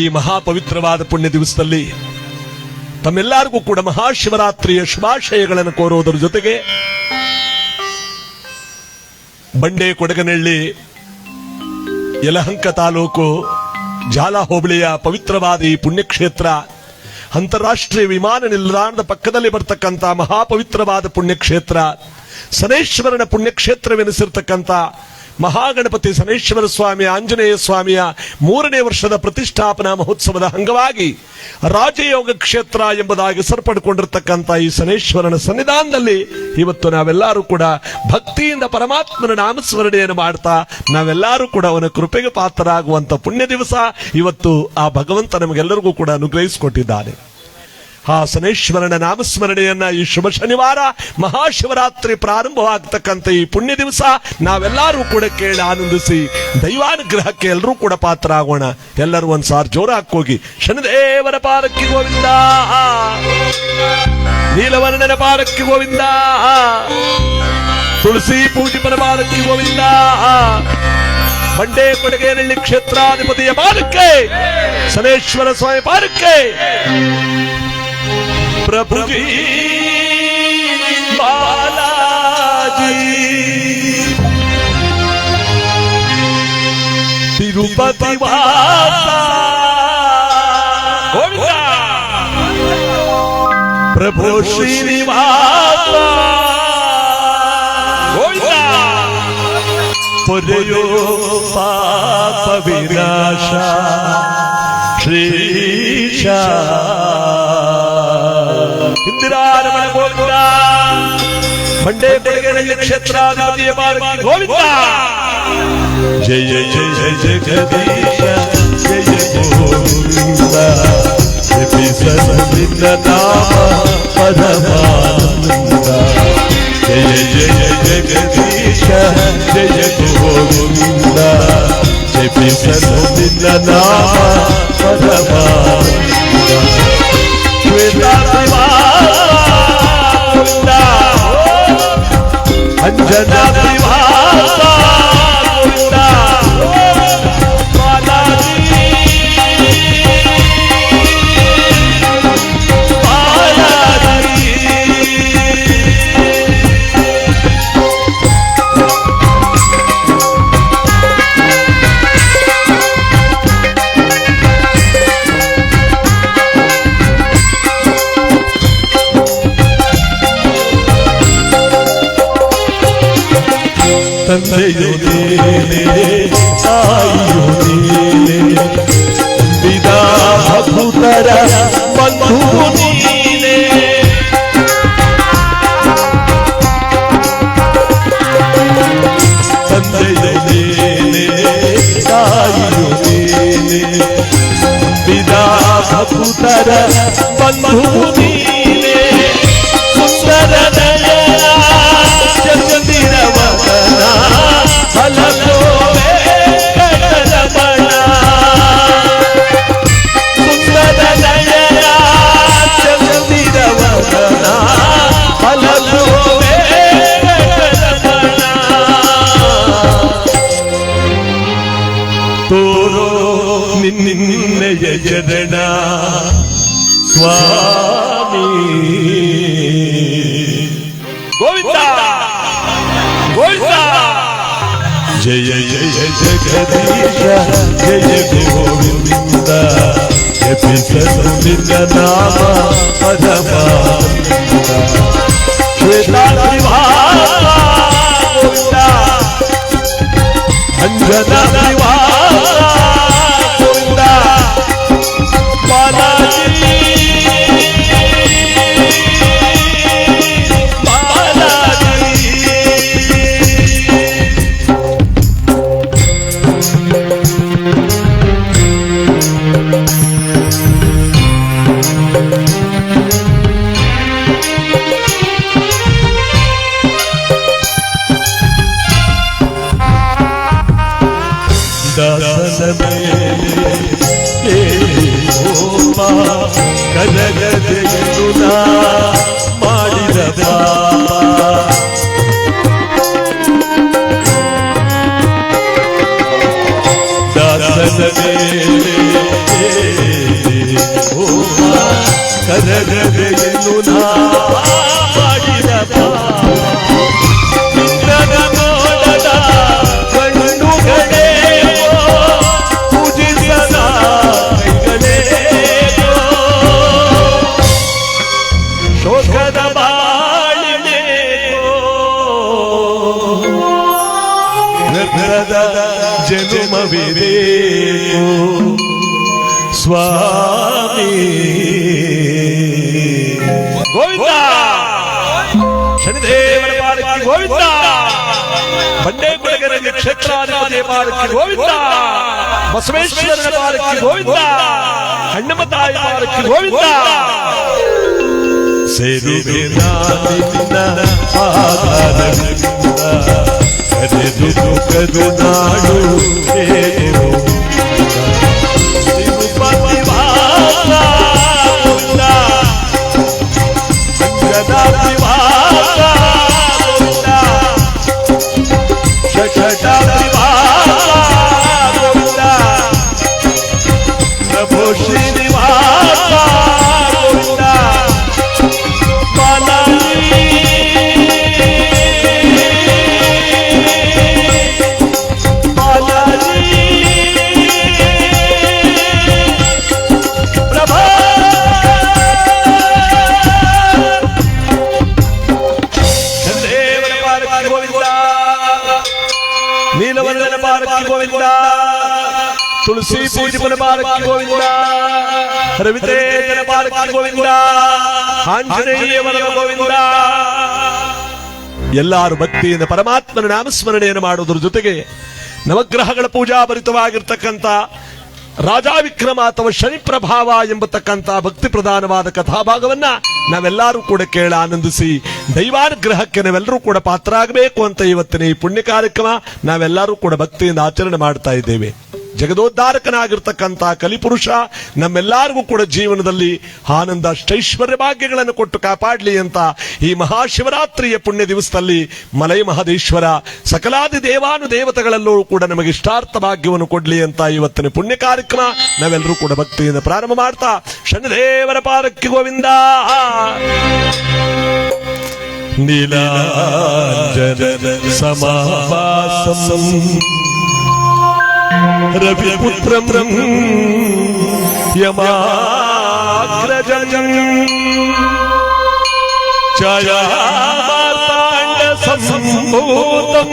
ಈ ಮಹಾಪವಿತ್ರವಾದ ಪುಣ್ಯ ದಿವಸದಲ್ಲಿ ತಮ್ಮೆಲ್ಲರಿಗೂ ಕೂಡ ಮಹಾಶಿವರಾತ್ರಿಯ ಶುಭಾಶಯಗಳನ್ನು ಕೋರುವುದರ ಜೊತೆಗೆ ಬಂಡೆ ಕೊಡಗನಹಳ್ಳಿ ಯಲಹಂಕ ತಾಲೂಕು ಜಾಲ ಹೋಬಳಿಯ ಪವಿತ್ರವಾದ ಈ ಪುಣ್ಯಕ್ಷೇತ್ರ ಅಂತಾರಾಷ್ಟ್ರೀಯ ವಿಮಾನ ನಿಲ್ದಾಣದ ಪಕ್ಕದಲ್ಲಿ ಬರ್ತಕ್ಕಂಥ ಮಹಾಪವಿತ್ರವಾದ ಪುಣ್ಯಕ್ಷೇತ್ರ ಸನೇಶ್ವರನ ಪುಣ್ಯಕ್ಷೇತ್ರವೆನಿಸಿರ್ತಕ್ಕಂಥ ಮಹಾಗಣಪತಿ ಸನೇಶ್ವರ ಸ್ವಾಮಿ ಆಂಜನೇಯ ಸ್ವಾಮಿಯ 3ನೇ ವರ್ಷದ ಪ್ರತಿಷ್ಠಾಪನಾ ಮಹೋತ್ಸವದ ಅಂಗವಾಗಿ ರಾಜಯೋಗ ಕ್ಷೇತ್ರ ಎಂಬುದಾಗಿ ಹೆಸರು ಪಡ್ಕೊಂಡಿರ್ತಕ್ಕಂಥ ಈ ಸನೇಶ್ವರನ ಸನ್ನಿಧಾನದಲ್ಲಿ ಇವತ್ತು ನಾವೆಲ್ಲರೂ ಕೂಡ ಭಕ್ತಿಯಿಂದ ಪರಮಾತ್ಮನ ನಾಮಸ್ಮರಣೆಯನ್ನು ಮಾಡ್ತಾ ನಾವೆಲ್ಲರೂ ಕೂಡ ಅವನ ಕೃಪೆಗೆ ಪಾತ್ರರಾಗುವಂತ ಪುಣ್ಯ ದಿವಸ ಇವತ್ತು ಆ ಭಗವಂತ ನಮಗೆಲ್ಲರಿಗೂ ಕೂಡ ಅನುಗ್ರಹಿಸಿಕೊಟ್ಟಿದ್ದಾನೆ. ಆ ಸನೇಶ್ವರನ ನಾಮಸ್ಮರಣೆಯನ್ನ ಈ ಶುಭ ಶನಿವಾರ ಮಹಾಶಿವರಾತ್ರಿ ಪ್ರಾರಂಭವಾಗತಕ್ಕಂಥ ಈ ಪುಣ್ಯ ದಿವಸ ನಾವೆಲ್ಲರೂ ಕೂಡ ಕೇಳಿ ಆನಂದಿಸಿ ದೈವಾನುಗ್ರಹಕ್ಕೆ ಎಲ್ಲರೂ ಕೂಡ ಪಾತ್ರ ಆಗೋಣ. ಎಲ್ಲರೂ ಒಂದ್ಸಾರಿ ಜೋರಾಗಿ ಹೋಗಿ ಶನಿದೇವರ ಪಾದಕ್ಕೆ ಗೋವಿಂದ, ನೀಲವರ್ಣನ ಪಾದಕ್ಕೆ ಗೋವಿಂದ, ತುಳಸಿ ಪೂಜಿಪನ ಪಾದಕ್ಕೆ ಗೋವಿಂದ, ಬಂಡೆ ಕೊಡಗೇನಹಳ್ಳಿ ಕ್ಷೇತ್ರಾಧಿಪತಿಯ ಪಾದಕ್ಕೆ, ಸನೇಶ್ವರ ಸ್ವಾಮಿ ಪಾದಕ್ಕೆ, प्रभु जी बालाजी तिरुपति वासा गोविंदा, प्रभु श्रीनिवास गोविंदा, पुरयो पाप विनाशा श्रीशा ಇಂದಿರಾರಮಣ ಗೋವಿಂದ, ಬಂಡೆ ಕೊಡಗೇನಹಳ್ಳಿ ಕ್ಷೇತ್ರಾಧಿಪತಿಯ ಪಾದಕ್ಕೆ ಗೋವಿಂದ. ಜಯ ಜಯ ಜಗದೀಶ ಜಯ ಗೋವಿಂದ, ಜಪಿಸಲಿಲ್ಲ ನಾಮ ಪರಮಾನಂದ. ಜಯ ಜಯ ಜಗದೀಶ ಜಯ ಗೋವಿಂದ, ಜಪಿಸಲಿಲ್ಲ ನಾಮ ಪರಮಾನಂದ. अंजना दिवासा गोविंदा, बालाजी बालाजी. ತಂದೆಯೋ ನೀನೇ ತಾಯಿಯೋ ನೀನೇ, ವಿದಾ ಭಕ್ತರ ಬಂಧು ನೀನೇ. ತಂದೆಯೋ ನೀನೇ ತಾಯಿಯೋ ನೀನೇ, ವಿದಾ ಭಕ್ತರ ಬಂಧು ನೀನೇ. ಸುಂದರ ನಯನ ಚಂದಿರವದನ ಫಲಗೋವೆ ಕಟರಮಣ. ಸುಂದರ ನಯನ ಚಂದಿರವದನ ಫಲಗೋವೆ ಕಟರಮಣ. ತೋರೋ ನಿನ್ನೆಯ ಚರಣ ಸ್ವಾಮಿ ಗೋವಿಂದ ಗೋವಿಂದ. ಜಯ ಜಯ ಜಗದೀಶ ಜಯ ಗೋವಿಂದ, ಜಪಿಸಲಿಲ್ಲ ನಾಮ ಪರಮಾನಂದ. ಶ್ವೇತಾದ್ರಿವಾಸ ಗೋವಿಂದ, ಅಂಜನಾ ದಿವಾಸ ಗೋವಿಂದ, ಬಾಲಾಜಿ ದಾಸನ ಕನಗದೆಯು ನಾ ಮಾಡಿದ ಪಾಪ. ದಾಸನ ಕರಗದೆಯನ್ನು ಮಾಡಿದ ಇಂದ್ರನ ನೋಡದ ಕಣ್ಣುಗಳೇ ಪೂಜಿಸದ ಕೈಗಳೇ ಶೋಕದ ಬಾಳಿನೇ ನಗರದ ಜನುಮವಿದೆ ಸ್ವಾಮಿ ಗೋವಿಂದ ಶನಿದೇವರ ಪಾಲಕಿ ಗೋವಿಂದ ಬಂಡೆ ಬೆಳಗರ ಕ್ಷೇತ್ರಾಧಿಪತಿ ಪಾಲಕಿ ಗೋವಿಂದ ಬಸವೇಶ್ವರನ ಪಾಲಕಿ ಗೋವಿಂದ ಹಣ್ಣಮ್ಮ ತಾಯಿ ಪಾಲಕಿ ಗೋವಿಂದ ಸೇರುವೆ ನಿನ್ನ ಆಧಾರದಿಂದ ಕರೆದು ದುಃಖದು ನಾಡು ಪ್ರಭು ಶ್ರೀನಿವಾಸ ನೀಲವರ್ಣನ ಪಾಲಕಿ ಗೋವಿಂದ ತುಳಸಿ ಪೂಜಪನ ಪಾಲಕಿ ಗೋವಿಂದ ರವಿತೇಜನ ಪಾಲಕಿ ಗೋವಿಂದ ಆಂಜನೇಯವರ ಗೋವಿಂದ ಎಲ್ಲರೂ ಭಕ್ತಿಯಿಂದ ಪರಮಾತ್ಮನ ನಾಮಸ್ಮರಣೆಯನ್ನು ಮಾಡುವುದರ ಜೊತೆಗೆ ನವಗ್ರಹಗಳ ಪೂಜಾಭರಿತವಾಗಿರ್ತಕ್ಕಂಥ ರಾಜಾ ವಿಕ್ರಮ ಅಥವಾ ಶನಿ ಪ್ರಭಾವ ಎಂಬತಕ್ಕಂಥ ಭಕ್ತಿ ಪ್ರಧಾನವಾದ ಕಥಾಭಾಗವನ್ನ ನಾವೆಲ್ಲರೂ ಕೂಡ ಕೇಳ ಆನಂದಿಸಿ ದೈವಾನುಗ್ರಹಕ್ಕೆ ನಾವೆಲ್ಲರೂ ಕೂಡ ಪಾತ್ರರಾಗಬೇಕು ಅಂತ ಇವತ್ತಿನ ಈ ಪುಣ್ಯ ಕಾರ್ಯಕ್ರಮ ನಾವೆಲ್ಲರೂ ಕೂಡ ಭಕ್ತಿಯಿಂದ ಆಚರಣೆ ಮಾಡ್ತಾ ಇದ್ದೇವೆ. ಜಗದೋದ್ಧಾರಕನಾಗಿರ್ತಕ್ಕಂಥ ಕಲಿಪುರುಷ ನಮ್ಮೆಲ್ಲರಿಗೂ ಕೂಡ ಜೀವನದಲ್ಲಿ ಆನಂದ ಅಷ್ಟೈಶ್ವರ್ಯ ಭಾಗ್ಯಗಳನ್ನು ಕೊಟ್ಟು ಕಾಪಾಡಲಿ ಅಂತ ಈ ಮಹಾಶಿವರಾತ್ರಿಯ ಪುಣ್ಯ ದಿವಸದಲ್ಲಿ ಮಲೈ ಮಹದೇಶ್ವರ ಸಕಲಾದಿ ದೇವಾನುದೇವತೆಗಳಲ್ಲೂ ಕೂಡ ನಮಗೆ ಇಷ್ಟಾರ್ಥ ಭಾಗ್ಯವನ್ನು ಕೊಡ್ಲಿ ಅಂತ ಇವತ್ತಿನ ಪುಣ್ಯ ಕಾರ್ಯಕ್ರಮ ನಾವೆಲ್ಲರೂ ಕೂಡ ಭಕ್ತಿಯಿಂದ ಪ್ರಾರಂಭ ಮಾಡ್ತಾ ಶನಿದೇವರ ಪಾಲಕಿ ಗೋವಿಂದ ನೀಲಾಂಜನ ಸಮಾವಾಸಂ ರವಿಪುತ್ರಂ ಯಮಾಗ್ರಜಂ ಛಾಯಾಮಾರ್ತಾಂಡ ಸಂಭೂತಂ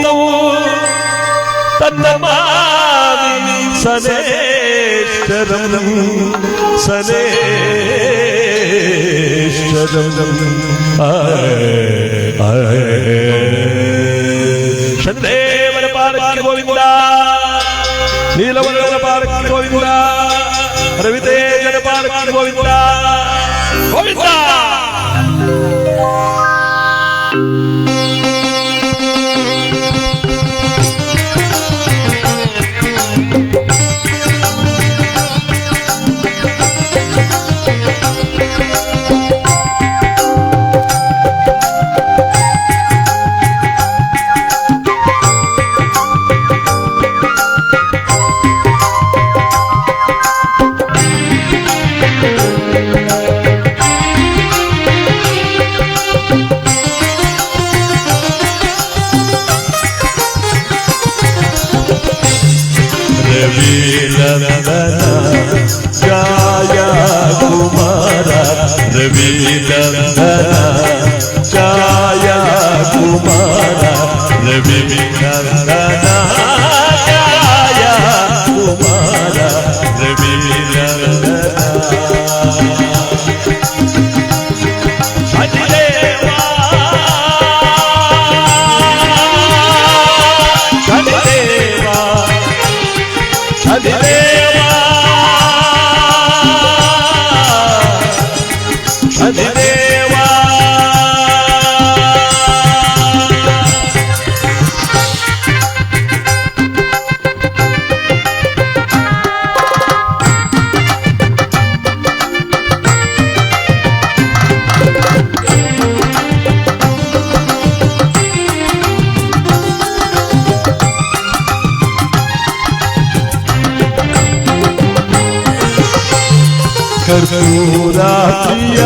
ತನ್ನಮಾಮಿ ಸನೇಶ್ವರಂ ಸನೇಶ್ವರಂ ಶನಿದೇವರ ಪಾಲಕಿ ಗೋವಿಂದ ನೀಲವರ್ಣನ ಪಾಲಕಿ ಗೋವಿಂದ ರವಿತೇಜನ ಪಾಲಕಿ ಗೋವಿಂದ ಗೋವಿಂದ ಛಾಯ ಕುಮಾರ ರವಿನಂದನ ಛಾಯ ಕುಮಾರ ರವಿನಂದನ ಛಾಯ ಕುಮಾರ ರವಿನಂದನ ಶನಿದೇವ ಕರ್ಪೂರ ಪ್ರಿಯ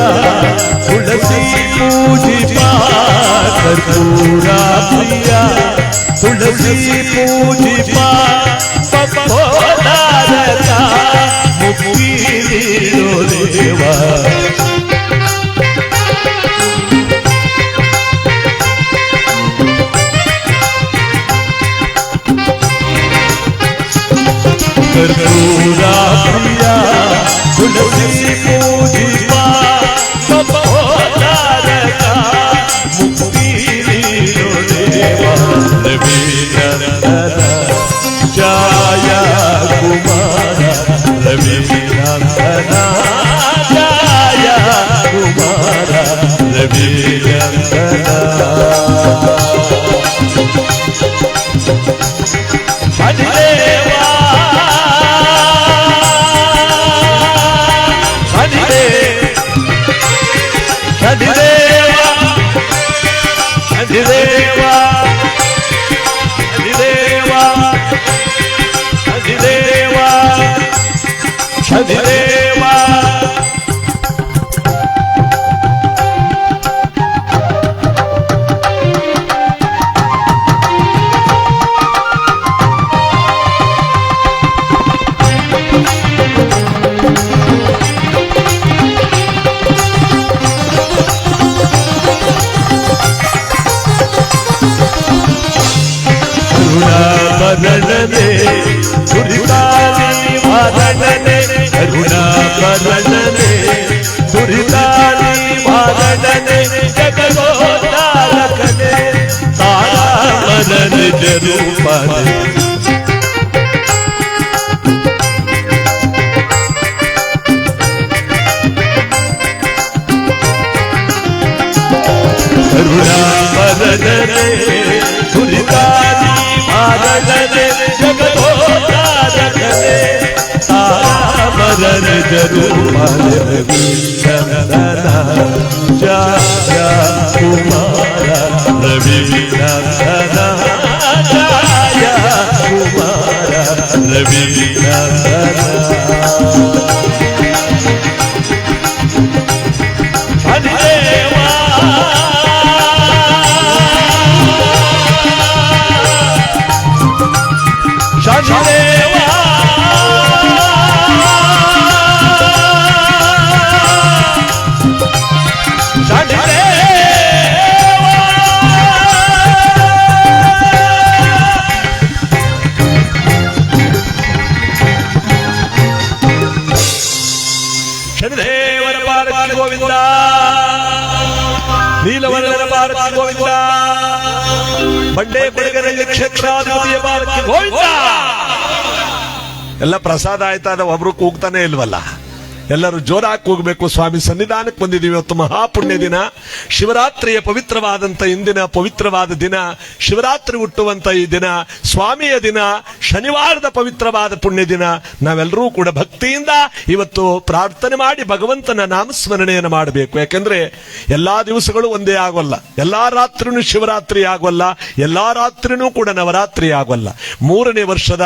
ತುಳಸಿ ಪೂಜಿಪ ಕರ್ಪೂರ ಪ್ರಿಯ ತುಳಸಿ ಪೂಜಿಪ ಪಪ್ಪೋದಾರಕ ಮುಕ್ತಿ ನೀಡೋ ದೇವ ಕರ್ಪೂರ ಪ್ರಿಯ ತುಳಸಿ ಪೂಜಿಪ ಪಪ್ಪೋದಾರಕ ಮುಕ್ತಿ ನೀಡೋ ದೇವ ರವಿನಂದನ ಜಯ ಕುಮಾರ ರವಿನಂದನ ಜಯ ಕುಮಾರ ರವಿನಂದನ ಶನಿದೇವಾ ಶನಿದೇವಾ ಶನಿದೇವಾ ಶನಿದೇವಾ ಶನಿದೇವಾ ಕರುಣಾಪರಣನೆ ದುರಿತಾನಿ ವಾರಣನೆ ಕರುಣಾಪರಣನೆ ದುರಿತಾನಿ ವಾರಣನೆ ಜಗದೋದ್ಧಾರಕನೆ ತಾರಾಮರನ ರೂಪನೆ ಕರುಣಾಪರಣನೆ ದುರಿತಾನಿ ವಾರಣನೆ ಜಗದೋದ್ಧಾರಕನೆ ತಾರಾಮರನ ರೂಪನೆ ರವಿನಂದನ ಜಯ ಕುಮಾರ ರವಿನಂದನ ಜಯ ಕುಮಾರ ರವಿನಂದನ ಶನಿದೇವಾ ಶನಿದೇವಾ ಶನಿದೇವರ ಪಾರ್ವತಿ ಗೋವಿಂದ ನೀಲವರ್ಣನ ಪಾರ್ವತಿ ಗೋವಿಂದ ಬಂಡೆ ಕೊಡಗರಲ್ಲಿ ಕ್ಷೇತ್ರಾಧಿಪತಿಯ ಪಾರ್ವತಿ ಗೋವಿಂದ ಎಲ್ಲ ಪ್ರಸಾದ ಆಯ್ತಾದ ಒಬ್ರು ಕೂಗ್ತಾನೆ ಇಲ್ವಲ್ಲ ಎಲ್ಲರೂ ಜೋರಾಗಿ ಕೂಗಬೇಕು ಸ್ವಾಮಿ ಸನ್ನಿಧಾನಕ್ಕೆ ಬಂದಿದ್ದೀವಿ ಇವತ್ತು ಮಹಾಪುಣ್ಯ ದಿನ ಶಿವರಾತ್ರಿಯ ಪವಿತ್ರವಾದಂತ ಇಂದಿನ ಪವಿತ್ರವಾದ ದಿನ ಶಿವರಾತ್ರಿ ಹುಟ್ಟುವಂತ ಈ ದಿನ ಸ್ವಾಮಿಯ ದಿನ ಶನಿವಾರದ ಪವಿತ್ರವಾದ ಪುಣ್ಯ ದಿನ ನಾವೆಲ್ಲರೂ ಕೂಡ ಭಕ್ತಿಯಿಂದ ಇವತ್ತು ಪ್ರಾರ್ಥನೆ ಮಾಡಿ ಭಗವಂತನ ನಾಮಸ್ಮರಣೆಯನ್ನು ಮಾಡಬೇಕು ಯಾಕೆಂದ್ರೆ ಎಲ್ಲಾ ದಿವಸಗಳು ಒಂದೇ ಆಗೋಲ್ಲ ಎಲ್ಲಾ ರಾತ್ರಿನೂ ಶಿವರಾತ್ರಿ ಆಗೋಲ್ಲ ಎಲ್ಲಾ ರಾತ್ರಿನೂ ಕೂಡ ನವರಾತ್ರಿ ಆಗೋಲ್ಲ 3ನೇ ವರ್ಷದ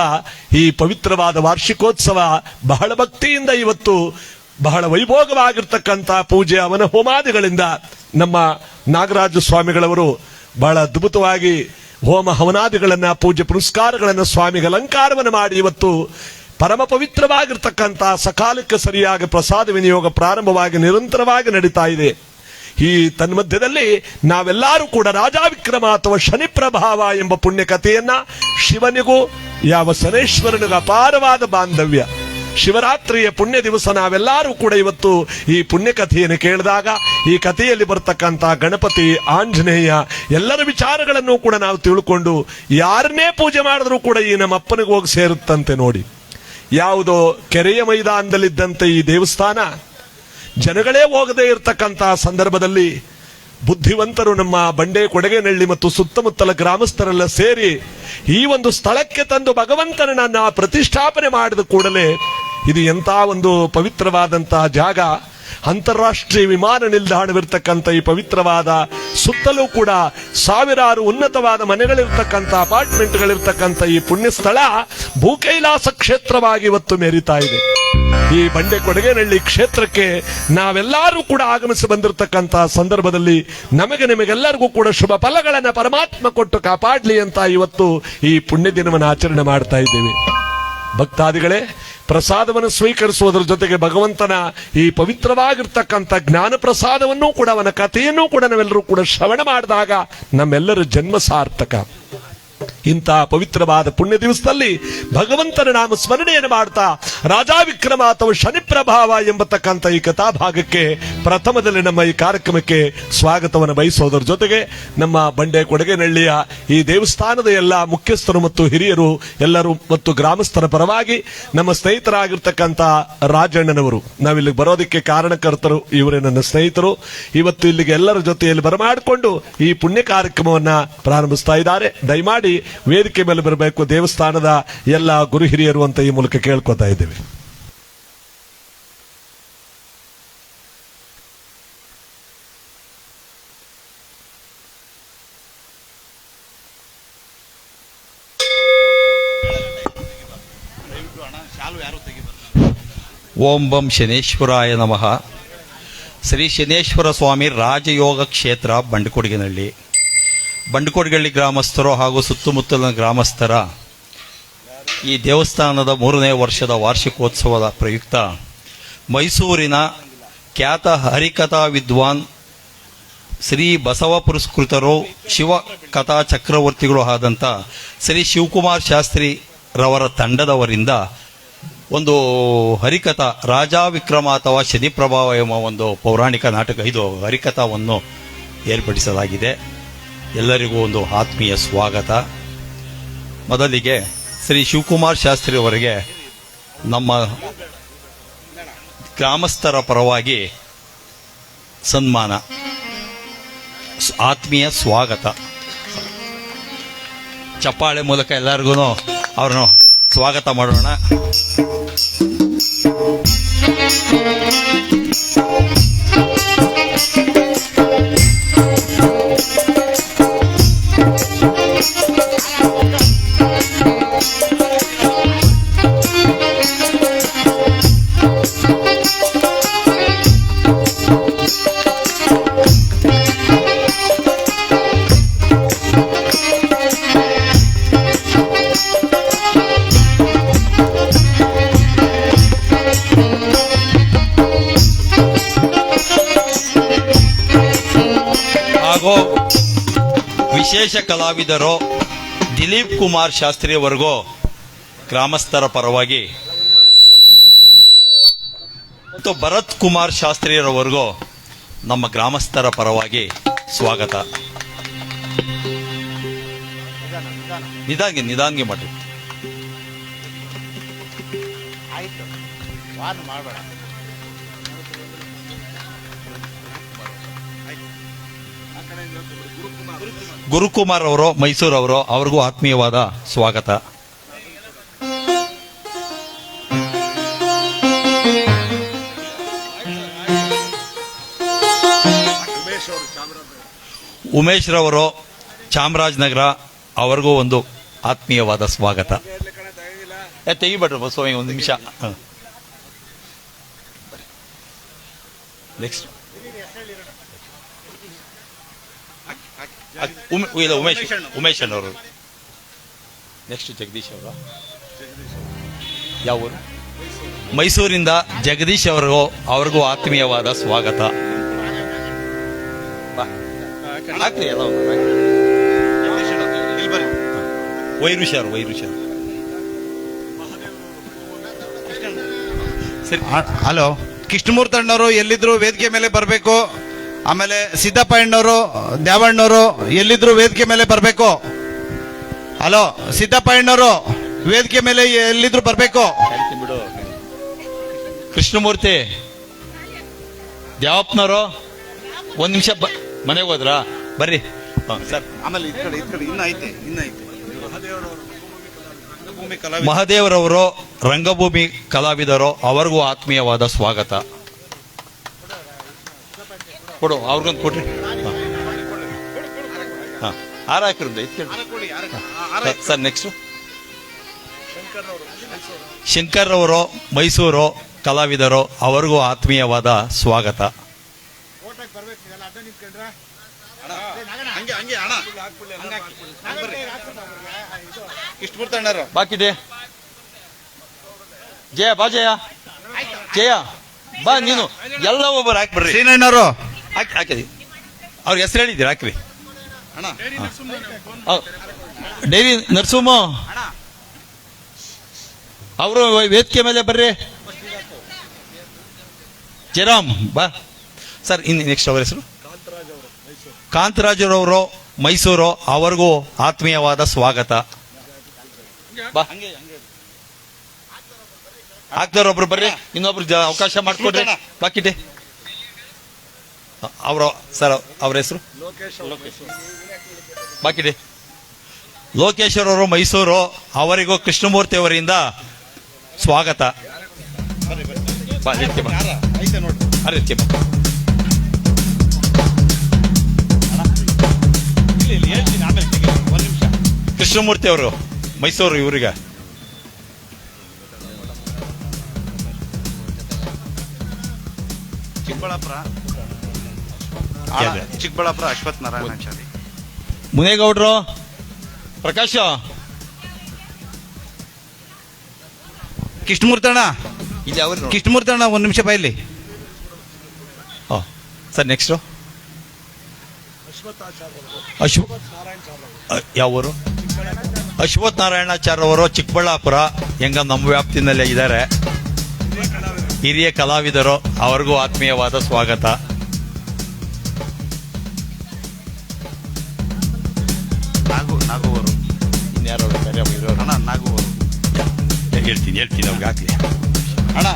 ಈ ಪವಿತ್ರವಾದ ವಾರ್ಷಿಕೋತ್ಸವ ಬಹಳ ಭಕ್ತಿಯಿಂದ ಇವತ್ತು ಬಹಳ ವೈಭೋಗವಾಗಿರ್ತಕ್ಕಂಥ ಪೂಜೆ ಅವನ ಹೋಮಾದಿಗಳಿಂದ ನಮ್ಮ ನಾಗರಾಜ ಸ್ವಾಮಿಗಳವರು ಬಹಳ ಅದ್ಭುತವಾಗಿ ಹೋಮ ಹವನಾದಿಗಳನ್ನ ಪೂಜೆ ಪುರಸ್ಕಾರಗಳನ್ನ ಸ್ವಾಮಿಗೆ ಅಲಂಕಾರವನ್ನು ಮಾಡಿ ಇವತ್ತು ಪರಮ ಪವಿತ್ರವಾಗಿರ್ತಕ್ಕಂಥ ಸಕಾಲಕ್ಕೆ ಸರಿಯಾಗಿ ಪ್ರಸಾದ ವಿನಿಯೋಗ ಪ್ರಾರಂಭವಾಗಿ ನಿರಂತರವಾಗಿ ನಡೀತಾ ಇದೆ ಈ ತನ್ಮಧ್ಯದಲ್ಲಿ ನಾವೆಲ್ಲರೂ ಕೂಡ ರಾಜಾವಿಕ್ರಮ ಅಥವಾ ಶನಿ ಪ್ರಭಾವ ಎಂಬ ಪುಣ್ಯ ಕಥೆಯನ್ನ ಶಿವನಿಗೂ ಯಾವ ಶನೇಶ್ವರನಿಗೂ ಅಪಾರವಾದ ಬಾಂಧವ್ಯ ಶಿವರಾತ್ರಿಯ ಪುಣ್ಯ ದಿವಸ ನಾವೆಲ್ಲರೂ ಕೂಡ ಇವತ್ತು ಈ ಪುಣ್ಯ ಕಥೆಯನ್ನು ಕೇಳಿದಾಗ ಈ ಕಥೆಯಲ್ಲಿ ಬರ್ತಕ್ಕಂಥ ಗಣಪತಿ ಆಂಜನೇಯ ಎಲ್ಲರ ವಿಚಾರಗಳನ್ನು ಕೂಡ ನಾವು ತಿಳ್ಕೊಂಡು ಯಾರನ್ನೇ ಪೂಜೆ ಮಾಡಿದ್ರೂ ಕೂಡ ಈ ನಮ್ಮ ಅಪ್ಪನಿಗೆ ಹೋಗಿ ಸೇರುತ್ತಂತೆ ನೋಡಿ ಯಾವುದೋ ಕೆರೆಯ ಮೈದಾನದಲ್ಲಿದ್ದಂತೆ ಈ ದೇವಸ್ಥಾನ ಜನಗಳೇ ಹೋಗದೇ ಇರತಕ್ಕಂತಹ ಸಂದರ್ಭದಲ್ಲಿ ಬುದ್ಧಿವಂತರು ನಮ್ಮ ಬಂಡೆ ಕೊಡಗೇನಹಳ್ಳಿ ಮತ್ತು ಸುತ್ತಮುತ್ತಲ ಗ್ರಾಮಸ್ಥರೆಲ್ಲ ಸೇರಿ ಈ ಒಂದು ಸ್ಥಳಕ್ಕೆ ತಂದು ಭಗವಂತನನ್ನ ಪ್ರತಿಷ್ಠಾಪನೆ ಮಾಡಿದ ಕೂಡಲೇ ಇದು ಎಂತ ಒಂದು ಪವಿತ್ರವಾದಂತಹ ಜಾಗ ಅಂತಾರಾಷ್ಟ್ರೀಯ ವಿಮಾನ ನಿಲ್ದಾಣವಿರ್ತಕ್ಕಂಥ ಈ ಪವಿತ್ರವಾದ ಸುತ್ತಲೂ ಕೂಡ ಸಾವಿರಾರು ಉನ್ನತವಾದ ಮನೆಗಳಿರ್ತಕ್ಕಂಥ ಅಪಾರ್ಟ್ಮೆಂಟ್ಗಳಿರ್ತಕ್ಕಂಥ ಈ ಪುಣ್ಯ ಸ್ಥಳ ಭೂಕೈಲಾಸ ಕ್ಷೇತ್ರವಾಗಿ ಇವತ್ತು ಮೆರಿತಾ ಇದೆ ಈ ಬಂಡೆ ಕೊಡಗೇನಹಳ್ಳಿ ಕ್ಷೇತ್ರಕ್ಕೆ ನಾವೆಲ್ಲರೂ ಕೂಡ ಆಗಮಿಸಿ ಬಂದಿರತಕ್ಕಂತ ಸಂದರ್ಭದಲ್ಲಿ ನಿಮಗೆಲ್ಲರಿಗೂ ಕೂಡ ಶುಭ ಫಲಗಳನ್ನ ಪರಮಾತ್ಮ ಕೊಟ್ಟು ಕಾಪಾಡ್ಲಿ ಅಂತ ಇವತ್ತು ಈ ಪುಣ್ಯ ದಿನವನ್ನು ಆಚರಣೆ ಮಾಡ್ತಾ ಇದ್ದೇವೆ. ಭಕ್ತಾದಿಗಳೇ, ಪ್ರಸಾದವನ್ನು ಸ್ವೀಕರಿಸುವುದರ ಜೊತೆಗೆ ಭಗವಂತನ ಈ ಪವಿತ್ರವಾಗಿರ್ತಕ್ಕಂಥ ಜ್ಞಾನ ಪ್ರಸಾದವನ್ನೂ ಕೂಡ ಅವನ ಕಥೆಯನ್ನೂ ಕೂಡ ನಾವೆಲ್ಲರೂ ಕೂಡ ಶ್ರವಣ ಮಾಡಿದಾಗ ನಮ್ಮೆಲ್ಲರ ಜನ್ಮ ಸಾರ್ಥಕ. ಇಂತಹ ಪವಿತ್ರವಾದ ಪುಣ್ಯ ದಿವಸದಲ್ಲಿ ಭಗವಂತನ ನಾಮ ಸ್ಮರಣೆಯನ್ನು ಮಾಡ್ತಾ ರಾಜಾ ವಿಕ್ರಮ ಅಥವಾ ಶನಿ ಪ್ರಭಾವ ಎಂಬತಕ್ಕಂಥ ಈ ಕಥಾಭಾಗಕ್ಕೆ ಪ್ರಥಮದಲ್ಲಿ ನಮ್ಮ ಈ ಕಾರ್ಯಕ್ರಮಕ್ಕೆ ಸ್ವಾಗತವನ್ನು ಬಯಸೋದರ ಜೊತೆಗೆ ನಮ್ಮ ಬಂಡೆ ಕೊಡಗೇನಹಳ್ಳಿಯ ಈ ದೇವಸ್ಥಾನದ ಎಲ್ಲ ಮುಖ್ಯಸ್ಥರು ಮತ್ತು ಹಿರಿಯರು ಎಲ್ಲರೂ ಮತ್ತು ಗ್ರಾಮಸ್ಥರ ಪರವಾಗಿ ನಮ್ಮ ಸ್ನೇಹಿತರಾಗಿರ್ತಕ್ಕಂಥ ರಾಜಣ್ಣನವರು, ನಾವಿಲ್ಲಿಗೆ ಬರೋದಕ್ಕೆ ಕಾರಣಕರ್ತರು ಇವರೇ ನನ್ನ ಸ್ನೇಹಿತರು. ಇವತ್ತು ಇಲ್ಲಿಗೆ ಎಲ್ಲರ ಜೊತೆಯಲ್ಲಿ ಬರಮಾಡಿಕೊಂಡು ಈ ಪುಣ್ಯ ಕಾರ್ಯಕ್ರಮವನ್ನ ಪ್ರಾರಂಭಿಸ್ತಾ ಇದ್ದಾರೆ. ದಯಮಾಡಿ ವೇದಿಕೆ ಮೇಲೆ ಬರಬೇಕು, ದೇವಸ್ಥಾನದ ಎಲ್ಲ ಗುರು ಹಿರಿಯರು ಅಂತ ಈ ಮೂಲಕ ಕೇಳ್ಕೊತಾ ಇದ್ದೇವೆ. ಓಂ ಬಂ ಶನೇಶ್ವರಾಯ ನಮಃ. ಶ್ರೀ ಶನೇಶ್ವರ ಸ್ವಾಮಿ ರಾಜಯೋಗ ಕ್ಷೇತ್ರ ಬಂಡಕೊಡಗೇನಹಳ್ಳಿ. ಬಂಡಕೊಡಗೇನಹಳ್ಳಿ ಗ್ರಾಮಸ್ಥರು ಹಾಗೂ ಸುತ್ತಮುತ್ತಲಿನ ಗ್ರಾಮಸ್ಥರ ಈ ದೇವಸ್ಥಾನದ 3ನೇ ವರ್ಷದ ವಾರ್ಷಿಕೋತ್ಸವದ ಪ್ರಯುಕ್ತ ಮೈಸೂರಿನ ಖ್ಯಾತ ಹರಿಕಥಾ ವಿದ್ವಾನ್ ಶ್ರೀ ಬಸವ ಪುರಸ್ಕೃತರು ಶಿವಕಥಾ ಚಕ್ರವರ್ತಿಗಳು ಆದಂಥ ಶ್ರೀ ಶಿವಕುಮಾರ್ ಶಾಸ್ತ್ರಿ ರವರ ತಂಡದವರಿಂದ ಒಂದು ಹರಿಕಥಾ ರಾಜಾ ವಿಕ್ರಮ ಅಥವಾ ಶನಿ ಪ್ರಭಾವ ಎಂಬ ಒಂದು ಪೌರಾಣಿಕ ನಾಟಕ, ಇದು ಹರಿಕಥಾವನ್ನು ಏರ್ಪಡಿಸಲಾಗಿದೆ. ಎಲ್ಲರಿಗೂ ಒಂದು ಆತ್ಮೀಯ ಸ್ವಾಗತ. ಮೊದಲಿಗೆ ಶ್ರೀ ಶಿವಕುಮಾರ್ ಶಾಸ್ತ್ರಿ ಅವರಿಗೆ ನಮ್ಮ ಗ್ರಾಮಸ್ಥರ ಪರವಾಗಿ ಸನ್ಮಾನ, ಆತ್ಮೀಯ ಸ್ವಾಗತ. ಚಪ್ಪಾಳೆ ಮೂಲಕ ಎಲ್ಲರಿಗೂ ಅವ್ರನ್ನು ಸ್ವಾಗತ ಮಾಡೋಣ. ವಿಶೇಷ ಕಲಾವಿದರು ದಿಲೀಪ್ ಕುಮಾರ್ ಶಾಸ್ತ್ರಿ ಅವರಿಗೂ ಗ್ರಾಮಸ್ಥರ ಪರವಾಗಿ ಮತ್ತು ಭರತ್ ಕುಮಾರ್ ಶಾಸ್ತ್ರಿಯವರೆಗೂ ನಮ್ಮ ಗ್ರಾಮಸ್ಥರ ಪರವಾಗಿ ಸ್ವಾಗತ. ನಿಧಾನ್ಗೆ ಮಾಡಿ. ಗುರುಕುಮಾರ್ ಅವರು ಮೈಸೂರವರು, ಅವ್ರಿಗೂ ಆತ್ಮೀಯವಾದ ಸ್ವಾಗತ. ಉಮೇಶ್ ರವರು ಚಾಮರಾಜನಗರ, ಅವ್ರಿಗೂ ಒಂದು ಆತ್ಮೀಯವಾದ ಸ್ವಾಗತ. ತೆಗಿಬೇಡ್ರಿ ಸ್ವಾಮಿ, ಒಂದು ನಿಮಿಷ. ನೆಕ್ಸ್ಟ್ ಉಮೇಶ್ ಅವರು. ನೆಕ್ಸ್ಟ್ ಜಗದೀಶ್ ಅವರು. ಯಾವ ಊರು? ಮೈಸೂರಿಂದ ಜಗದೀಶ್ ಅವ್ರಿಗೂ ಆತ್ಮೀಯವಾದ ಸ್ವಾಗತ. ವೈರುಷರು. ಹಲೋ, ಕೃಷ್ಣಮೂರ್ತಣ್ಣವರು ಎಲ್ಲಿದ್ರು ವೇದಿಕೆ ಮೇಲೆ ಬರಬೇಕು. ಆಮೇಲೆ ಸಿದ್ದಪ್ಪಣ್ಣವರು, ದ್ಯಾವಣ್ಣವರು ಎಲ್ಲಿದ್ರು ವೇದಿಕೆ ಮೇಲೆ ಬರಬೇಕು. ಹಲೋ, ಸಿದ್ದಪ್ಪಣ್ಣವರು ವೇದಿಕೆ ಮೇಲೆ ಎಲ್ಲಿದ್ರು ಬರಬೇಕು. ಕೃಷ್ಣಮೂರ್ತಿ, ದ್ಯಾವಪ್ಪನವರು ಒಂದ್ ನಿಮಿಷ ಮನೆಗೆ ಹೋದ್ರಾ? ಬರ್ರಿ ಸರ್. ಆಮೇಲೆ ಇನ್ನ ಐತೆ ಮಹದೇವರವರು ರಂಗಭೂಮಿ ಕಲಾವಿದರು, ಅವರಿಗೂ ಆತ್ಮೀಯವಾದ ಸ್ವಾಗತ. ಕೊಡು, ಅವ್ರಿಗೊಂದು ಕೊಡ್ರಿ. ಹಾರ ಹಾಕಿರಿಂದ ಸರ್. ನೆಕ್ಸ್ಟ್ ಶಂಕರ್ ಅವರು ಮೈಸೂರು, ಕಲಾವಿದರು ಅವರಿಗೂ ಆತ್ಮೀಯವಾದ ಸ್ವಾಗತ. ಕೃಷ್ಣಮೂರ್ತಿ ಅಣ್ಣರು ಬಾಕಿದೆ ಜಯ ಬಾ, ಜಯ ಬಾ, ನೀನು ಎಲ್ಲ ಒಬ್ಬರು ಹಾಕಿ ಬರ್ರಿ. ಶ್ರೀನಣ್ಣವರು ಹಾಕಿದಿ ಅವ್ರ ಹೆಸರು ಹೇಳಿದ್ದೀರಿ, ಹಾಕ್ರಿ. ಅಣ್ಣ ಡೈರಿ ನರ್ಸಮ್ಮ ಅವರು ವೇದಿಕೆ ಮೇಲೆ ಬರ್ರಿ. ಜಯರಾಮ್ ಬಾ ಸರ್. ಇನ್ನು ನೆಕ್ಸ್ಟ್ ಅವ್ರ ಹೆಸರು ಕಾಂತರಾಜರವರು, ಮೈಸೂರು, ಅವರಿಗೂ ಆತ್ಮೀಯವಾದ ಸ್ವಾಗತ. ಬಾ, ಆಗ್ತಾರೊಬ್ರು ಬರ್ರಿ, ಇನ್ನೊಬ್ರು ಅವಕಾಶ ಮಾಡ್ಕೊಡ್ರಿ. ಬಾಕಿದೆ ಅವರು ಸರ್, ಅವ್ರ ಹೆಸರು ಬಾಕಿದೆ ಲೋಕೇಶ್ವರ್ ಅವರು, ಮೈಸೂರು, ಅವರಿಗೂ ಕೃಷ್ಣಮೂರ್ತಿ ಅವರಿಂದ ಸ್ವಾಗತ. ಬಾ, ವೇದಿಕೆ ಬಾ. ವೇದಿಕೆ ಬಾ. ಕೃಷ್ಣಮೂರ್ತಿ ಅವರು, ಮೈಸೂರು, ಇವರಿಗೆ ಚಿಕ್ಕಬಳ್ಳಾಪುರ ಅಶ್ವಥ್ ನಾರಾಯಣಾಚಾರಿ. ಮುನೇಗೌಡರು, ಪ್ರಕಾಶ, ಕೃಷ್ಣಮೂರ್ತಿ ಅಣ್ಣ, ಇಲ್ಲಿ ಅವರು ಕೃಷ್ಣಮೂರ್ತಿ ಅಣ್ಣ ಒಂದು ನಿಮಿಷ ಬಾಯಲ್ಲಿ. ಸರ್ ನೆಕ್ಸ್ಟು ಯಾವೂರು? ಅಶ್ವಥ್ ನಾರಾಯಣಾಚಾರ್ಯ ಅವರು, ಚಿಕ್ಕಬಳ್ಳಾಪುರ, ಹೆಂಗ ನಮ್ಮ ವ್ಯಾಪ್ತಿನಲ್ಲೇ ಇದ್ದಾರೆ. ಹಿರಿಯ ಕಲಾವಿದರು, ಅವರಿಗೂ ಆತ್ಮೀಯವಾದ ಸ್ವಾಗತ. ನಾಗುವರು ಇನ್ಯಾರು ಇರೋರು? ಅಣ್ಣ ನಾಗುವರು ಹೇಳ್ತೀನಿ ಅವ್ರಿಗೆ ಹಾಕ್ಲಿ. ಅಣ್ಣ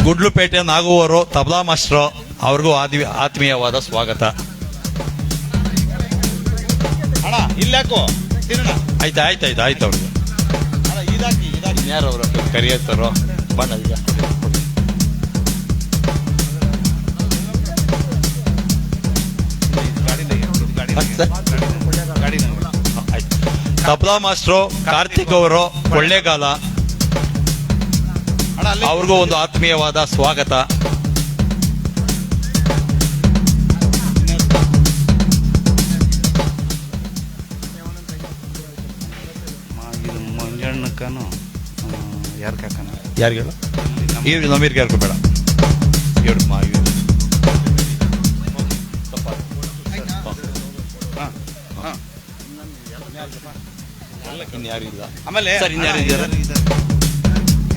ಗುಡ್ಲುಪೇಟೆ ನಾಗುವರು, ತಬಲಾ ಮಾಸ್ಟ್ರು, ಅವ್ರಿಗೂ ಆತ್ಮೀಯವಾದ ಸ್ವಾಗತ. ಅಣ್ಣ ಇಲ್ಲಾಕೋ ಆಯ್ತು ಅವ್ರಿಗೆ. ಯಾರವರು ಕರಿಯತ್ತರು ಬಣ್ಣ ಈಗ ತಬಲಾ ಮಾಸ್ಟ್ರು ಕಾರ್ತಿಕ್ ಅವರು, ಕೊಳ್ಳೇಗಾಲ, ಅವ್ರಿಗೂ ಒಂದು ಆತ್ಮೀಯವಾದ ಸ್ವಾಗತ. ಮಂಜಣ್ಣಕ್ಕನು ಯಾರು ಕಾಕನ ಯಾರಿಗೆಲ್ಲ ಇವ್ರು ನಮೀರ್ಗೆ ಯಾರಿಗೂ ಬೇಡ. ಇವ್ರು ಇನ್ಯಾರು ಇಲ್ಲ. ಆಮೇಲೆ ಸರ್ ಇನ್ಯಾರು ಇದ್ದಾರೆ?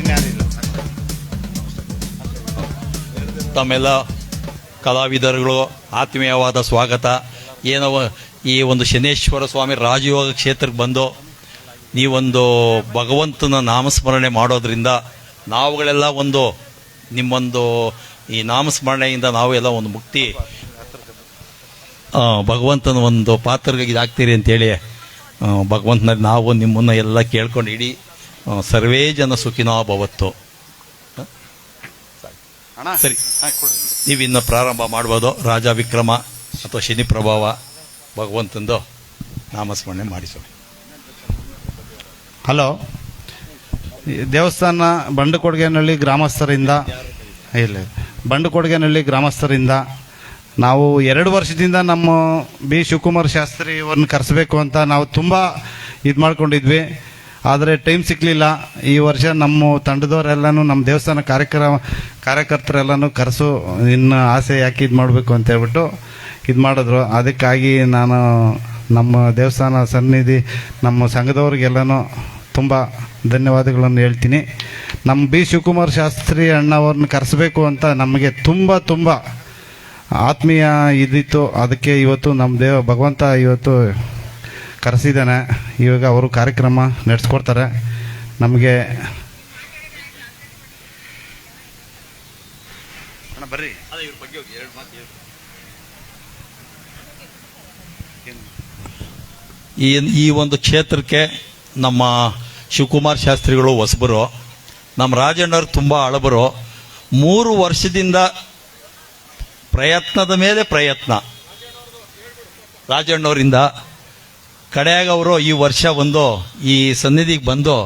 ಇನ್ಯಾರಿಲ್ಲ. ತಮ್ಮೆಲ್ಲ ಕಲಾವಿದರುಗಳು ಆತ್ಮೀಯವಾದ ಸ್ವಾಗತ. ಏನೋ ಈ ಒಂದು ಶನೇಶ್ವರ ಸ್ವಾಮಿ ರಾಜಯೋಗ ಕ್ಷೇತ್ರಕ್ಕೆ ಬಂದು ನೀವೊಂದು ಭಗವಂತನ ನಾಮಸ್ಮರಣೆ ಮಾಡೋದ್ರಿಂದ ನಾವುಗಳೆಲ್ಲ ಒಂದು ನಿಮ್ಮೊಂದು ಈ ನಾಮಸ್ಮರಣೆಯಿಂದ ನಾವು ಎಲ್ಲ ಒಂದು ಮುಕ್ತಿ ಭಗವಂತನ ಒಂದು ಪಾತ್ರಗೆ ಇದಾಗ್ತೀರಿ ಅಂತೇಳಿ ಭಗವಂತನಲ್ಲಿ ನಾವು ನಿಮ್ಮನ್ನು ಎಲ್ಲ ಕೇಳ್ಕೊಂಡು ಇಡೀ ಸರ್ವೇ ಜನ ಸುಖಿನೋ ಭವತ್ತು. ಸರಿ, ನೀವಿನ್ನು ಪ್ರಾರಂಭ ಮಾಡ್ಬೋದು. ರಾಜ ವಿಕ್ರಮ ಅಥವಾ ಶನಿ ಪ್ರಭಾವ ಭಗವಂತಂದು ನಾಮಸ್ಮರಣೆ ಮಾಡಿಸೋಣ. ಹಲೋ, ದೇವಸ್ಥಾನ ಬಂಡುಕೊಡ್ಗೇನಹಳ್ಳಿ ಗ್ರಾಮಸ್ಥರಿಂದ ಬಂಡುಕೊಡ್ಗೇನಹಳ್ಳಿ ಗ್ರಾಮಸ್ಥರಿಂದ ನಾವು 2 ವರ್ಷದಿಂದ ನಮ್ಮ ಬಿ ಶಿವಕುಮಾರ್ ಶಾಸ್ತ್ರಿ ಅವ್ರನ್ನ ಕರೆಸಬೇಕು ಅಂತ ನಾವು ತುಂಬ ಇದು ಮಾಡ್ಕೊಂಡಿದ್ವಿ. ಆದರೆ ಟೈಮ್ ಸಿಕ್ಕಲಿಲ್ಲ. ಈ ವರ್ಷ ನಮ್ಮ ತಂಡದವರೆಲ್ಲನೂ ನಮ್ಮ ದೇವಸ್ಥಾನ ಕಾರ್ಯಕರ್ತರೆಲ್ಲನೂ ಕರೆಸು, ಇನ್ನು ಆಸೆ ಯಾಕೆ ಇದು ಮಾಡಬೇಕು ಅಂತ ಹೇಳ್ಬಿಟ್ಟು ಇದು ಮಾಡಿದ್ರು. ಅದಕ್ಕಾಗಿ ನಾನು ನಮ್ಮ ದೇವಸ್ಥಾನ ಸನ್ನಿಧಿ ನಮ್ಮ ಸಂಘದವ್ರಿಗೆಲ್ಲನೂ ತುಂಬ ಧನ್ಯವಾದಗಳನ್ನು ಹೇಳ್ತೀನಿ. ನಮ್ಮ ಬಿ ಶಿವಕುಮಾರ್ ಶಾಸ್ತ್ರಿ ಅಣ್ಣವ್ರನ್ನ ಕರೆಸಬೇಕು ಅಂತ ನಮಗೆ ತುಂಬ ಆತ್ಮೀಯ ಇದ್ದಿತ್ತು. ಅದಕ್ಕೆ ಇವತ್ತು ನಮ್ಮ ಭಗವಂತ ಇವತ್ತು ಕರೆಸಿದ್ದಾನೆ. ಇವಾಗ ಅವರು ಕಾರ್ಯಕ್ರಮ ನಡೆಸ್ಕೊಡ್ತಾರೆ. ನಮಗೆ ಬರ್ರಿ ಈ ಒಂದು ಕ್ಷೇತ್ರಕ್ಕೆ ನಮ್ಮ ಶಿವಕುಮಾರ್ ಶಾಸ್ತ್ರಿಗಳು ಹೊಸಬರು, ನಮ್ಮ ರಾಜಣ್ಣವರು ತುಂಬ ಹಳಬರು. 3 ವರ್ಷದಿಂದ ಪ್ರಯತ್ನದ ಮೇಲೆ ಪ್ರಯತ್ನ ರಾಜಣ್ಣವರಿಂದ ಕಡೆಯಾಗ ಅವರು ಈ ವರ್ಷ ಈ ಸನ್ನಿಧಿಗೆ ಬಂದು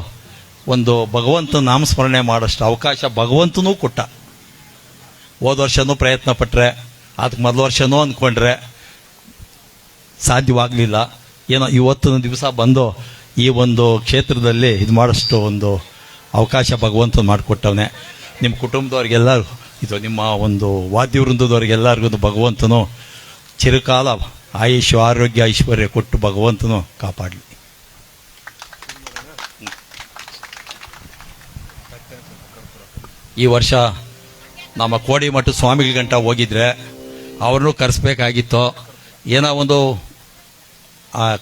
ಒಂದು ಭಗವಂತ ನಾಮಸ್ಮರಣೆ ಮಾಡೋಷ್ಟು ಅವಕಾಶ ಭಗವಂತನೂ ಕೊಟ್ಟ. ಹೋದ ವರ್ಷನೂ ಪ್ರಯತ್ನ ಪಟ್ಟರೆ, ಅದಕ್ಕೆ ಮೊದಲ ವರ್ಷನೂ ಅಂದ್ಕೊಂಡ್ರೆ ಸಾಧ್ಯವಾಗಲಿಲ್ಲ. ಏನೋ ಇವತ್ತಿನ ದಿವಸ ಬಂದು ಈ ಒಂದು ಕ್ಷೇತ್ರದಲ್ಲಿ ಇದು ಮಾಡೋಷ್ಟು ಒಂದು ಅವಕಾಶ ಭಗವಂತ ಮಾಡಿಕೊಟ್ಟವನೇ. ನಿಮ್ಮ ಕುಟುಂಬದವ್ರಿಗೆಲ್ಲರೂ, ಇದು ನಿಮ್ಮ ಒಂದು ವಾದ್ಯ ವೃಂದದವ್ರಿಗೆಲ್ಲರಿಗೂ ಭಗವಂತನು ಚಿರಕಾಲ ಆಯುಷ್ ಆರೋಗ್ಯ ಐಶ್ವರ್ಯ ಕೊಟ್ಟು ಭಗವಂತನು ಕಾಪಾಡಲಿ. ಈ ವರ್ಷ ನಮ್ಮ ಕೋಡಿಮಠ ಸ್ವಾಮಿಗಳ ಗಂಟ ಹೋಗಿದ್ರೆ ಅವ್ರನ್ನೂ ಕರೆಸ್ಬೇಕಾಗಿತ್ತು. ಏನೋ ಒಂದು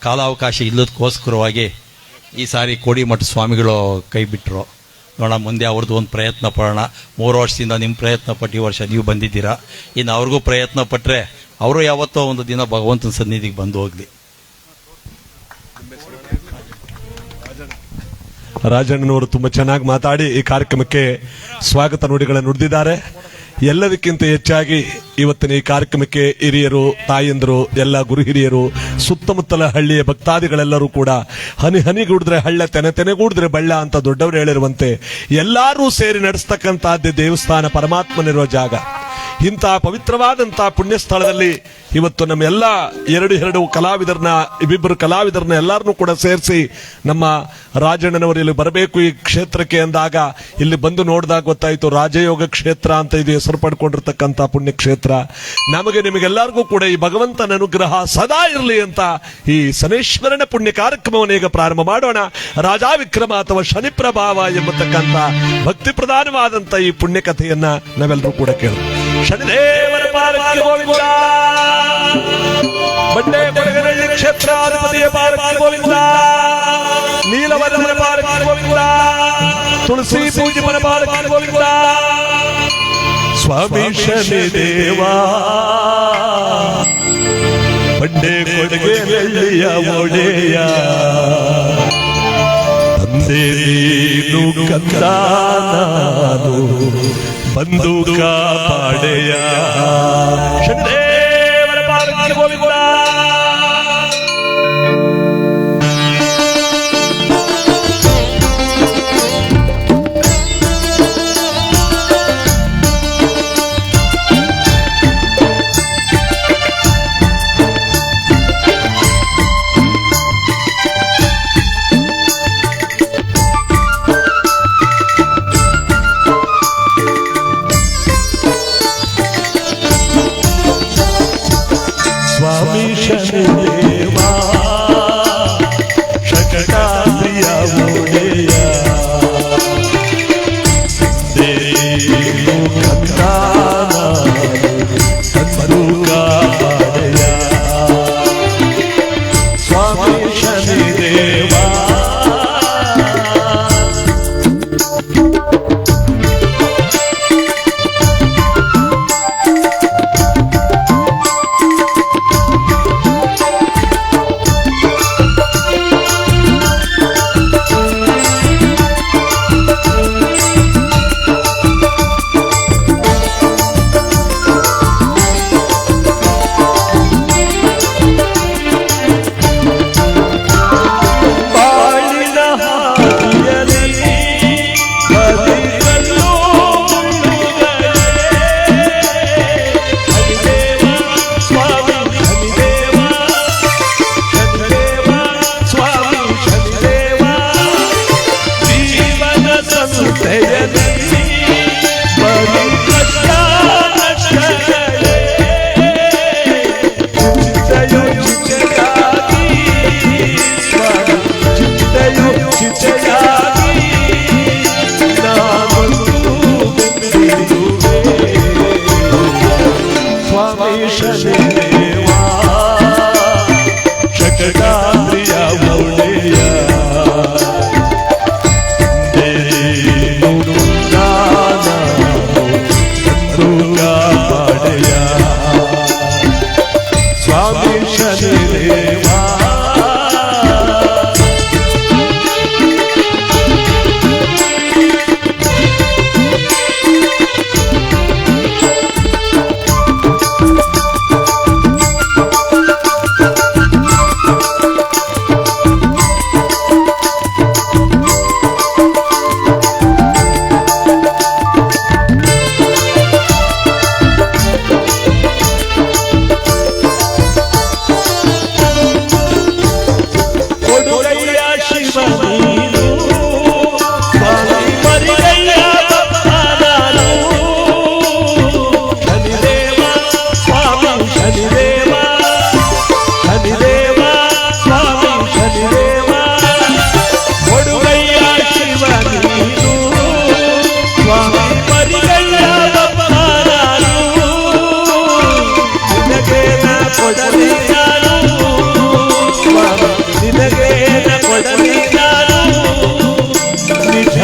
ಕಾಲಾವಕಾಶ ಇಲ್ಲದಕ್ಕೋಸ್ಕರವಾಗಿ ಈ ಸಾರಿ ಕೋಡಿಮಠ ಸ್ವಾಮಿಗಳು ಕೈ ಬಿಟ್ಟರು. ನೋಡೋಣ, ಮುಂದೆ ಅವ್ರದ್ದು ಒಂದು ಪ್ರಯತ್ನ ಪಡೋಣ. 3 ವರ್ಷದಿಂದ ನಿಮ್ಮ ಪ್ರಯತ್ನ ಪಟ್ಟು ಈ ವರ್ಷ ನೀವು ಬಂದಿದ್ದೀರಾ. ಇನ್ನು ಅವ್ರಿಗೂ ಪ್ರಯತ್ನ ಪಟ್ಟರೆ ಅವರು ಯಾವತ್ತೋ ಒಂದು ದಿನ ಭಗವಂತನ ಸನ್ನಿಧಿಗೆ ಬಂದು ಹೋಗ್ಲಿ. ರಾಜಣ್ಣನವರು ತುಂಬಾ ಚೆನ್ನಾಗಿ ಮಾತಾಡಿ ಈ ಕಾರ್ಯಕ್ರಮಕ್ಕೆ ಸ್ವಾಗತ ನುಡಿಗಳನ್ನು ನುಡಿದಿದ್ದಾರೆ. ಎಲ್ಲದಕ್ಕಿಂತ ಹೆಚ್ಚಾಗಿ ಇವತ್ತಿನ ಈ ಕಾರ್ಯಕ್ರಮಕ್ಕೆ ಹಿರಿಯರು, ತಾಯಂದರು, ಎಲ್ಲ ಗುರು ಹಿರಿಯರು, ಸುತ್ತಮುತ್ತಲ ಹಳ್ಳಿಯ ಭಕ್ತಾದಿಗಳೆಲ್ಲರೂ ಕೂಡ ಹನಿ ಹನಿಗೂಡಿದ್ರೆ ಹಳ್ಳ, ತೆನೆ ತೆನೆಗೂಡಿದ್ರೆ ಬಳ್ಳ ಅಂತ ದೊಡ್ಡವರು ಹೇಳಿರುವಂತೆ ಎಲ್ಲರೂ ಸೇರಿ ನಡೆಸ್ತಕ್ಕಂತಹದ್ದೇ ದೇವಸ್ಥಾನ, ಪರಮಾತ್ಮನಿರುವ ಜಾಗ. ಇಂಥ ಪವಿತ್ರವಾದಂತಹ ಪುಣ್ಯ ಸ್ಥಳದಲ್ಲಿ ಇವತ್ತು ನಮ್ಮೆಲ್ಲ ಎರಡು ಕಲಾವಿದರನ್ನ, ಇಬ್ಬಿಬ್ಬರು ಕಲಾವಿದರನ್ನ ಎಲ್ಲರನ್ನೂ ಕೂಡ ಸೇರಿಸಿ ನಮ್ಮ ರಾಜಣ್ಣನವರು ಇಲ್ಲಿ ಬರಬೇಕು ಈ ಕ್ಷೇತ್ರಕ್ಕೆ ಅಂದಾಗ ಇಲ್ಲಿ ಬಂದು ನೋಡಿದಾಗ ಗೊತ್ತಾಯಿತು ರಾಜಯೋಗ ಕ್ಷೇತ್ರ ಅಂತ ಇದು ಹೆಸರು ಪಡ್ಕೊಂಡಿರ್ತಕ್ಕಂಥ ಪುಣ್ಯ ಕ್ಷೇತ್ರ. ನಮಗೆ ನಿಮಗೆಲ್ಲರಿಗೂ ಕೂಡ ಈ ಭಗವಂತನ ಅನುಗ್ರಹ ಸದಾ ಇರಲಿ ಅಂತ ಈ ಶನೇಶ್ವರನ ಪುಣ್ಯ ಕಾರ್ಯಕ್ರಮವನ್ನು ಈಗ ಪ್ರಾರಂಭ ಮಾಡೋಣ. ರಾಜಾ ವಿಕ್ರಮ ಅಥವಾ ಶನಿ ಪ್ರಭಾವ ಎಂಬತಕ್ಕಂಥ ಭಕ್ತಿ ಪ್ರಧಾನವಾದಂಥ ಈ ಪುಣ್ಯ ಕಥೆಯನ್ನ ನಾವೆಲ್ಲರೂ ಕೂಡ ಕೇಳೋಣ. ಶನಿದೇವರ ಪಾಲಕಿ ಗೋವಿಂದ, ಬಂಡೆ ಕೊಡಗನಹಳ್ಳಿ ಕ್ಷೇತ್ರಾಧಿಪತಿಯ ಪಾಲಕಿ ಗೋವಿಂದ, ನೀಲವರ್ಣನ ಪಾಲಕಿ ಗೋವಿಂದ, ತುಳಸಿ ಪೂಜಿಪನ ಪಾಲಕಿ ಗೋವಿಂದ. ಸ್ವಾಮಿ ಶನಿದೇವ ಬಂಡೆ ಕೊಡಗನಹಳ್ಳಿಯ ಒಡೆಯ, ತಂದೆ ನೀನು ಕಂದ ನಾನು ಬಂದು ಕಾಪಾಡೆಯ. ಶನಿದೇವರ ಪಾಲಕಿ ಗೋವಿಂದ. ಸ್ವಾಮಿ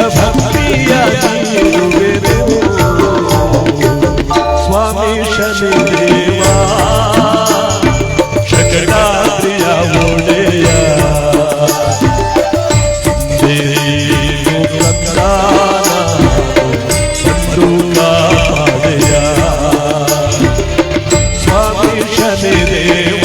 ಭಕ್ತಿಯ ನೀಡುವೆನು ಸ್ವಾಮಿ ಶನಿದೇವ ಶಕಟಾದ್ರಿಯ ಒಡೆಯ ದೇವು ಕಂದಾನ ಸಂತೃಕಾದಯ ಸ್ವಾಮಿ ಶನಿದೇವ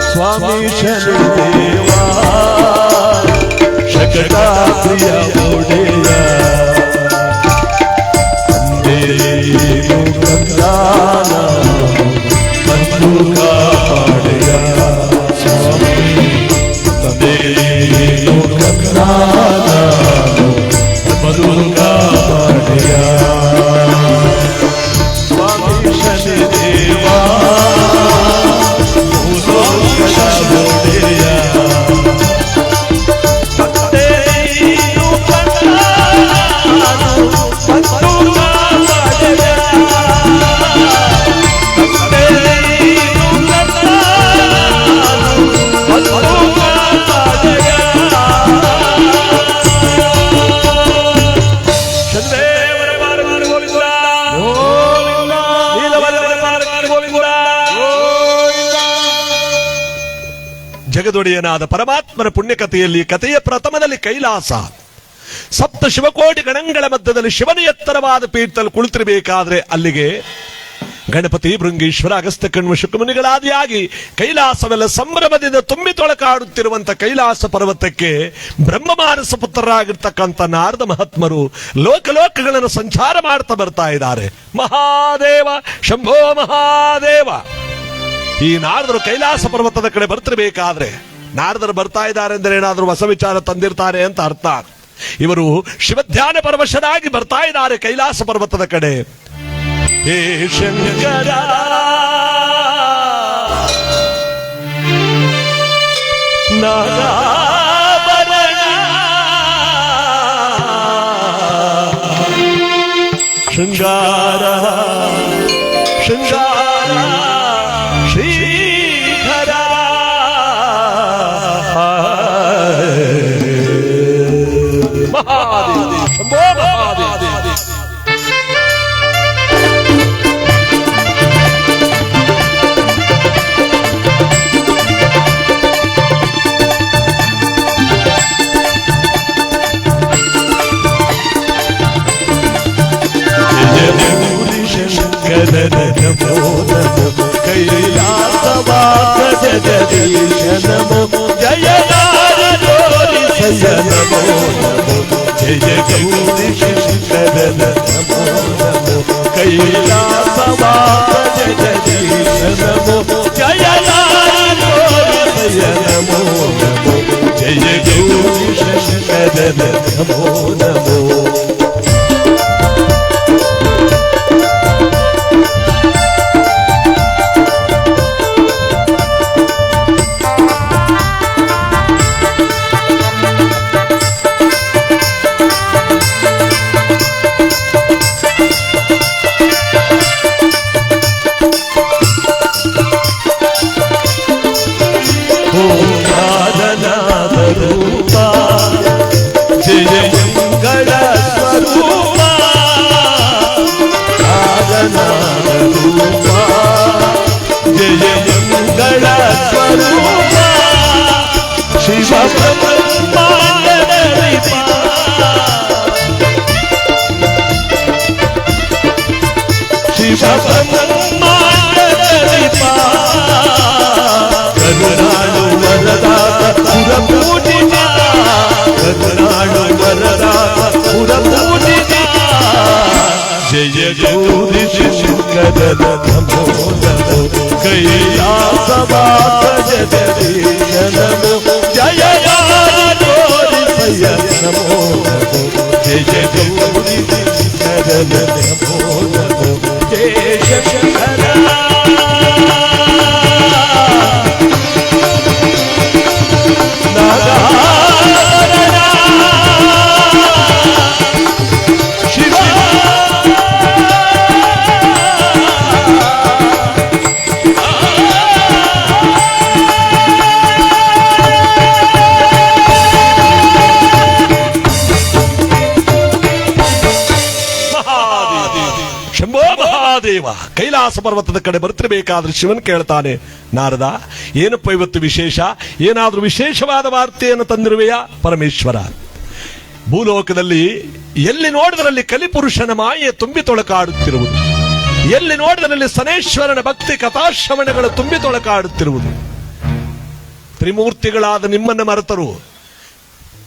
ಸ್ವಾಮಿ ಶನಿದೇವ ಶಕಟಾದ್ರಿಯ ಒಡೆಯ ದೇವು ಕಂದಾನ ಸಂತೃಕಾದಯ ಸ್ವಾಮಿ ದೇವು ಕಂದಾನ ಸಂತೃಕಾದಯ ಸ್ವಾಮಿ ಶನಿದೇವ ಜಗದೊಡೆಯನಾದ ಪರಮಾತ್ಮನ ಪುಣ್ಯಕಥೆಯಲ್ಲಿ ಕಥೆಯ ಪ್ರಥಮದಲ್ಲಿ ಕೈಲಾಸ ಸಪ್ತ ಶಿವಕೋಟಿ ಗಣಗಳ ಮಧ್ಯದಲ್ಲಿ ಶಿವನ ಎತ್ತರವಾದ ಪೀಠದಲ್ಲಿ ಕುಳಿತಿರಬೇಕಾದ್ರೆ ಅಲ್ಲಿಗೆ ಗಣಪತಿ ಭೃಂಗೀಶ್ವರ ಅಗಸ್ತ್ಯ ಕಣ್ವ ಶುಕಮುನಿಗಳಾದಿಯಾಗಿ ಕೈಲಾಸವೆಲ್ಲ ಸಂಭ್ರಮದಿಂದ ತುಂಬಿ ತೊಳಕಾಡುತ್ತಿರುವಂತ ಕೈಲಾಸ ಪರ್ವತಕ್ಕೆ ಬ್ರಹ್ಮಮಾನಸ ಪುತ್ರರಾಗಿರ್ತಕ್ಕಂಥ ನಾರದ ಮಹಾತ್ಮರು ಲೋಕಲೋಕಗಳನ್ನು ಸಂಚಾರ ಮಾಡ್ತಾ ಬರ್ತಾ ಇದ್ದಾರೆ. ಮಹಾದೇವ ಶಂಭೋ ಮಹಾದೇವ. ಈ ನಾರದರು ಕೈಲಾಸ ಪರ್ವತದ ಕಡೆ ಬರ್ತಿರ್ಬೇಕಾದ್ರೆ ನಾರದರು ಬರ್ತಾ ಇದ್ದಾರೆ ಅಂದ್ರೆ ಏನಾದ್ರೂ ಹೊಸ ವಿಚಾರ ತಂದಿರ್ತಾರೆ ಅಂತ ಅರ್ಥ. ಇವರು ಶಿವಧ್ಯಾನ ಪರವಶರಾಗಿ ಬರ್ತಾ ಇದ್ದಾರೆ ಕೈಲಾಸ ಪರ್ವತದ ಕಡೆ. ಹೇ ಶಂಕರ ನಾಗಾಭರಣ ಶೃಂಗಾರ ಶೃಂಗಾರ ಶ್ರೀಧರ ಮಹಾದೇವ ಶಂಭೋ ಮಹಾದೇವ. ಕೈಲಾಸವಾಸ ಜಗದೀಶ ನಮೋ ಜಯ ನಾರದೋರಿಸಯ ನಮೋ ನಮೋ ಜಯ ಗೌರಿ ಶಂಕರ ನಮೋ ನಮೋ ಕೈಲಾಸವಾಸ ಜಗದೀಶ ನಮೋ ಜಯ ನಾರದೋರಿಸಯ ನಮೋ ನಮೋ ಜಯ ಗೌರಿ ಶಂಕರ ನಮೋ ನಮೋ. ಜಯ ಮಂಗಳ ಗಣನಾದ ರೂಪ ಜಯ ಮಂಗಳ ಸ್ವರೂಪ ಶಿವ ಬ್ರಹ್ಮಾಂಡದ ದೀಪ ಶಿವ ಬ್ರಹ್ಮಾಂಡದ ದೀಪ ಕರುಣಾಳು ವರದಾತ ಪುರಪೂಜಿತ ಕರುಣಾಳು ವರದಾತ ಪುರಪೂಜಿತ ಜಯ ಗೌರಿ ಶಂಕರ ನಮೋ ನಮೋ ಕೈಲಾಸವಾಸ ಜಗದೀಶ ನಮೋ ಜಯ ಗೌರಿ ಸಯ್ಯ ನಮೋ ನಮೋ ಜಯ ಗೌರಿ ಶಂಕರ ನಮೋ ನಮೋ ಜಯ ಶಂಕರ ಶಂಭೋ ಮಹಾದೇವ. ಕೈಲಾಸ ಪರ್ವತದ ಕಡೆ ಬರ್ತಿರ್ಬೇಕಾದ್ರೆ ಶಿವನ್ ಕೇಳ್ತಾನೆ, ನಾರದ ಏನಪ್ಪ ಇವತ್ತು ವಿಶೇಷ? ಏನಾದ್ರೂ ವಿಶೇಷವಾದ ವಾರ್ತೆಯನ್ನು ತಂದಿರುವೆಯಾ? ಪರಮೇಶ್ವರ, ಭೂಲೋಕದಲ್ಲಿ ಎಲ್ಲಿ ನೋಡಿದರಲ್ಲಿ ಕಲಿಪುರುಷನ ಮಾಯೆ ತುಂಬಿ ತೊಳಕಾಡುತ್ತಿರುವುದು, ಎಲ್ಲಿ ನೋಡಿದರಲ್ಲಿ ಸನೇಶ್ವರನ ಭಕ್ತಿ ಕಥಾಶ್ರವಣಗಳು ತುಂಬಿ ತೊಳಕಾಡುತ್ತಿರುವುದು. ತ್ರಿಮೂರ್ತಿಗಳಾದ ನಿಮ್ಮನ್ನು ಮರೆತರು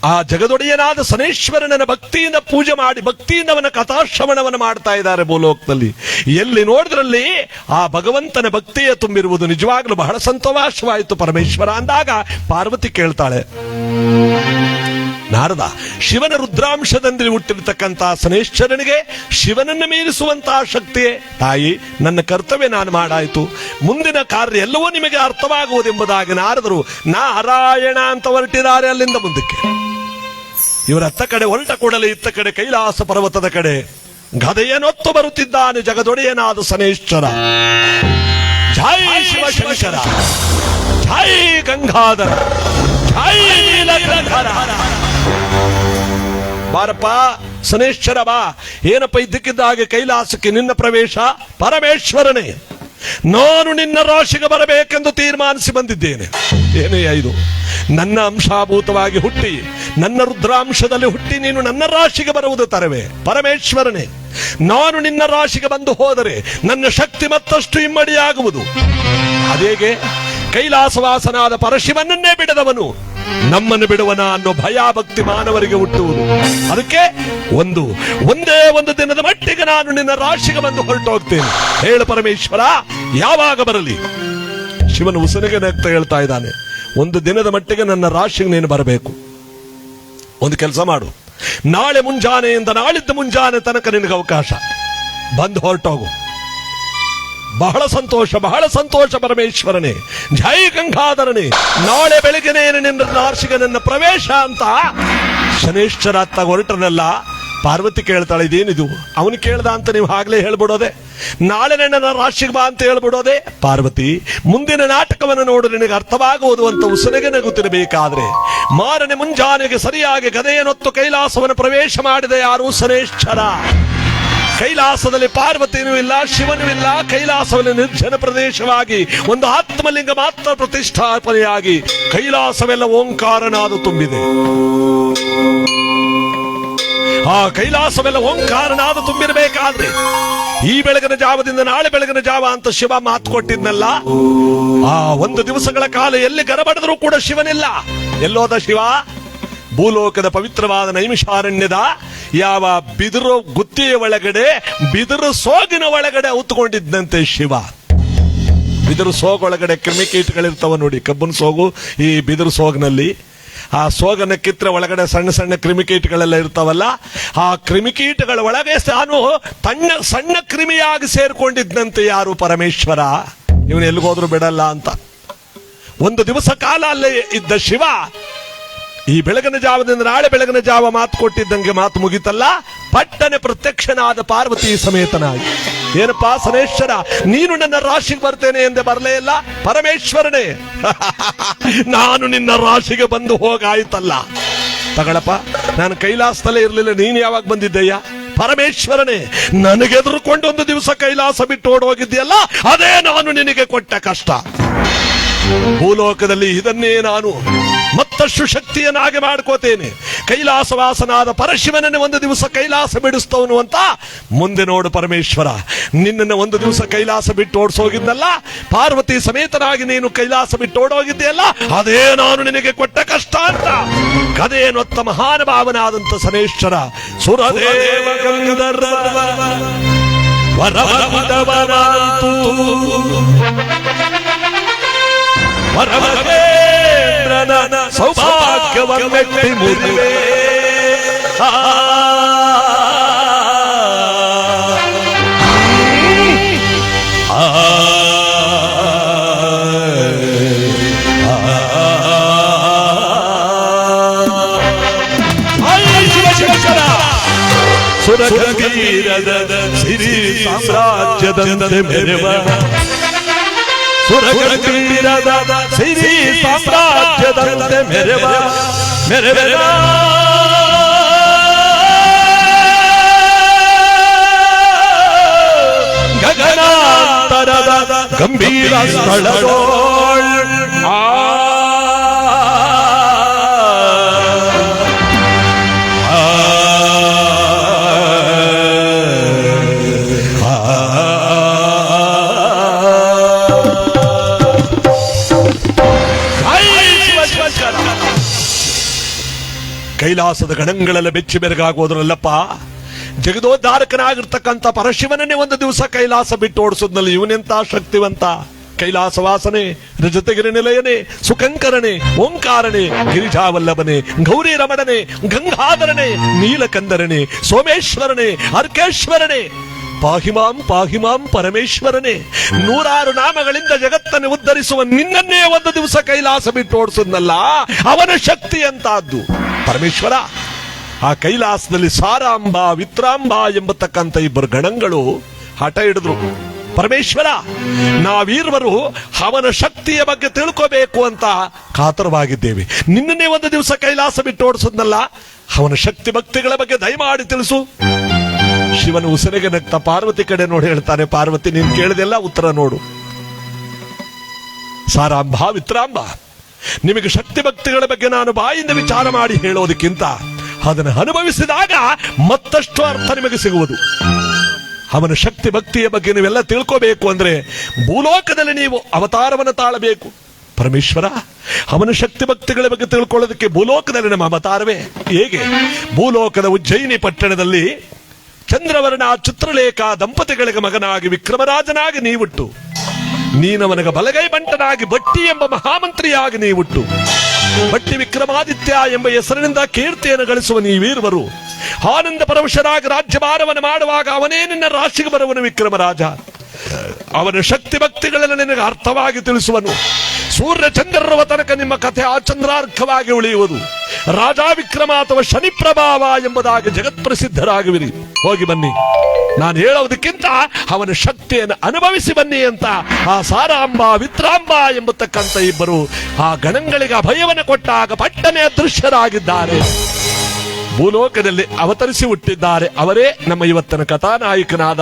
ಆ ಜಗದೊಡೆಯನಾದ ಸನೇಶ್ವರನ ಭಕ್ತಿಯಿಂದ ಪೂಜೆ ಮಾಡಿ ಭಕ್ತಿಯಿಂದ ಅವನ ಕಥಾಶ್ರವಣವನ್ನು ಮಾಡ್ತಾ ಇದ್ದಾರೆ ಭೂಲೋಕದಲ್ಲಿ. ಎಲ್ಲಿ ನೋಡಿದ್ರಲ್ಲಿ ಆ ಭಗವಂತನ ಭಕ್ತಿಯೇ ತುಂಬಿರುವುದು. ನಿಜವಾಗ್ಲೂ ಬಹಳ ಸಂತೋಷವಾಯಿತು ಪರಮೇಶ್ವರ ಅಂದಾಗ ಪಾರ್ವತಿ ಕೇಳ್ತಾಳೆ, ನಾರದ, ಶಿವನ ರುದ್ರಾಂಶದಲ್ಲಿ ಹುಟ್ಟಿರ್ತಕ್ಕಂತಹ ಸನೇಶ್ವರನಿಗೆ ಶಿವನನ್ನು ಮೀರಿಸುವಂತಹ ಶಕ್ತಿಯೇ? ತಾಯಿ, ನನ್ನ ಕರ್ತವ್ಯ ನಾನು ಮಾಡಾಯಿತು, ಮುಂದಿನ ಕಾರ್ಯ ಎಲ್ಲವೂ ನಿಮಗೆ ಅರ್ಥವಾಗುವುದೆಂಬುದಾಗಿ ನಾರದರು ನಾರಾಯಣ ಅಂತ ಹೊರಟಿದ್ದಾರೆ ಅಲ್ಲಿಂದ ಮುಂದಕ್ಕೆ. ಇವರ ಅತ್ತ ಕಡೆ ಹೊರಟ ಕೂಡಲೇ ಇತ್ತ ಕಡೆ ಕೈಲಾಸ ಪರ್ವತದ ಕಡೆ ಗದೆಯನ್ನೊತ್ತು ಬರುತ್ತಿದ್ದಾನೆ ಜಗದೊಡೆಯನಾದ ಸನೇಶ್ವರ. ಜೈ ಶಿವಶಂಕರ, ಜೈ ಗಂಗಾಧರ, ಜೈ ನೀಲಕಂಠರ. ಬಾರಪ್ಪ ಸನೇಶ್ವರ ಬಾ. ಏನಪ್ಪ ಇದ್ದಕ್ಕಿದ್ದ ಹಾಗೆ ಕೈಲಾಸಕ್ಕೆ ನಿನ್ನ ಪ್ರವೇಶ? ಪರಮೇಶ್ವರನೇ, ನಾನು ನಿನ್ನ ರಾಶಿಗೆ ಬರಬೇಕೆಂದು ತೀರ್ಮಾನಿಸಿ ಬಂದಿದ್ದೇನೆ. ಏನೇ ಇದು? ನನ್ನ ಅಂಶಾಭೂತವಾಗಿ ಹುಟ್ಟಿ ನನ್ನ ರುದ್ರಾಂಶದಲ್ಲಿ ಹುಟ್ಟಿ ನೀನು ನನ್ನ ರಾಶಿಗೆ ಬರುವುದು ತರವೇ? ಪರಮೇಶ್ವರನೇ, ನಾನು ನಿನ್ನ ರಾಶಿಗೆ ಬಂದು ಹೋದರೆ ನನ್ನ ಶಕ್ತಿ ಮತ್ತಷ್ಟು ಇಮ್ಮಡಿಯಾಗುವುದು. ಅದೇಗೆ? ಕೈಲಾಸವಾಸನಾದ ಪರಶಿವನನ್ನೇ ಬಿಡದವನು ನಮ್ಮನ್ನು ಬಿಡುವನ ಅನ್ನೋ ಭಯಭಕ್ತಿ ಮಾನವರಿಗೆ ಹುಟ್ಟುವುದು. ಅದಕ್ಕೆ ಒಂದೇ ಒಂದು ದಿನದ ಮಟ್ಟಿಗೆ ನಾನು ನಿನ್ನ ರಾಶಿಗೆ ಬಂದು ಹೊರಟು ಹೋಗ್ತೇನೆ. ಹೇಳು ಪರಮೇಶ್ವರ, ಯಾವಾಗ ಬರಲಿ? ಶಿವನು ಉಸಿರಿಗೆ ನಗ್ತಾ ಹೇಳ್ತಾ ಇದ್ದಾನೆ, ಒಂದು ದಿನದ ಮಟ್ಟಿಗೆ ನನ್ನ ರಾಶಿಗೆ ನೀನು ಬರಬೇಕು. ಒಂದು ಕೆಲಸ ಮಾಡು, ನಾಳೆ ಮುಂಜಾನೆಯಿಂದ ನಾಳಿದ್ದ ಮುಂಜಾನೆ ತನಕ ನಿನಗೆ ಅವಕಾಶ, ಬಂದು ಹೊರಟೋಗು. ಬಹಳ ಸಂತೋಷ, ಬಹಳ ಸಂತೋಷ ಪರಮೇಶ್ವರನೇ, ಜೈ ಗಂಗಾಧರನೇ. ನಾಳೆ ಬೆಳಗ್ಗೆನೇ ನಿನ್ನ ರಾಶಿಗೆ ನನ್ನ ಪ್ರವೇಶ ಅಂತ ಶನೇಶ್ವರ ಅತ್ತ ಹೊರಟನಲ್ಲ. ಪಾರ್ವತಿ ಕೇಳ್ತಾಳೆ, ಇದೇನಿದು? ಅವನು ಕೇಳ್ದ ಅಂತ ನೀವು ಆಗ್ಲೇ ಹೇಳ್ಬಿಡೋದೆ? ನಾಳೆ ನನ್ನ ರಾಶಿಗೆ ಬಾ ಅಂತ ಹೇಳ್ಬಿಡೋದೆ? ಪಾರ್ವತಿ, ಮುಂದಿನ ನಾಟಕವನ್ನು ನೋಡು, ನಿನಗೆ ಅರ್ಥವಾಗುವುದು ಅಂತ ಉಸಿರಿಗೆ ನಗುತ್ತಿರಬೇಕಾದ್ರೆ ಮಾರನೆ ಮುಂಜಾನೆಗೆ ಸರಿಯಾಗಿ ಗದೆಯನ್ನೊತ್ತು ಕೈಲಾಸವನ್ನು ಪ್ರವೇಶ ಮಾಡಿದ ಯಾರು? ಸನೇಶ್ವರ. ಕೈಲಾಸದಲ್ಲಿ ಪಾರ್ವತಿನೂ ಇಲ್ಲ, ಶಿವನೂ ಇಲ್ಲ. ಕೈಲಾಸವನ್ನು ನಿರ್ಜನ ಪ್ರದೇಶವಾಗಿ ಒಂದು ಆತ್ಮಲಿಂಗ ಮಾತ್ರ ಪ್ರತಿಷ್ಠಾಪನೆಯಾಗಿ ಕೈಲಾಸವೆಲ್ಲ ಓಂಕಾರನಾದ ತುಂಬಿದೆ. ಆ ಕೈಲಾಸವೆಲ್ಲ ಓಂಕಾರನಾದ ತುಂಬಿರಬೇಕಾದ್ರೆ ಈ ಬೆಳಗಿನ ಜಾವದಿಂದ ನಾಳೆ ಬೆಳಗಿನ ಜಾವ ಅಂತ ಶಿವ ಮಾತು ಕೊಟ್ಟಿದ್ನಲ್ಲ, ಆ ಒಂದು ದಿವಸಗಳ ಕಾಲ ಎಲ್ಲಿ ಗರಬಡಿದ್ರೂ ಕೂಡ ಶಿವನಿಲ್ಲ. ಎಲ್ಲೋದ ಶಿವ? ಭೂಲೋಕದ ಪವಿತ್ರವಾದ ನೈಮಿಷಾರಣ್ಯದ ಯಾವ ಬಿದಿರು ಗುತ್ತಿಯ ಒಳಗಡೆ, ಬಿದಿರು ಸೋಗಿನ ಒಳಗಡೆ ಹೊತ್ತುಕೊಂಡಿದ್ದಂತೆ ಶಿವ. ಬಿದಿರು ಸೋಗೊಳಗಡೆ ಕ್ರಿಮಿಕೀಟಗಳಿರ್ತಾವ ನೋಡಿ, ಕಬ್ಬನ್ ಸೋಗು, ಈ ಬಿದಿರು ಸೋಗಿನಲ್ಲಿ ಆ ಸೋಗನ ಕಿತ್ರೆ ಒಳಗಡೆ ಸಣ್ಣ ಸಣ್ಣ ಕ್ರಿಮಿಕೀಟಗಳೆಲ್ಲ ಇರ್ತಾವಲ್ಲ, ಆ ಕ್ರಿಮಿಕೀಟಗಳ ಒಳಗೆ ತಾನು ಸಣ್ಣ ಕ್ರಿಮಿಯಾಗಿ ಸೇರ್ಕೊಂಡಿದ್ದಂತೆ ಯಾರು? ಪರಮೇಶ್ವರ. ಇವನು ಎಲ್ಲಿಗೋದ್ರೂ ಬಿಡಲ್ಲ ಅಂತ ಒಂದು ದಿವಸ ಕಾಲ ಅಲ್ಲೇ ಇದ್ದ ಶಿವ ಈ ಬೆಳಗಿನ ಜಾವದಿಂದ ನಾಳೆ ಬೆಳಗಿನ ಜಾವ ಮಾತು ಕೊಟ್ಟಿದ್ದಂಗೆ ಮಾತು ಮುಗಿತಲ್ಲ, ಪಟ್ಟನೆ ಪ್ರತ್ಯಕ್ಷನಾದ ಪಾರ್ವತಿ ಸಮೇತನಾಗಿ. ಏನಪ್ಪಾ ಸನೇಶ್ವರ, ನೀನು ನನ್ನ ರಾಶಿಗೆ ಬರ್ತೇನೆ ಎಂದೇ ಬರಲೇ ಇಲ್ಲ? ಪರಮೇಶ್ವರನೇ, ನಾನು ನಿನ್ನ ರಾಶಿಗೆ ಬಂದು ಹೋಗಾಯ್ತಲ್ಲ. ತಗಳಪ್ಪ, ನಾನು ಕೈಲಾಸದಲ್ಲೇ ಇರಲಿಲ್ಲ, ನೀನು ಯಾವಾಗ ಬಂದಿದ್ದಯ್ಯ? ಪರಮೇಶ್ವರನೇ, ನನಗೆದುರುಕೊಂಡು ಒಂದು ದಿವಸ ಕೈಲಾಸ ಬಿಟ್ಟು ಓಡೋಗಿದ್ಯಲ್ಲ, ಅದೇ ನಾನು ನಿನಗೆ ಕೊಟ್ಟ ಕಷ್ಟ. ಭೂಲೋಕದಲ್ಲಿ ಇದನ್ನೇ ನಾನು ಮತ್ತಷ್ಟು ಶಕ್ತಿಯನ್ನಾಗಿ ಮಾಡ್ಕೋತೇನೆ. ಕೈಲಾಸವಾಸನಾದ ಪರಶಿವನನ್ನೇ ಒಂದು ದಿವಸ ಕೈಲಾಸ ಬಿಡಿಸ್ತವನು ಅಂತ ಮುಂದೆ ನೋಡು ಪರಮೇಶ್ವರ, ನಿನ್ನನ್ನು ಒಂದು ದಿವಸ ಕೈಲಾಸ ಬಿಟ್ಟು ಓಡಿಸೋಗಿದ್ದಲ್ಲ, ಪಾರ್ವತಿ ಸಮೇತನಾಗಿ ನೀನು ಕೈಲಾಸ ಬಿಟ್ಟು ಓಡೋಗಿದ್ದೆಯಲ್ಲ, ಅದೇ ನಾನು ನಿನಗೆ ಕೊಟ್ಟ ಕಷ್ಟ ಅಂತ ಕಥೆಯನ್ನೊತ್ತ ಮಹಾನುಭಾವನಾದಂತ ಸನೇಶ್ವರ ಸುರದೇವ ಗಂಧರ್ವ ವರವರವರಾಂತು ವರವರೇಂದ್ರನ ಸೌಭಾಗ್ಯವನ್ನೆತ್ತಿ ಮುರಿವೆ. ಸುರಗೀರದ ಸಿರಿ ಸಾಮ್ರಾಜ್ಯದಂತೆ ಮೆರೆವ, ಸುರಗೀರದ ಸಿರಿ ಸಾಮ್ರಾಜ್ಯದಂತೆ ಮೆರೆವ ಮೆರೆವ ಗಗನಾಂತರದ ಗಂಭೀರ ಸ್ಥಳದೋಳ್ ಕೈಲಾಸದ ಗಣಗಳೆಲ್ಲ ಬೆಚ್ಚಿ ಬೆರಗಾಗೋದ್ರಲ್ಲಪ್ಪ, ಜಗದೋದ್ಧಾರಕನಾಗಿರ್ತಕ್ಕಂಥ ಪರಶಿವನನ್ನೇ ಒಂದು ದಿವಸ ಕೈಲಾಸ ಬಿಟ್ಟು ಓಡಿಸೋದ್ನಲ್ಲಿ ಇವನೆಂತ ಶಕ್ತಿವಂತ. ಕೈಲಾಸವಾಸನೆ, ರಜತಗಿರಿ ನಿಲಯನೆ, ಸುಖಂಕರನೆ, ಓಂಕಾರನೆ, ಗಿರಿಜಾವಲ್ಲಭನೆ, ಗೌರಿ ರಮಣನೆ, ಗಂಗಾಧರನೆ, ನೀಲಕಂದರನೆ, ಸೋಮೇಶ್ವರನೆ, ಅರ್ಕೇಶ್ವರನೆ, ಪಾಹಿಮಾಂ ಪಾಹಿಮಾಂ ಪರಮೇಶ್ವರನೇ, ನೂರಾರು ನಾಮಗಳಿಂದ ಜಗತ್ತನ್ನು ಉದ್ಧರಿಸುವ ನಿನ್ನನ್ನೇ ಒಂದು ದಿವಸ ಕೈಲಾಸ ಬಿಟ್ಟು ಓಡಿಸೋದ್ನಲ್ಲ, ಅವನ ಶಕ್ತಿ ಅಂತದ್ದು. ಪರಮೇಶ್ವರ, ಆ ಕೈಲಾಸದಲ್ಲಿ ಸಾರಾಂಬ ವಿತ್ರಾಂಬ ಎಂಬತಕ್ಕಂಥ ಇಬ್ಬರು ಗಣಗಳು ಹಠ ಹಿಡಿದ್ರು. ಪರಮೇಶ್ವರ, ನಾವೀರ್ವರು ಅವನ ಶಕ್ತಿಯ ಬಗ್ಗೆ ತಿಳ್ಕೋಬೇಕು ಅಂತ ಕಾತರವಾಗಿದ್ದೇವೆ. ನಿನ್ನನ್ನೇ ಒಂದು ದಿವಸ ಕೈಲಾಸ ಬಿಟ್ಟು ಓಡಿಸೋದ್ನಲ್ಲ, ಅವನ ಶಕ್ತಿ ಭಕ್ತಿಗಳ ಬಗ್ಗೆ ದಯಮಾಡಿ ತಿಳಿಸು. ಶಿವನು ಉಸಿರಿಗೆ ನಗ್ತಾ ಪಾರ್ವತಿ ಕಡೆ ನೋಡಿ ಹೇಳ್ತಾನೆ, ಪಾರ್ವತಿ, ನೀನು ಕೇಳಿದೆಲ್ಲ ಉತ್ತರ ನೋಡು. ಸಾರಾಂಬ ವಿತ್ರಾಂಬ, ನಿಮಗೆ ಶಕ್ತಿ ಭಕ್ತಿಗಳ ಬಗ್ಗೆ ನಾನು ಬಾಯಿಂದ ವಿಚಾರ ಮಾಡಿ ಹೇಳೋದಕ್ಕಿಂತ ಅದನ್ನು ಅನುಭವಿಸಿದಾಗ ಮತ್ತಷ್ಟು ಅರ್ಥ ನಿಮಗೆ ಸಿಗುವುದು. ಅವನ ಶಕ್ತಿ ಭಕ್ತಿಯ ಬಗ್ಗೆ ನೀವೆಲ್ಲ ತಿಳ್ಕೋಬೇಕು ಅಂದ್ರೆ ಭೂಲೋಕದಲ್ಲಿ ನೀವು ಅವತಾರವನ್ನು ತಾಳಬೇಕು. ಪರಮೇಶ್ವರ, ಅವನ ಶಕ್ತಿ ಭಕ್ತಿಗಳ ಬಗ್ಗೆ ತಿಳ್ಕೊಳ್ಳೋದಕ್ಕೆ ಭೂಲೋಕದಲ್ಲಿ ನಮ್ಮ ಅವತಾರವೇ ಹೇಗೆ? ಭೂಲೋಕದ ಉಜ್ಜಯಿನಿ ಪಟ್ಟಣದಲ್ಲಿ ಚಂದ್ರವರ್ಣ ಚಿತ್ರಲೇಖ ದಂಪತಿಗಳಿಗೆ ಮಗನಾಗಿ ವಿಕ್ರಮರಾಜನಾಗಿ ನೀವುಟ್ಟು, ನೀನವನಿಗೆ ಬಲಗೈ ಬಂಟನಾಗಿ ಬಟ್ಟಿ ಎಂಬ ಮಹಾಮಂತ್ರಿಯಾಗಿ ನೀವುಟ್ಟು, ಬಟ್ಟಿ ವಿಕ್ರಮಾದಿತ್ಯ ಎಂಬ ಹೆಸರಿನಿಂದ ಕೀರ್ತಿಯನ್ನು ಗಳಿಸುವ ನೀವೀರ್ವರು ಆನಂದ ಪರವಶರಾಗಿ ರಾಜ್ಯಭಾರವನ್ನು ಮಾಡುವಾಗ ಅವನೇ ನಿನ್ನ ರಾಶಿಗೆ ಬರುವನು ವಿಕ್ರಮರಾಜ. ಅವನ ಶಕ್ತಿ ಭಕ್ತಿಗಳನ್ನು ನಿನಗೆ ಅರ್ಥವಾಗಿ ತಿಳಿಸುವನು. ಸೂರ್ಯ ಚಂದ್ರರವ ತನಕ ನಿಮ್ಮ ಕಥೆ ಆಚಂದ್ರಾರ್ಹವಾಗಿ ಉಳಿಯುವುದು. ರಾಜ ವಿಕ್ರಮ ಅಥವಾ ಶನಿ ಪ್ರಭಾವ ಎಂಬುದಾಗಿ ಜಗತ್ಪ್ರಸಿದ್ಧರಾಗುವಿರಿ. ಹೋಗಿ ಬನ್ನಿ, ನಾನು ಹೇಳೋದಕ್ಕಿಂತ ಅವನ ಶಕ್ತಿಯನ್ನು ಅನುಭವಿಸಿ ಬನ್ನಿ ಅಂತ ಆ ಸಾರಾಂಬ ವಿತ್ರಾಂಬ ಎಂಬತಕ್ಕಂಥ ಇಬ್ಬರು ಆ ಗಣಗಳಿಗೆ ಅಭಯವನ್ನು ಕೊಟ್ಟಾಗ ಪಟ್ಟನೆ ಅದೃಶ್ಯರಾಗಿದ್ದಾರೆ. ಭೂಲೋಕದಲ್ಲಿ ಅವತರಿಸಿ ಹುಟ್ಟಿದ್ದಾರೆ. ಅವರೇ ನಮ್ಮ ಇವತ್ತಿನ ಕಥಾನಾಯಕನಾದ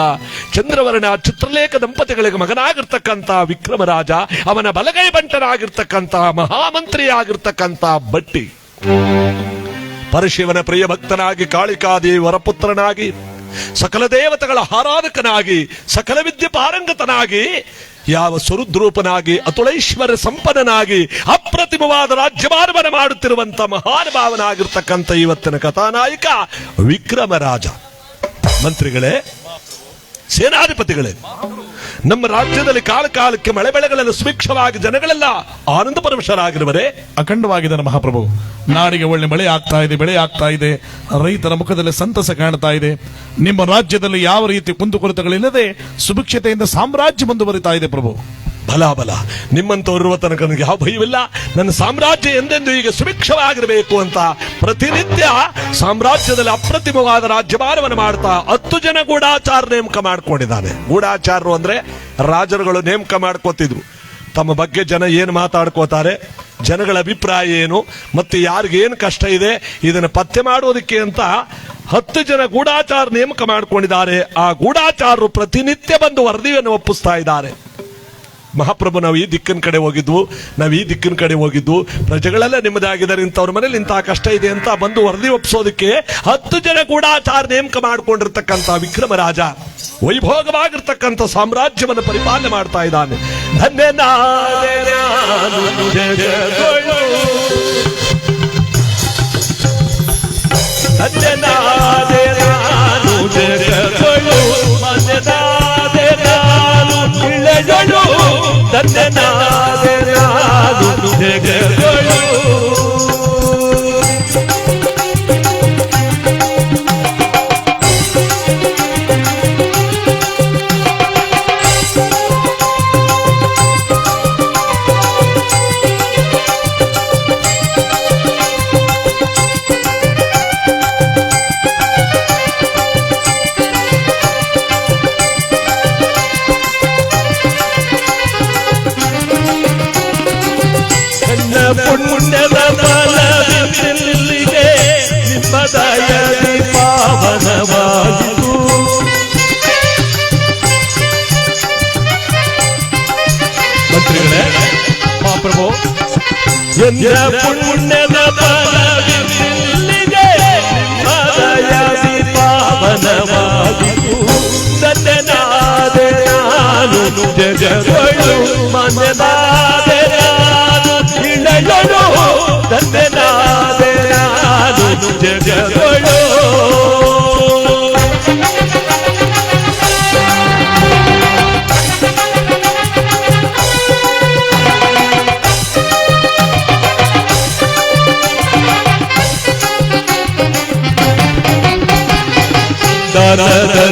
ಚಂದ್ರವರ್ಣ ಚಿತ್ರಲೇಖ ದಂಪತಿಗಳಿಗೆ ಮಗನಾಗಿರ್ತಕ್ಕಂಥ ವಿಕ್ರಮರಾಜ, ಅವನ ಬಲಗೈ ಬಂಟನಾಗಿರ್ತಕ್ಕಂಥ ಮಹಾಮಂತ್ರಿಯಾಗಿರ್ತಕ್ಕಂಥ ಬಟ್ಟಿ. ಪರಶಿವನ ಪ್ರಿಯ ಭಕ್ತನಾಗಿ, ಕಾಳಿಕಾದೇವಿ ವರಪುತ್ರನಾಗಿ, ಸಕಲ ದೇವತೆಗಳ ಆರಾಧಕನಾಗಿ, ಸಕಲ ವಿದ್ಯೆ ಪಾರಂಗತನಾಗಿ, ಯಾವ ಸ್ವರುದ್ರೂಪನಾಗಿ, ಅತುಳೈಶ್ವರ್ಯ ಸಂಪನ್ನನಾಗಿ, ಅಪ್ರತಿಮವಾದ ರಾಜ್ಯಭಾರವನ್ನು ಮಾಡುತ್ತಿರುವಂತ ಮಹಾನುಭಾವನಾಗಿರ್ತಕ್ಕಂಥ ಇವತ್ತಿನ ಕಥಾನಾಯಕ ವಿಕ್ರಮರಾಜ. ಮಂತ್ರಿಗಳೇ, ಸೇನಾಧಿಪತಿಗಳೇ, ನಮ್ಮ ರಾಜ್ಯದಲ್ಲಿ ಕಾಲಕಾಲಕ್ಕೆ ಮಳೆ ಬೆಳೆಗಳೆಲ್ಲ ಸುಭಿಕ್ಷವಾಗಿ ಜನಗಳೆಲ್ಲ ಆನಂದ ಪರವಶರಾಗಿರುವರೆ. ಅಖಂಡವಾಗಿದೆ ಮಹಾಪ್ರಭು. ನಾಡಿಗೆ ಒಳ್ಳೆ ಮಳೆ ಆಗ್ತಾ ಇದೆ, ಬೆಳೆ ಆಗ್ತಾ ಇದೆ, ರೈತರ ಮುಖದಲ್ಲಿ ಸಂತಸ ಕಾಣ್ತಾ ಇದೆ. ನಿಮ್ಮ ರಾಜ್ಯದಲ್ಲಿ ಯಾವ ರೀತಿ ಕುಂದುಕೊರತೆಗಳಿಲ್ಲದೆ ಸುಭಿಕ್ಷತೆಯಿಂದ ಸಾಮ್ರಾಜ್ಯ ಮುಂದುವರಿತಾ ಇದೆ ಪ್ರಭು. ಬಲ ಬಲ, ನಿಮ್ಮಂತವರಿರುವ ತನಕ ನನಗೆ ಯಾವ ಭಯವಿಲ್ಲ. ನನ್ನ ಸಾಮ್ರಾಜ್ಯ ಎಂದೆಂದು ಈಗ ಸುಭಿಕ್ಷವಾಗಿರಬೇಕು ಅಂತ ಪ್ರತಿನಿತ್ಯ ಸಾಮ್ರಾಜ್ಯದಲ್ಲಿ ಅಪ್ರತಿಮವಾದ ರಾಜ್ಯಭಾರವನ್ನು ಮಾಡ್ತಾ 10 ಜನ ಗೂಢಾಚಾರ ನೇಮಕ ಮಾಡ್ಕೊಂಡಿದ್ದಾನೆ. ಗೂಢಾಚಾರರು ಅಂದ್ರೆ ರಾಜರುಗಳು ನೇಮಕ ಮಾಡ್ಕೋತಿದ್ರು. ತಮ್ಮ ಬಗ್ಗೆ ಜನ ಏನು ಮಾತಾಡ್ಕೋತಾರೆ, ಜನಗಳ ಅಭಿಪ್ರಾಯ ಏನು, ಮತ್ತೆ ಯಾರಿಗೇನು ಕಷ್ಟ ಇದೆ ಇದನ್ನು ಪತ್ತೆ ಮಾಡೋದಕ್ಕೆ ಅಂತ 10 ಜನ ಗೂಢಾಚಾರ ನೇಮಕ ಮಾಡಿಕೊಂಡಿದ್ದಾರೆ. ಆ ಗೂಢಾಚಾರರು ಪ್ರತಿನಿತ್ಯ ಬಂದು ವರದಿಯನ್ನು ಒಪ್ಪಿಸ್ತಾ ಇದ್ದಾರೆ. ಮಹಾಪ್ರಭು, ನಾವು ಈ ದಿಕ್ಕಿನ ಕಡೆ ಹೋಗಿದ್ದು, ಪ್ರಜೆಗಳೆಲ್ಲ ನೆಮ್ಮದಿಯಾಗಿದ್ದಾರೆ, ಇಂಥವ್ರ ಮನೇಲಿ ಇಂತಹ ಕಷ್ಟ ಇದೆ ಅಂತ ಬಂದು ವರದಿ ಒಪ್ಪಿಸೋದಕ್ಕೆ 10 ಜನ ಗೂಢಾಚಾರ ನೇಮಕ ಮಾಡಿಕೊಂಡಿರ್ತಕ್ಕಂಥ ವಿಕ್ರಮರಾಜ ವೈಭೋಗವಾಗಿರ್ತಕ್ಕಂಥ ಸಾಮ್ರಾಜ್ಯವನ್ನು ಪರಿಪಾಲನೆ ಮಾಡ್ತಾ ಇದ್ದಾನೆ. ಧನ್ಯನಾದೆ ನಾನು ಜಗದೊಳು, ಧನ್ಯನಾದೆ ನಾನು ಜಗದೊಳು, ಮನ್ಯನಾದೆ ನಾನು ಇಳೆಯೊಳು, ಧನ್ಯನಾದೆ ನಾನು ಜಗದೊಳು. ಪುಣ್ಯದ ಫಲವಿಲ್ಲಿಗೆ ನಿಮ್ಮ ದಯದಿ ಪಾವನವಾಯಿತು. ಮಂತ್ರಿಗಳೇ, ಮಹಾಪ್ರಭು, ಪುಣ್ಯದ ಫಲವಿಲ್ಲಿಗೆ ನಿಮ್ಮ ದಯದಿ ಪಾವನವಾಯಿತು. ಧನ್ಯನಾದೆ ನಾನು ಜಗದೊಳು, ಮನ್ಯನಾದೆ ಧನ್ಯನಾದೆ ನಾನು ಜಗದೊಳು.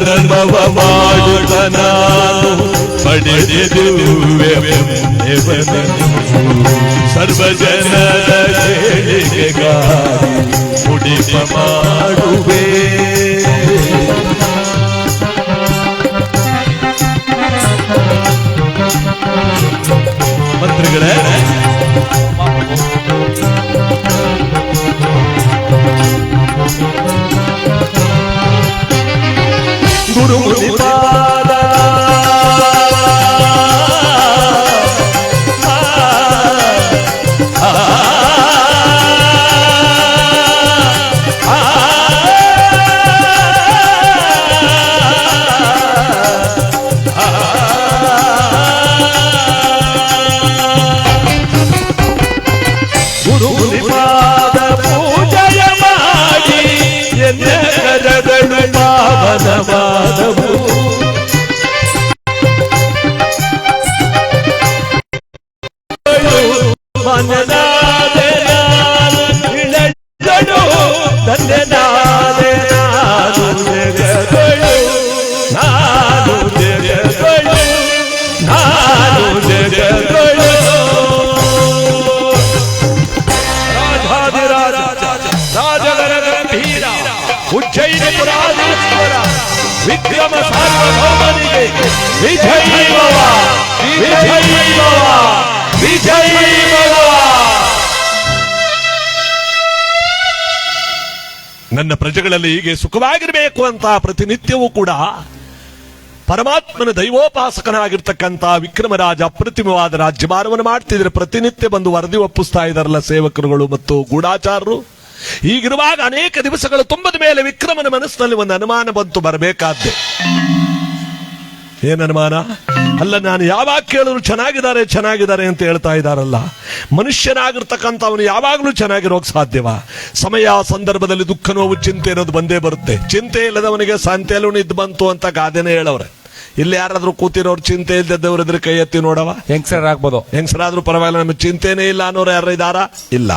ಧರ್ಮವ ಮಾಡುತ್ತ ನಾನು ಪಡೆದಿರುವೆ ಸರ್ವಜನರ ಏಳಿಗೆಗಾಗಿ ಮುಡಿಪ ಮಾಡುವೆ. ಮಂತ್ರಿಗಳೇ, ಗುರು ಮುನಿಪಾದ ಗುರುಪಾದ ಪೂಜೆಯ ಮಾಡಿ ಎನ್ನ ಕರಗಳು ಪಾವನವಾದವು. ಮನನಾದೆ ನಾನು ಇಳೆಯೊಳು, ಧನ್ಯನಾದೆ ನಾನು ಜಗದೊಳು, ನಾನು ಜಗದೊಳು, ನಾನು ಜಗದೊಳು. ರಾಜಗರಗಂಭೀರ ಉಜ್ಜಯಿನಿ ಪುರಾಧೀಶ್ವರ ವಿಕ್ರಮ ಸಾರ್ವಭೌಮನಿಗೆ ವಿಜಯೀ ಭವ, ವಿಜಯೀ ಭವ, ವಿಜಯೀ ಭವ. ನನ್ನ ಪ್ರಜೆಗಳಲ್ಲಿ ಹೀಗೆ ಸುಖವಾಗಿರಬೇಕು ಅಂತ ಪ್ರತಿನಿತ್ಯವೂ ಕೂಡ ಪರಮಾತ್ಮನ ದೈವೋಪಾಸಕನಾಗಿರ್ತಕ್ಕಂಥ ವಿಕ್ರಮರಾಜ ಅಪ್ರತಿಮವಾದ ರಾಜ್ಯಭಾರವನ್ನು ಮಾಡ್ತಿದ್ರೆ ಪ್ರತಿನಿತ್ಯ ಬಂದು ವರದಿ ಒಪ್ಪಿಸ್ತಾ ಇದ್ದಾರಲ್ಲ ಸೇವಕರುಗಳು ಮತ್ತು ಗೂಢಾಚಾರರು. ಹೀಗಿರುವಾಗ ಅನೇಕ ದಿವಸಗಳು ತುಂಬದ ಮೇಲೆ ವಿಕ್ರಮನ ಮನಸ್ಸಿನಲ್ಲಿ ಒಂದು ಅನುಮಾನ ಬಂತು ಬರಬೇಕಾದ್ದೆ. ಏನ್ ಅನುಮಾನ? ಅಲ್ಲ, ನಾನು ಯಾವಾಗ ಕೇಳಿದ್ರು ಚೆನ್ನಾಗಿದ್ದಾರೆ ಅಂತ ಹೇಳ್ತಾ ಇದ್ದಾರಲ್ಲ. ಮನುಷ್ಯನಾಗಿರ್ತಕ್ಕಂಥ ಅವನು ಯಾವಾಗಲೂ ಚೆನ್ನಾಗಿರೋಕ್ ಸಾಧ್ಯವಾ? ಸಮಯ ಸಂದರ್ಭದಲ್ಲಿ ದುಃಖ ನೋವು ಚಿಂತೆ ಇರೋದು ಬಂದೇ ಬರುತ್ತೆ. ಚಿಂತೆ ಇಲ್ಲದವನಿಗೆ ಸಂತೆಯಲ್ಲೂ ನಿದ್ದು ಬಂತು ಅಂತ ಗಾದೆನೇ ಹೇಳವ್ರೆ. ಇಲ್ಲಿ ಯಾರಾದ್ರೂ ಕೂತಿರೋರು ಚಿಂತೆ ಇಲ್ಲದವ್ರಿದ್ರೆ ಕೈ ಎತ್ತಿ ನೋಡವ. ಹೆಂಗಸರಾಗ್ಬೋದು, ಹೆಂಗಸರಾದ್ರೂ ಪರವಾಗಿಲ್ಲ, ನಮಗೆ ಚಿಂತೆನೇ ಇಲ್ಲ ಅನ್ನೋರು ಯಾರು ಇದ್ದಾರಾ? ಇಲ್ಲ.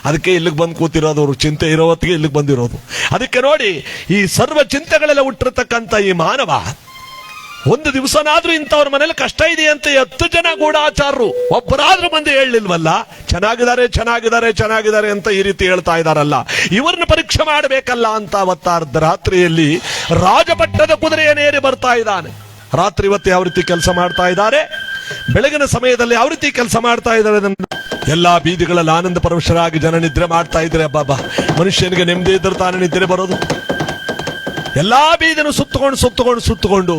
ಅದಕ್ಕೆ ಇಲ್ಲಿಗೆ ಬಂದು ಕೂತಿರೋದು, ಅವರು ಚಿಂತೆ ಇರೋ ಹೊತ್ತಿಗೆ ಇಲ್ಲಿಗೆ ಬಂದಿರೋದು. ಅದಕ್ಕೆ ನೋಡಿ, ಈ ಸರ್ವ ಚಿಂತೆಗಳೆಲ್ಲ ಹುಟ್ಟಿರ್ತಕ್ಕಂಥ ಈ ಮಾನವ ಒಂದು ದಿವಸನಾದ್ರೂ ಇಂಥವ್ರ ಮನೇಲಿ ಕಷ್ಟ ಇದೆ ಅಂತ 10 ಜನ ಗೂಢಾಚಾರರು ಒಬ್ಬರಾದ್ರೂ ಬಂದು ಹೇಳಲಿಲ್ವಲ್ಲ. ಚೆನ್ನಾಗಿದ್ದಾರೆ ಅಂತ ಈ ರೀತಿ ಹೇಳ್ತಾ ಇದಾರಲ್ಲ, ಇವ್ರನ್ನ ಪರೀಕ್ಷೆ ಮಾಡಬೇಕಲ್ಲ ಅಂತ ಅವತ್ತ ಅರ್ಧರಾತ್ರಿಯಲ್ಲಿ ರಾಜಪಟ್ಟದ ಕುದುರೆಯನ್ನೇರಿ ಬರ್ತಾ ಇದ್ದಾನೆ. ರಾತ್ರಿ ಹೊತ್ತು ಯಾವ ರೀತಿ ಕೆಲಸ ಮಾಡ್ತಾ ಇದ್ದಾರೆ, ಬೆಳಗಿನ ಸಮಯದಲ್ಲಿ ಯಾವ ರೀತಿ ಕೆಲಸ ಮಾಡ್ತಾ ಇದ್ದಾರೆ. ಎಲ್ಲಾ ಬೀದಿಗಳಲ್ಲಿ ಆನಂದ ಪರವಶರಾಗಿ ಜನ ನಿದ್ರೆ ಮಾಡ್ತಾ ಇದ್ರೆ, ಅಬ್ಬಾ ಮನುಷ್ಯನಿಗೆ ನೆಮ್ಮದಿ ಇದ್ರೆ ತಾನೇ ನಿದ್ರೆ ಬರೋದು. ಎಲ್ಲಾ ಬೀದಿಯನ್ನು ಸುತ್ತಕೊಂಡು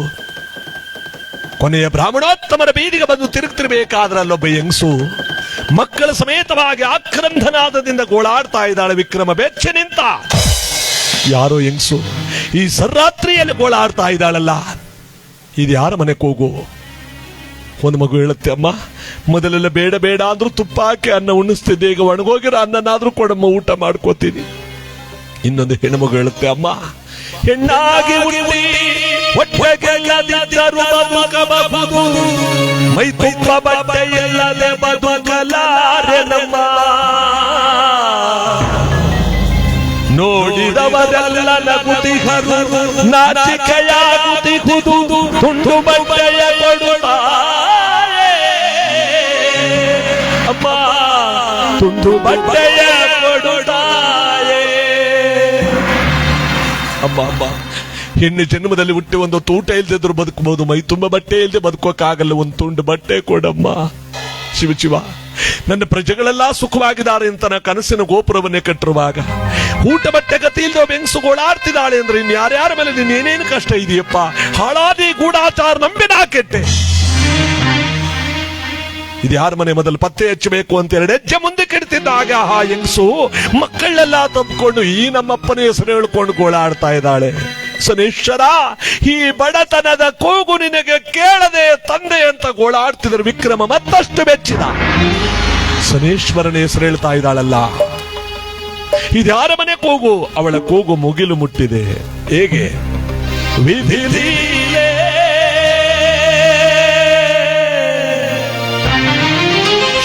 ಕೊನೆಯ ಬ್ರಾಹ್ಮಣೋತ್ತಮರ ಬೀದಿಗೆ ಬಂದು ತಿರುಗ್ತಿರ್ಬೇಕಾದ್ರೆ ಅಲ್ಲೊಬ್ಬ ಹೆಂಗಸು ಮಕ್ಕಳ ಸಮೇತವಾಗಿ ಆಕ್ರಂಧನಾದದಿಂದ ಗೋಳಾಡ್ತಾ ಇದ್ದಾಳೆ. ವಿಕ್ರಮ ಬೆಚ್ಚ ನಿಂತ. ಯಾರೋ ಹೆಂಗಸು ಈ ಸರ್ರಾತ್ರಿಯಲ್ಲಿ ಗೋಳಾಡ್ತಾ ಇದ್ದಾಳಲ್ಲ, ಇದು ಯಾರ ಮನೆ ಕೂಗು? ಒಂದು ಮಗು ಹೇಳುತ್ತೆ, ಅಮ್ಮ ಮೊದಲೆಲ್ಲ ಬೇಡ ಬೇಡ ಅಂದ್ರೂ ತುಪ್ಪ ಹಾಕಿ ಅನ್ನ ಉಣಿಸ್ತಿದ್ದೆ, ಈಗ ಒಣಗೋಗಿರೋ ಅನ್ನನಾದ್ರೂ ಕೊಡಮ್ಮ, ಊಟ ಮಾಡ್ಕೋತೀನಿ. ಇನ್ನೊಂದು ಹೆಣ್ಣುಮಗು ಹೇಳುತ್ತೆ, ಅಮ್ಮ ಹೆಣ್ಣಾಗಿ ಹುಟ್ಟಿ ಹೊಟ್ಟೆಗೆಲ್ಲದಿದ್ದರೂ ಬದುಕಬಹುದು, ಮೈ ತುಂಬ ಬಟ್ಟೆ ಇಲ್ಲದೆ ಬದುಕಲಾರೆ ನಮ್ಮ. ನೋಡಿದವರೆಲ್ಲ ನಗುತ್ತಿಹರು, ನಾಚಿಕೆಯಾಗುತ್ತಿಹುದು, ತುಂಡು ಬಟ್ಟೆಯ ಕೊಡುತ್ತಾರೆ ಅಮ್ಮ, ತುಂಡು ಬಟ್ಟೆಯ ಕೊಡುತ್ತಾರೆ ಅಮ್ಮ. ಅಮ್ಮ ಹೆಣ್ಣು ಜನ್ಮದಲ್ಲಿ ಹುಟ್ಟಿ ಒಂದು ಊಟ ಇಲ್ದಿದ್ರು ಬದುಕಬಹುದು, ಮೈ ತುಂಬ ಬಟ್ಟೆ ಇಲ್ಲದೆ ಬದುಕೋಕ್ಕಾಗಲ್ಲ, ಒಂದು ತುಂಡು ಬಟ್ಟೆ ಕೊಡಮ್ಮ. ಶಿವ ನನ್ನ ಪ್ರಜೆಗಳೆಲ್ಲ ಸುಖವಾಗಿದ್ದಾರೆ ಅಂತ ನಾ ಕನಸಿನ ಗೋಪುರವನ್ನೇ ಕಟ್ಟಿರುವಾಗ ಊಟ ಬಟ್ಟೆ ಗತಿ ಇಲ್ಲದೆ ಬೆಂಗ್ಸು ಗೋಳಾಡ್ತಿದ್ದಾಳೆ ಅಂದ್ರೆ ಇನ್ ಯಾರ್ಯಾರ ಮೇಲೆ ನೀನೇನು ಕಷ್ಟ ಇದೆಯಪ್ಪ? ಹಾಳಾದಿ ಗೂಢಾಚಾರ ನಂಬಿನ ಕೆಟ್ಟೆ. ಇದು ಯಾರ ಮನೆ ಮೊದಲು ಪತ್ತೆ ಹಚ್ಚಬೇಕು ಅಂತ 2 ಹೆಜ್ಜೆ ಮುಂದೆ ಕೆಡ್ತಿದ್ದಾಗ ಆ ಹೆಂಗಸು ಮಕ್ಕಳೆಲ್ಲ ತಪ್ಪಿಕೊಂಡು ಈ ನಮ್ಮಪ್ಪನ ಹೆಸರು ಹೇಳ್ಕೊಂಡು ಗೋಳಾಡ್ತಾ ಇದ್ದಾಳೆ. ಶನೇಶ್ವರ, ಈ ಬಡತನದ ಕೂಗು ನಿನಗೆ ಕೇಳದೆ ತಂದೆ ಅಂತ ಗೋಳಾಡ್ತಿದ್ರು. ವಿಕ್ರಮ ಮತ್ತಷ್ಟು ಬೆಚ್ಚಿದ. ಶನೇಶ್ವರನ ಹೆಸರು ಹೇಳ್ತಾ ಇದ್ದಾಳಲ್ಲ, ಇದ್ಯಾರ ಮನೆ ಕೂಗು? ಅವಳ ಕೂಗು ಮುಗಿಲು ಮುಟ್ಟಿದೆ. ಹೇಗೆ? ವಿಧಿ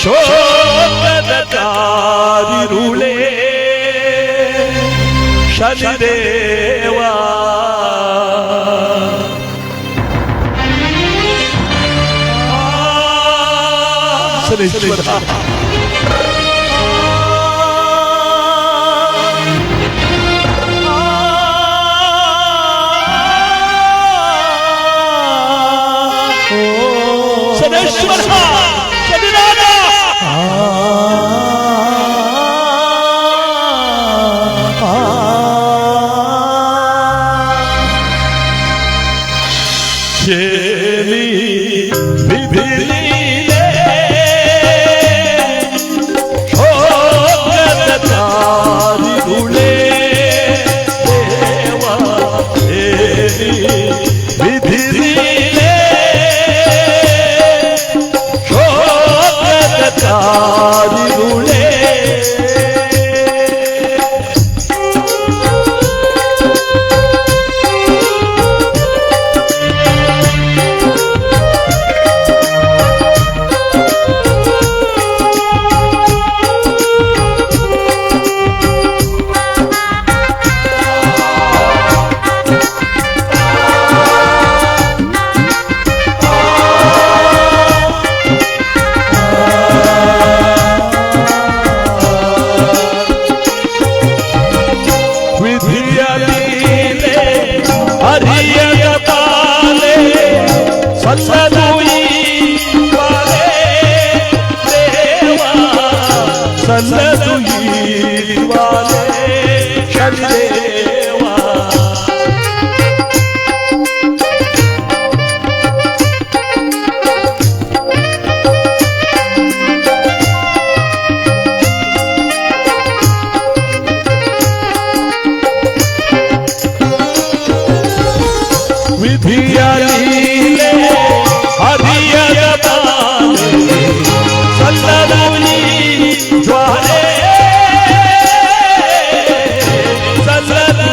ಶೋಕದ ಕಾರಿರುಳೆ ಶನಿದೇವ, ಶನೇಶ್ವರ ಸಲ್ಲದು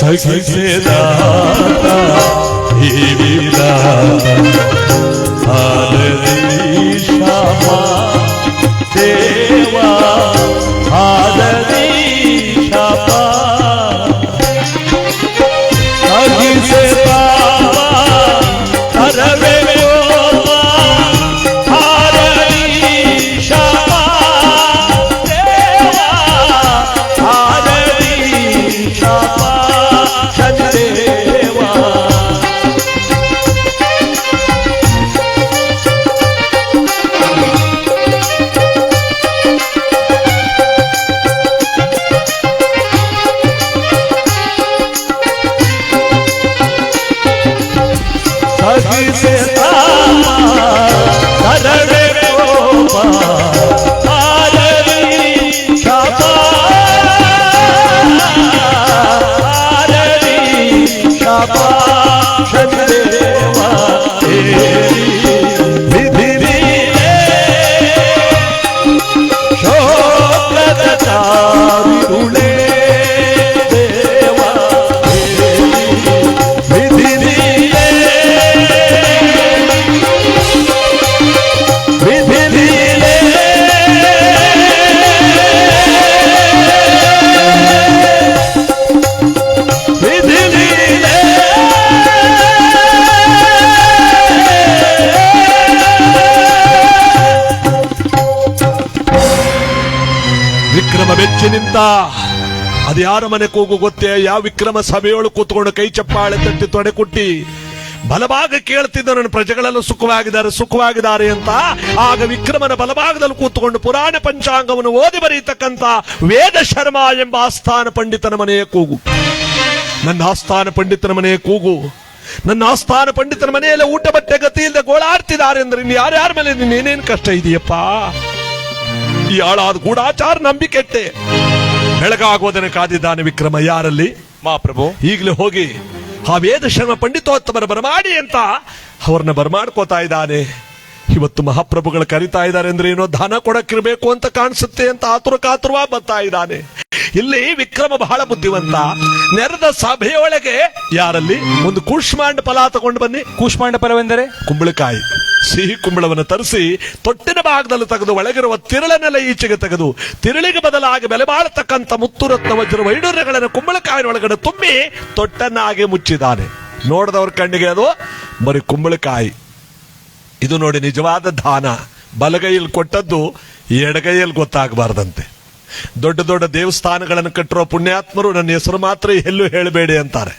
ಸಹಿಸಿದ ಈ ವಿಧಾತ ಆದರೀಶ ದೇವಾ ಆದರೀಶ ಸಹಿಸಿದ ಹರವೆ ವಿಕ್ರಮ ಬೆಚ್ಚಿ ನಿಂತ ಅದು ಯಾರ ಮನೆ ಕೂಗು ಗೊತ್ತೇ? ಯಾವ ವಿಕ್ರಮ ಸಭೆಯೊಳು ಕೂತ್ಕೊಂಡು ಕೈ ಚಪ್ಪಾಳೆ ತಟ್ಟಿ ತೊಡೆ ಕುಟ್ಟಿ ಬಲಭಾಗ ಕೇಳ್ತಿದ್ದ ನನ್ನ ಪ್ರಜೆಗಳೆಲ್ಲ ಸುಖವಾಗಿದ್ದಾರೆ ಅಂತ. ಆಗ ವಿಕ್ರಮನ ಬಲಭಾಗದಲ್ಲಿ ಕೂತ್ಕೊಂಡು ಪುರಾಣ ಪಂಚಾಂಗವನ್ನು ಓದಿ ಬರೀತಕ್ಕಂತ ವೇದ ಶರ್ಮ ಎಂಬ ಆಸ್ಥಾನ ಪಂಡಿತನ ಮನೆಯ ಕೂಗು. ನನ್ನ ಆಸ್ಥಾನ ಪಂಡಿತನ ಮನೆಯ ಕೂಗು. ನನ್ನ ಆಸ್ಥಾನ ಪಂಡಿತನ ಮನೆಯಲ್ಲ ಊಟ ಬಟ್ಟೆ ಗತಿ ಇಲ್ಲದೆ ಗೋಳಾಡ್ತಿದ್ದಾರೆ ಅಂದ್ರೆ ಇನ್ನು ಯಾರ್ಯಾರ ಮೇಲೆ ಏನೇನು ಕಷ್ಟ ಇದೆಯಪ್ಪ? ಈ ಆಳಾದ ಗೂಢಾಚಾರ ನಂಬಿಕೆಟ್ಟೆ. ಬೆಳಗಾಗೋದನ್ನು ಕಾದಿದ್ದಾನೆ ವಿಕ್ರಮ. ಯಾರಲ್ಲಿ? ಮಹಾಪ್ರಭು, ಈಗಲೇ ಹೋಗಿ ಆ ವೇದ ಶರ್ಮ ಪಂಡಿತೋತ್ತಮರ ಬರಮಾಡಿ ಅಂತ ಅವ್ರನ್ನ ಬರಮಾಡ್ಕೋತಾ ಇದ್ದಾನೆ. ಇವತ್ತು ಮಹಾಪ್ರಭುಗಳು ಕರಿತಾ ಇದ್ದಾರೆ ಅಂದ್ರೆ ಏನೋ ದಾನ ಕೊಡಕ್ಕಿರ್ಬೇಕು ಅಂತ ಕಾಣಿಸುತ್ತೆ ಅಂತ ಆತುರಕಾತುರವಾ ಬರ್ತಾ ಇದ್ದಾನೆ. ಇಲ್ಲಿ ವಿಕ್ರಮ ಬಹಳ ಬುದ್ಧಿವಂತ. ನೆರೆದ ಸಭೆಯೊಳಗೆ ಯಾರಲ್ಲಿ ಒಂದು ಕೂಷ್ಮಾಂಡ ಫಲ ತಗೊಂಡು ಬನ್ನಿ. ಕೂಷ್ಮಾಂಡ ಫಲವೆಂದರೆ ಕುಂಬಳಕಾಯಿ, ಸಿಹಿ ಕುಂಬಳವನ್ನು ತರಿಸಿ ತೊಟ್ಟಿನ ಭಾಗದಲ್ಲಿ ತೆಗೆದು ಒಳಗಿರುವ ತಿರುಳನ್ನೆಲ್ಲ ಈಚೆಗೆ ತೆಗೆದು ತಿರುಳಿಗೆ ಬದಲಾಗಿ ಬೆಲೆ ಬಾಳತಕ್ಕಂಥ ಮುತ್ತುರತ್ನ ವಜ್ರ ವೈಡೂರ್ಯಗಳನ್ನು ಕುಂಬಳಕಾಯಿನ ಒಳಗಡೆ ತುಂಬಿ ತೊಟ್ಟನ್ನಾಗಿ ಮುಚ್ಚಿದ್ದಾನೆ. ನೋಡಿದವ್ರ ಕಣ್ಣಿಗೆ ಅದು ಬರೀ ಕುಂಬಳಕಾಯಿ. ಇದು ನೋಡಿ ನಿಜವಾದ ದಾನ. ಬಲಗೈಯಲ್ಲಿ ಕೊಟ್ಟದ್ದು ಎಡಗೈಯಲ್ಲಿ ಗೊತ್ತಾಗಬಾರ್ದಂತೆ. ದೊಡ್ಡ ದೊಡ್ಡ ದೇವಸ್ಥಾನಗಳನ್ನು ಕಟ್ಟಿರೋ ಪುಣ್ಯಾತ್ಮರು ನನ್ನ ಹೆಸರು ಮಾತ್ರ ಎಲ್ಲೂ ಹೇಳಬೇಡಿ ಅಂತಾರೆ.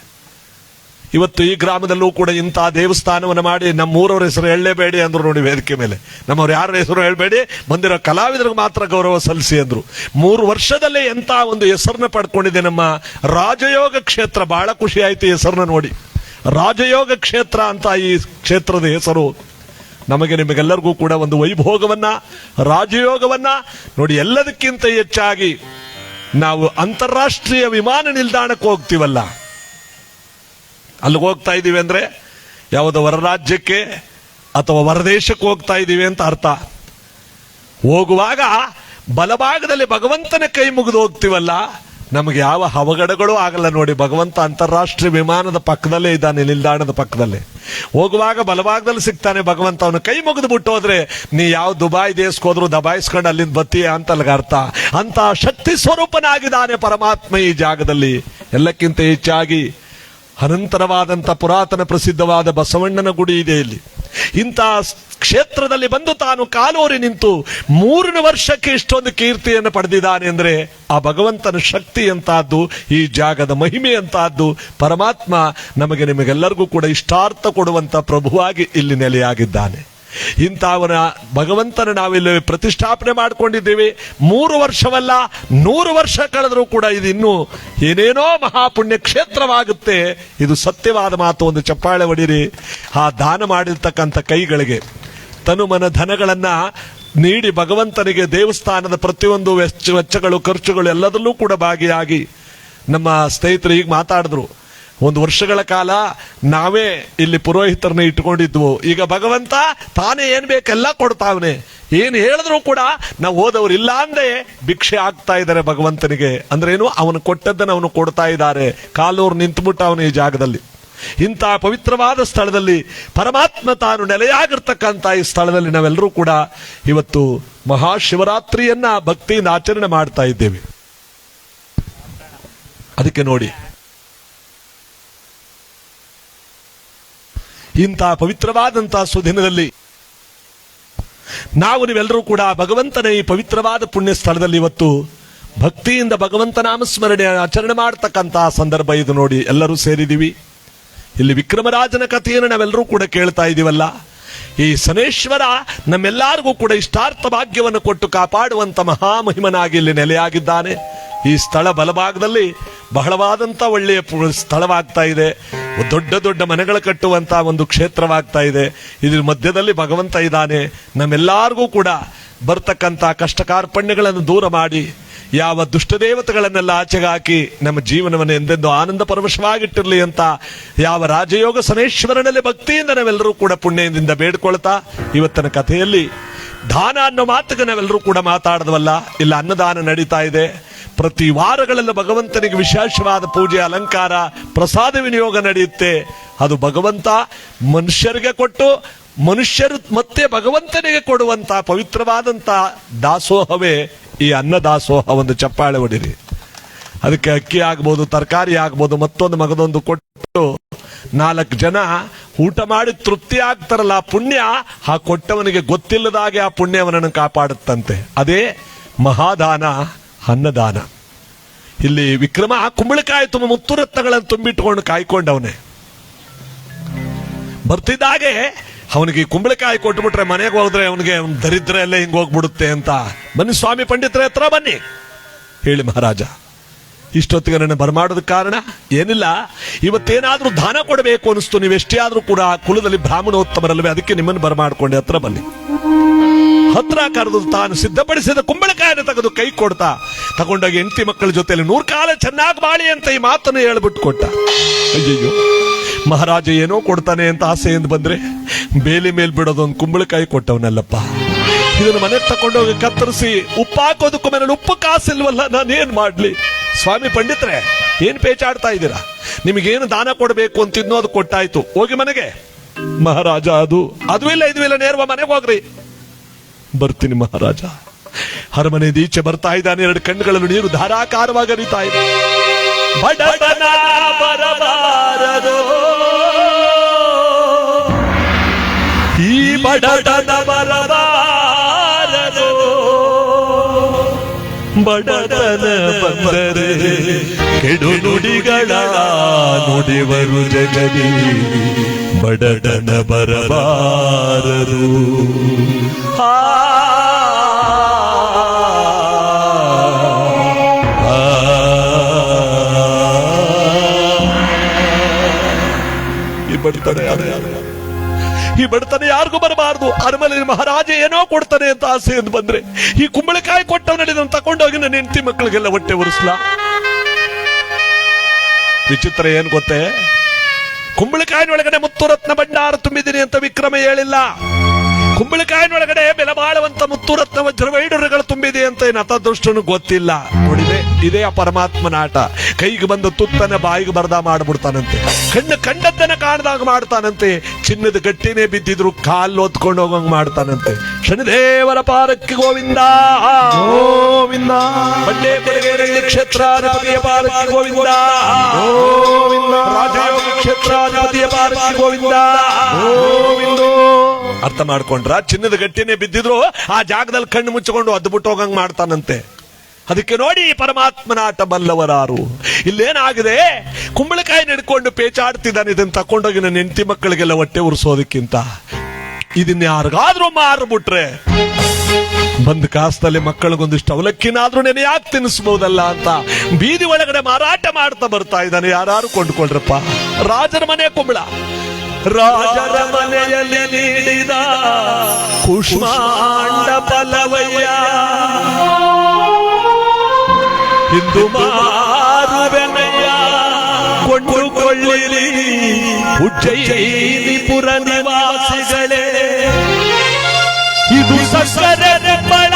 ಇವತ್ತು ಈ ಗ್ರಾಮದಲ್ಲೂ ಕೂಡ ಇಂತಹ ದೇವಸ್ಥಾನವನ್ನು ಮಾಡಿ ನಮ್ಮೂರವ್ರ ಹೆಸರು ಹೇಳಲೇಬೇಡಿ ಅಂದ್ರು ನೋಡಿ ವೇದಿಕೆ ಮೇಲೆ. ನಮ್ಮವ್ರು ಯಾರ ಹೆಸರು ಹೇಳಬೇಡಿ, ಬಂದಿರೋ ಕಲಾವಿದರಿಗೆ ಮಾತ್ರ ಗೌರವ ಸಲ್ಲಿಸಿ ಅಂದ್ರು. 3 ವರ್ಷದಲ್ಲೇ ಎಂತ ಒಂದು ಹೆಸರನ್ನ ಪಡ್ಕೊಂಡಿದೆ ನಮ್ಮ ರಾಜಯೋಗ ಕ್ಷೇತ್ರ. ಬಹಳ ಖುಷಿ ಆಯ್ತು ಹೆಸರನ್ನ ನೋಡಿ. ರಾಜಯೋಗ ಕ್ಷೇತ್ರ ಅಂತ ಈ ಕ್ಷೇತ್ರದ ಹೆಸರು. ನಮಗೆ ನಿಮಗೆಲ್ಲರಿಗೂ ಕೂಡ ಒಂದು ವೈಭೋಗವನ್ನ, ರಾಜಯೋಗವನ್ನ ನೋಡಿ. ಎಲ್ಲದಕ್ಕಿಂತ ಹೆಚ್ಚಾಗಿ ನಾವು ಅಂತಾರಾಷ್ಟ್ರೀಯ ವಿಮಾನ ನಿಲ್ದಾಣಕ್ಕೆ ಹೋಗ್ತೀವಲ್ಲ, ಅಲ್ಲಿಗೆ ಹೋಗ್ತಾ ಇದ್ದೀವಿ ಅಂದ್ರೆ ಯಾವುದೋ ಹೊರರಾಜ್ಯಕ್ಕೆ ಅಥವಾ ಹೊರದೇಶಕ್ಕೆ ಹೋಗ್ತಾ ಇದ್ದೀವಿ ಅಂತ ಅರ್ಥ. ಹೋಗುವಾಗ ಬಲಭಾಗದಲ್ಲಿ ಭಗವಂತನ ಕೈ ಮುಗಿದು ಹೋಗ್ತೀವಲ್ಲ, ನಮಗೆ ಯಾವ ಅವಘಡಗಳು ಆಗಲ್ಲ ನೋಡಿ. ಭಗವಂತ ಅಂತಾರಾಷ್ಟ್ರೀಯ ವಿಮಾನದ ಪಕ್ಕದಲ್ಲೇ ಇದ್ದಾನೆ, ನಿಲ್ದಾಣದ ಪಕ್ಕದಲ್ಲೇ. ಹೋಗುವಾಗ ಬಲಭಾಗದಲ್ಲಿ ಸಿಗ್ತಾನೆ ಭಗವಂತ. ಅವನು ಕೈ ಮುಗಿದು ಬಿಟ್ಟು ಹೋದ್ರೆ ನೀ ಯಾವ ದುಬಾಯ್ ದೇಶಕ್ಕೆ ಹೋದ್ರು ದಬಾಯಿಸ್ಕೊಂಡು ಅಲ್ಲಿಂದ ಬತ್ತೀಯ ಅಂತ ಅಲ್ಲಿಗೆ ಅರ್ಥ. ಅಂತ ಶಕ್ತಿ ಸ್ವರೂಪನಾಗಿದ್ದಾನೆ ಪರಮಾತ್ಮ ಈ ಜಾಗದಲ್ಲಿ. ಎಲ್ಲಕ್ಕಿಂತ ಹೆಚ್ಚಾಗಿ ಅನಂತರವಾದಂಥ ಪುರಾತನ ಪ್ರಸಿದ್ಧವಾದ ಬಸವಣ್ಣನ ಗುಡಿ ಇದೆ ಇಲ್ಲಿ. ಇಂಥ ಕ್ಷೇತ್ರದಲ್ಲಿ ಬಂದು ತಾನು ಕಾಲೂರಿ ನಿಂತು 3 ವರ್ಷಕ್ಕೆ ಇಷ್ಟೊಂದು ಕೀರ್ತಿಯನ್ನು ಪಡೆದಿದ್ದಾನೆ ಅಂದ್ರೆ ಆ ಭಗವಂತನ ಶಕ್ತಿ ಅಂತಹದ್ದು, ಈ ಜಾಗದ ಮಹಿಮೆ ಅಂತಹದ್ದು. ಪರಮಾತ್ಮ ನಮಗೆ ನಿಮಗೆಲ್ಲರಿಗೂ ಕೂಡ ಇಷ್ಟಾರ್ಥ ಕೊಡುವಂತ ಪ್ರಭುವಾಗಿ ಇಲ್ಲಿ ನೆಲೆಯಾಗಿದ್ದಾನೆ. ಇಂಥವನ ಭಗವಂತನ ನಾವಿಲ್ಲಿ ಪ್ರತಿಷ್ಠಾಪನೆ ಮಾಡಿಕೊಂಡಿದ್ದೇವೆ. 3 ವರ್ಷವಲ್ಲ 100 ವರ್ಷ ಕಳೆದರೂ ಕೂಡ ಇದು ಇನ್ನೂ ಏನೇನೋ ಮಹಾಪುಣ್ಯ ಕ್ಷೇತ್ರವಾಗುತ್ತೆ. ಇದು ಸತ್ಯವಾದ ಮಾತು. ಒಂದು ಚಪ್ಪಾಳೆ ಹೊಡಿರಿ ಆ ದಾನ ಮಾಡಿರ್ತಕ್ಕಂಥ ಕೈಗಳಿಗೆ. ತನುಮನ ಧನಗಳನ್ನ ನೀಡಿ ಭಗವಂತನಿಗೆ ದೇವಸ್ಥಾನದ ಪ್ರತಿಯೊಂದು ವೆಚ್ಚಗಳು ಖರ್ಚುಗಳು ಎಲ್ಲದರಲ್ಲೂ ಕೂಡ ಭಾಗಿಯಾಗಿ ನಮ್ಮ ಸ್ನೇಹಿತರು ಈಗ ಮಾತಾಡಿದ್ರು. 1 ವರ್ಷಗಳ ಕಾಲ ನಾವೇ ಇಲ್ಲಿ ಪುರೋಹಿತರನ್ನ ಇಟ್ಕೊಂಡಿದ್ವು. ಈಗ ಭಗವಂತ ತಾನೇ ಏನ್ ಬೇಕೆಲ್ಲ ಕೊಡ್ತಾವನೆ. ಏನು ಹೇಳಿದ್ರು ಕೂಡ ನಾವು ಹೋದವರು ಇಲ್ಲ ಅಂದೇ ಭಿಕ್ಷೆ ಆಗ್ತಾ ಇದ್ದಾರೆ ಭಗವಂತನಿಗೆ. ಅಂದ್ರೇನು, ಅವನು ಕೊಟ್ಟದ್ದನ್ನು ಅವನು ಕೊಡ್ತಾ ಇದ್ದಾರೆ. ಕಾಲೂರು ನಿಂತುಬಿಟ್ಟ ಅವನು ಈ ಜಾಗದಲ್ಲಿ. ಇಂಥ ಪವಿತ್ರವಾದ ಸ್ಥಳದಲ್ಲಿ ಪರಮಾತ್ಮ ತಾನು ನೆಲೆಯಾಗಿರ್ತಕ್ಕಂಥ ಈ ಸ್ಥಳದಲ್ಲಿ ನಾವೆಲ್ಲರೂ ಕೂಡ ಇವತ್ತು ಮಹಾಶಿವರಾತ್ರಿಯನ್ನ ಭಕ್ತಿಯಿಂದ ಆಚರಣೆ ಮಾಡ್ತಾ ಇದ್ದೇವೆ. ಅದಕ್ಕೆ ನೋಡಿ, ಇಂಥ ಪವಿತ್ರವಾದಂತಹ ಸುದಿನದಲ್ಲಿ ನಾವು ನೀವೆಲ್ಲರೂ ಕೂಡ ಭಗವಂತನ ಈ ಪವಿತ್ರವಾದ ಪುಣ್ಯ ಸ್ಥಳದಲ್ಲಿ ಇವತ್ತು ಭಕ್ತಿಯಿಂದ ಭಗವಂತ ನಾಮಸ್ಮರಣೆ ಆಚರಣೆ ಮಾಡತಕ್ಕಂತಹ ಸಂದರ್ಭ ಇದು. ನೋಡಿ, ಎಲ್ಲರೂ ಸೇರಿದೀವಿ ಇಲ್ಲಿ. ವಿಕ್ರಮರಾಜನ ಕಥೆಯನ್ನು ನಾವೆಲ್ಲರೂ ಕೂಡ ಕೇಳ್ತಾ ಇದೀವಲ್ಲ. ಈ ಶನೇಶ್ವರ ನಮ್ಮೆಲ್ಲರಿಗೂ ಕೂಡ ಇಷ್ಟಾರ್ಥ ಭಾಗ್ಯವನ್ನು ಕೊಟ್ಟು ಕಾಪಾಡುವಂತ ಮಹಾಮಹಿಮನಾಗಿ ಇಲ್ಲಿ ನೆಲೆಯಾಗಿದ್ದಾನೆ. ಈ ಸ್ಥಳ ಬಲಭಾಗದಲ್ಲಿ ಬಹಳವಾದಂತ ಒಳ್ಳೆಯ ಸ್ಥಳವಾಗ್ತಾ ಇದೆ. ದೊಡ್ಡ ದೊಡ್ಡ ಮನೆಗಳು ಕಟ್ಟುವಂತ ಒಂದು ಕ್ಷೇತ್ರವಾಗ್ತಾ ಇದೆ. ಇದ್ರ ಮಧ್ಯದಲ್ಲಿ ಭಗವಂತ ಇದ್ದಾನೆ. ನಮ್ಮೆಲ್ಲರಿಗೂ ಕೂಡ ಬರ್ತಕ್ಕಂಥ ಕಷ್ಟ ಕಾರ್ಪಣ್ಯಗಳನ್ನು ದೂರ ಮಾಡಿ, ಯಾವ ದುಷ್ಟದೇವತೆಗಳನ್ನೆಲ್ಲ ಆಚೆಗೆ ಹಾಕಿ ನಮ್ಮ ಜೀವನವನ್ನು ಎಂದೆಂದು ಆನಂದ ಪರವಶವಾಗಿಟ್ಟಿರಲಿ ಅಂತ ಯಾವ ರಾಜಯೋಗ ಶನೇಶ್ವರನಲ್ಲಿ ಭಕ್ತಿಯಿಂದ ನಾವೆಲ್ಲರೂ ಕೂಡ ಪುಣ್ಯದಿಂದ ಬೇಡ್ಕೊಳ್ತಾ, ಇವತ್ತಿನ ಕಥೆಯಲ್ಲಿ ದಾನ ಅನ್ನೋ ಮಾತಿಗೆ ನಾವೆಲ್ಲರೂ ಕೂಡ ಮಾತಾಡದವಲ್ಲ. ಇಲ್ಲ ಅನ್ನದಾನ ನಡೀತಾ ಇದೆ. ಪ್ರತಿ ವಾರಗಳೆಲ್ಲ ಭಗವಂತನಿಗೆ ವಿಶೇಷವಾದ ಪೂಜೆ, ಅಲಂಕಾರ, ಪ್ರಸಾದ ವಿನಿಯೋಗ ನಡೆಯುತ್ತೆ. ಅದು ಭಗವಂತ ಮನುಷ್ಯರಿಗೆ ಕೊಟ್ಟು ಮನುಷ್ಯರು ಮತ್ತೆ ಭಗವಂತನಿಗೆ ಕೊಡುವಂತ ಪವಿತ್ರವಾದಂತ ದಾಸೋಹವೇ ಈ ಅನ್ನದಾಸೋಹ. ಒಂದು ಚಪ್ಪಾಳೆ ಹೊಡಿರಿ. ಅದಕ್ಕೆ ಅಕ್ಕಿ ಆಗ್ಬೋದು, ತರಕಾರಿ ಆಗ್ಬೋದು, ಮತ್ತೊಂದು ಮಗದೊಂದು ಕೊಟ್ಟು 4 ಜನ ಊಟ ಮಾಡಿ ತೃಪ್ತಿ ಆಗ್ತಾರಲ್ಲ, ಪುಣ್ಯ ಆ ಕೊಟ್ಟವನಿಗೆ ಗೊತ್ತಿಲ್ಲದಾಗೆ ಆ ಪುಣ್ಯವನನ್ನು ಕಾಪಾಡುತ್ತಂತೆ. ಅದೇ ಮಹಾದಾನ, ಅನ್ನದಾನ. ಇಲ್ಲಿ ವಿಕ್ರಮ ಕುಂಬಳಕಾಯಿ ತುಂಬ ಮುತ್ತುರತ್ನಗಳನ್ನು ತುಂಬಿಟ್ಕೊಂಡು ಕಾಯ್ಕೊಂಡವನೇ. ಬರ್ತಿದ್ದಾಗೆ ಅವನಿಗೆ ಕುಂಬಳಕಾಯಿ ಕೊಟ್ಬಿಟ್ರೆ ಮನೆಗೆ ಹೋದ್ರೆ ಅವನಿಗೆ ದರಿದ್ರ ಎಲ್ಲ ಹಿಂಗ್ ಹೋಗ್ಬಿಡುತ್ತೆ ಅಂತ, ಬನ್ನಿ ಸ್ವಾಮಿ ಪಂಡಿತರ ಹತ್ರ ಬನ್ನಿ ಹೇಳಿ ಮಹಾರಾಜ. ಇಷ್ಟೊತ್ತಿಗೆ ನನ್ನ ಬರಮಾಡೋದ ಕಾರಣ ಏನಿಲ್ಲ, ಇವತ್ತೇನಾದ್ರೂ ದಾನ ಕೊಡಬೇಕು ಅನಿಸ್ತು. ನೀವೆಷ್ಟೇ ಆದ್ರೂ ಕೂಡ ಕುಲದಲ್ಲಿ ಬ್ರಾಹ್ಮಣೋತ್ತಮರಲ್ವೇ, ಅದಕ್ಕೆ ನಿಮ್ಮನ್ನು ಬರಮಾಡ್ಕೊಂಡೆ ಹತ್ರ ಬನ್ನಿ. ಹತ್ರ ಕರೆದು ತಾನು ಸಿದ್ಧಪಡಿಸಿದ ಕುಂಬಳಕಾಯನ್ನು ತೆಗೆದು ಕೈ ಕೊಡ್ತಾ ತಗೊಂಡೋಗಿ ಹೆಂಡತಿ ಮಕ್ಕಳ ಜೊತೆಯಲ್ಲಿ 100 ಕಾಲ ಚೆನ್ನಾಗಿ ಬಾಳಿ ಅಂತ ಈ ಮಾತನ್ನು ಹೇಳ್ಬಿಟ್ಟು ಕೊಟ್ಟ. ಅಯ್ಯಯ್ಯೋ, ಮಹಾರಾಜ ಏನೋ ಕೊಡ್ತಾನೆ ಅಂತ ಆಸೆಯಿಂದ ಬಂದ್ರೆ ಬೇಲಿ ಮೇಲ್ ಬಿಡೋದೊಂದು ಕುಂಬಳಕಾಯಿ ಕೊಟ್ಟವನಲ್ಲಪ್ಪ. ಇದನ್ನು ಮನೆಗೆ ತಗೊಂಡೋಗಿ ಕತ್ತರಿಸಿ ಉಪ್ಪು ಹಾಕೋದಕ್ಕೂ ಮನೇಲಿ ಉಪ್ಪು ಕಾಸಿಲ್ವಲ್ಲ, ನಾನೇನ್ ಮಾಡ್ಲಿ? ಸ್ವಾಮಿ ಪಂಡಿತರೆ, ಏನ್ ಪೇಚಾಡ್ತಾ ಇದ್ದೀರಾ? ನಿಮಗೇನು ದಾನ ಕೊಡಬೇಕು ಅಂತಿದ್ನೋ ಅದು ಕೊಟ್ಟಾಯ್ತು, ಹೋಗಿ ಮನೆಗೆ. ಮಹಾರಾಜ ಅದು ಇಲ್ಲ ಇದು ಇಲ್ಲ, ನೇರವ ಮನೆಗೆ ಹೋಗ್ರಿ. ಬರ್ತೀನಿ ಮಹಾರಾಜ. ಅರಮನೆ ಈಚೆ ಬರ್ತಾ ಇದ್ದಾನೆ. 2 ಕಣ್ಣುಗಳಲ್ಲಿ ನೀರು ಧಾರಾಕಾರವಾಗಿ ಹರಿತಾ ಇದೆ. ಬಡತನ ಬರಬಾರದು, ಈ ಬಡತನ ಬರಬಾರದು, ಬಡತನ ಬಂದರೆ ಕೆಡು ನುಡಿಗಳ ನುಡಿವರು ಜಗದಿ, ಬಡತನ ಬರಬಾರದು. ಈ ಬಡತನ ಯಾರಿಗೂ ಬರಬಾರದು. ಅರಮನೆ ಮಹಾರಾಜ ಏನೋ ಕೊಡ್ತಾನೆ ಅಂತ ಆಸೆ ಎಂದು ಬಂದ್ರೆ ಈ ಕುಂಬಳಕಾಯಿ ಕೊಟ್ಟವನಲ್ಲಿ ನಾನು ತಗೊಂಡೋಗಿ ನನ್ನ ಹೆಂಡತಿ ಮಕ್ಕಳಿಗೆಲ್ಲ ಹೊಟ್ಟೆ ಉರಿಸ್ಲಾ? ವಿಚಿತ್ರ ಏನ್ ಗೊತ್ತೇ, ಕುಂಬಳಕಾಯಿನೊಳಗಡೆ ಮುತ್ತುರತ್ನ ಭಂಡಾರ ತುಂಬಿದ್ದೀನಿ ಅಂತ ವಿಕ್ರಮ ಹೇಳಿಲ್ಲ. ಕುಂಬಳಕಾಯಿನೊಳಗಡೆ ಬೆಲೆ ಬಾಳುವಂತ ಮುತ್ತುರತ್ನ ವಜ್ರವೈಡೂರ್ಯಗಳು ತುಂಬಿದೆ ಅಂತ ಏನು ಅತದೃಷ್ಟನು ಗೊತ್ತಿಲ್ಲ. ನೋಡಿದೆ, ಇದೇ ಆ ಪರಮಾತ್ಮನ ಆಟ. ಕೈಗೆ ಬಂದ ತುತ್ತನ ಬಾಯಿಗೆ ಬರದ ಮಾಡ್ಬಿಡ್ತಾನಂತೆ, ಕಣ್ಣು ಕಂಡದ್ದನ್ನ ಕಾಣದಾಗ ಮಾಡ್ತಾನಂತೆ. ಚಿನ್ನದ ಗಟ್ಟಿನೇ ಬಿದ್ದಿದ್ರು ಕಾಲು ಒತ್ಕೊಂಡು ಹೋಗಂಗ್ ಮಾಡ್ತಾನಂತೆ. ಶನಿದೇವರ ಪಾರಕ್ಕೆ ಗೋವಿಂದ ಗೋವಿಂದ, ಬಂಡೆ ಕೊಡಗೇರಿ ಕ್ಷೇತ್ರಾಧಿಪತಿಯ ಪಾರಕ್ಕೆ ಗೋವಿಂದ ಗೋವಿಂದ, ರಾಜಯೋಗ ಕ್ಷೇತ್ರಾಧಿಪತಿಯ ಪಾರಕ್ಕೆ ಗೋವಿಂದ ಗೋವಿಂದ. ಅರ್ಥ ಮಾಡ್ಕೊಂಡ್ರ? ಚಿನ್ನದ ಗಟ್ಟಿನೇ ಬಿದ್ದಿದ್ರು ಆ ಜಾಗದಲ್ಲಿ ಕಣ್ಣು ಮುಚ್ಚಿಕೊಂಡು ಅದ್ಬಿಟ್ಟು ಹೋಗಂಗ್ ಮಾಡ್ತಾನಂತೆ. ಅದಕ್ಕೆ ನೋಡಿ ಪರಮಾತ್ಮನ ಆಟ ಬಲ್ಲವರಾರು. ಇಲ್ಲೇನಾಗಿದೆ, ಕುಂಬಳಕಾಯಿ ನಡ್ಕೊಂಡು ಪೇಚಾಡ್ತಿದ್ದಾನೆ. ಇದನ್ನ ತಕೊಂಡೋಗಿ ನನ್ನ ಹೆಂಡತಿ ಮಕ್ಕಳಿಗೆಲ್ಲ ಹೊಟ್ಟೆ ಉರಿಸೋದಕ್ಕಿಂತ ಇದನ್ನ ಯಾರಿಗಾದ್ರೂ ಮಾರ್ಬಿಟ್ರೆ ಬಂದ್ ಕಾಸ್ತಲ್ಲಿ ಮಕ್ಕಳಿಗೊಂದಿಷ್ಟು ಅವಲಕ್ಕಿನಾದ್ರೂ ನೆನೆ ಯಾಕೆ ತಿನ್ನಿಸಬಹುದಲ್ಲ ಅಂತ ಬೀದಿ ಒಳಗಡೆ ಮಾರಾಟ ಮಾಡ್ತಾ ಬರ್ತಾ ಇದ್ದಾನೆ. ಯಾರು ಕೊಂಡ್ಕೊಳ್ರಪ್ಪ. ರಾಜರ ಮನೆ ಕುಂಬಳ, ರಾಜರ ಮನೆಯಲ್ಲಿ ನೀಡಿದ ಕುಷ್ಮಾಂಡ ಫಲವಯ್ಯ, ಹಿಂದೂ ಮಾರುವೆನಯ್ಯ ಕೊಂಡುಕೊಳ್ಳಿರಿ ಉಜ್ಜಯಿನಿಪುರ ನಿವಾಸಿಗಳೇ. ಇದು ಇದು ಸಕ್ಕರೆ ಕುಂಬಳ,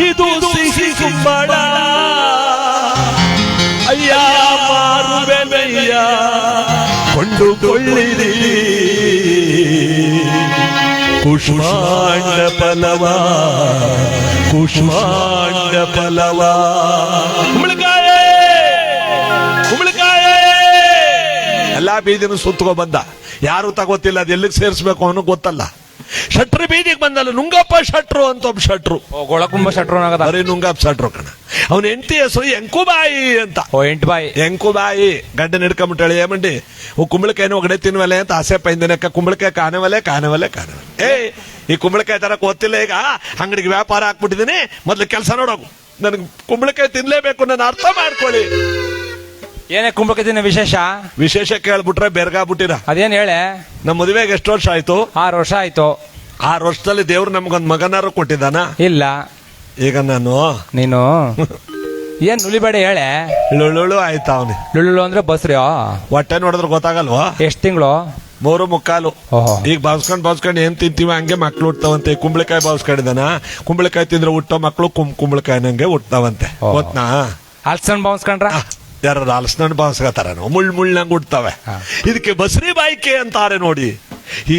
ಇದು ಸಿಹಿ ಕುಂಬಳ, ಅಯ್ಯ ಮಾರುವೆನಯ್ಯ ಕೊಂಡುಕೊಳ್ಳಿರಿ ಕುಷ್ಮಾಂಡ ಫಲವ, ಕುಷ್ಮಾಂಡ ಫಲವ. ಕುಂಬಳಕಾಯ ಕುಂಬಳಕಾಯ ಎಲ್ಲಾ ಬೀದಿನ ಸುತ್ತಕೊ ಬಂದ. ಯಾರು ತಗೋತಿಲ್ಲ, ಅದು ಎಲ್ಲಿಗೆ ಸೇರಿಸ್ಬೇಕು ಅವನು ಗೊತ್ತಲ್ಲ. ಶಟ್ರು ಬೀದಿಗೆ ಬಂದಲ್ಲ, ನುಂಗಪ್ಪ ಶಟ್ರು ಅಂತ ಒಬ್ಬ ಶಟ್ರು. ಗೊಳಕುಂಬ ಶಟ್ರು ಬರೀ ನುಂಗಪ್ಪ ಶಟ್ರು ಕಣ. ಅವನ ಹೆಂಡತಿ ಹೆಸರು ಎಂಕುಬಾಯಿ ಅಂತ. ಎಂಟುಬಾಯಿ ಎಂಕುಬಾಯಿ ಗಡ್ಡ ಹಿಡ್ಕೊಂಬಿಟ್ಟಾಳೆ. ಏಮಂಡಿ ಕುಂಬಳಕಾಯಿನ ಒಗಡೆ ತಿನ್ವಲೆ ಅಂತ ಆಸೆ ಪೈಂದಿನಕ್ಕ ಕುಂಬಳಕಾಯಿ ಕಾಣವಲೆ ಕಾಣವಲೆ ಕಾಣವಲೆ. ಈ ಕುಂಬಳಕಾಯಿ ತರ ಗೊತ್ತಿಲ್ಲ, ಈಗ ಅಂಗಡಿಗೆ ವ್ಯಾಪಾರ ಹಾಕ್ಬಿಟ್ಟಿದ್ದೀನಿ, ಮೊದ್ಲು ಕೆಲಸ ನೋಡೋಗು. ನನ್ಗೆ ಕುಂಬಳಕಾಯಿ ತಿನ್ಲೇಬೇಕು, ನಾನು ಅರ್ಥ ಮಾಡ್ಕೊಳ್ಳಿ. ಏನೇ ಕುಂಬಳಕಾಯಿ ವಿಶೇಷ? ವಿಶೇಷ ಕೇಳ್ಬಿಟ್ರೆ ಬೆರ್ಗಾಗ್ಬಿಟ್ಟಿರ. ಅದೇನ್ ಹೇಳೆ? ನಮ್ಮ ಮದುವೆಗೆ ಎಷ್ಟು ವರ್ಷ ಆಯ್ತು? 6 ವರ್ಷ ಆಯ್ತು. 6 ವರ್ಷದಲ್ಲಿ ದೇವ್ರು ನಮ್ಗೊಂದ್ ಮಗನಾರು ಕೊಟ್ಟಿದ್ದಾನ? ಇಲ್ಲ. ಈಗ ನಾನು ನೀನು ಏನ್ ನುಲಿಬೇಡ ಹೇಳೆ. ಲುಳ್ಳು ಆಯ್ತಾ ಅವನಿ. ಲುಳ್ಳು ಅಂದ್ರೆ ಬಸ್ರಿ. ಹೊಟ್ಟೆ ನೋಡಿದ್ರೆ ಗೊತ್ತಾಗಲ್ವಾ? ಎಷ್ಟ್ ತಿಂಗಳು? 3 ಮುಕ್ಕಾಲು. ಓಹೋ. ಈಗ ಬಾವ್ಸ್ಕೊಂಡ್ ಏನ್ ತಿಂತೀವಿ ಹಂಗೆ ಮಕ್ಳು ಹುಟ್ತಾವಂತೆ. ಕುಂಬಳಕಾಯಿ ಬಾವ್ಸ್ಕೊಂಡಿದ್ದಾನ. ಕುಂಬಳಕಾಯಿ ತಿಂದ್ರೆ ಹುಟ್ಟೋ ಮಕ್ಳು ಕುಂಬಳಕಾಯಿ ನಂಗೆ ಹುಟ್ತಾವಂತೆ. ಗೊತ್ತಾ? ಅಲ್ಸನ್ ಬಾವ್ಸ್ಕೊಂಡ್ರ ಯಾರು ಹಲಸಿನಣ್ಣು ಬಾವ್ಸ್ಕೊತಾರ, ಮುಳ್ಳಂಗ್ ಹುಡ್ತವೆ. ಇದಕ್ಕೆ ಬಸ್ರಿ ಬಾಯಿಕೆ ಅಂತಾರೆ ನೋಡಿ. ಈ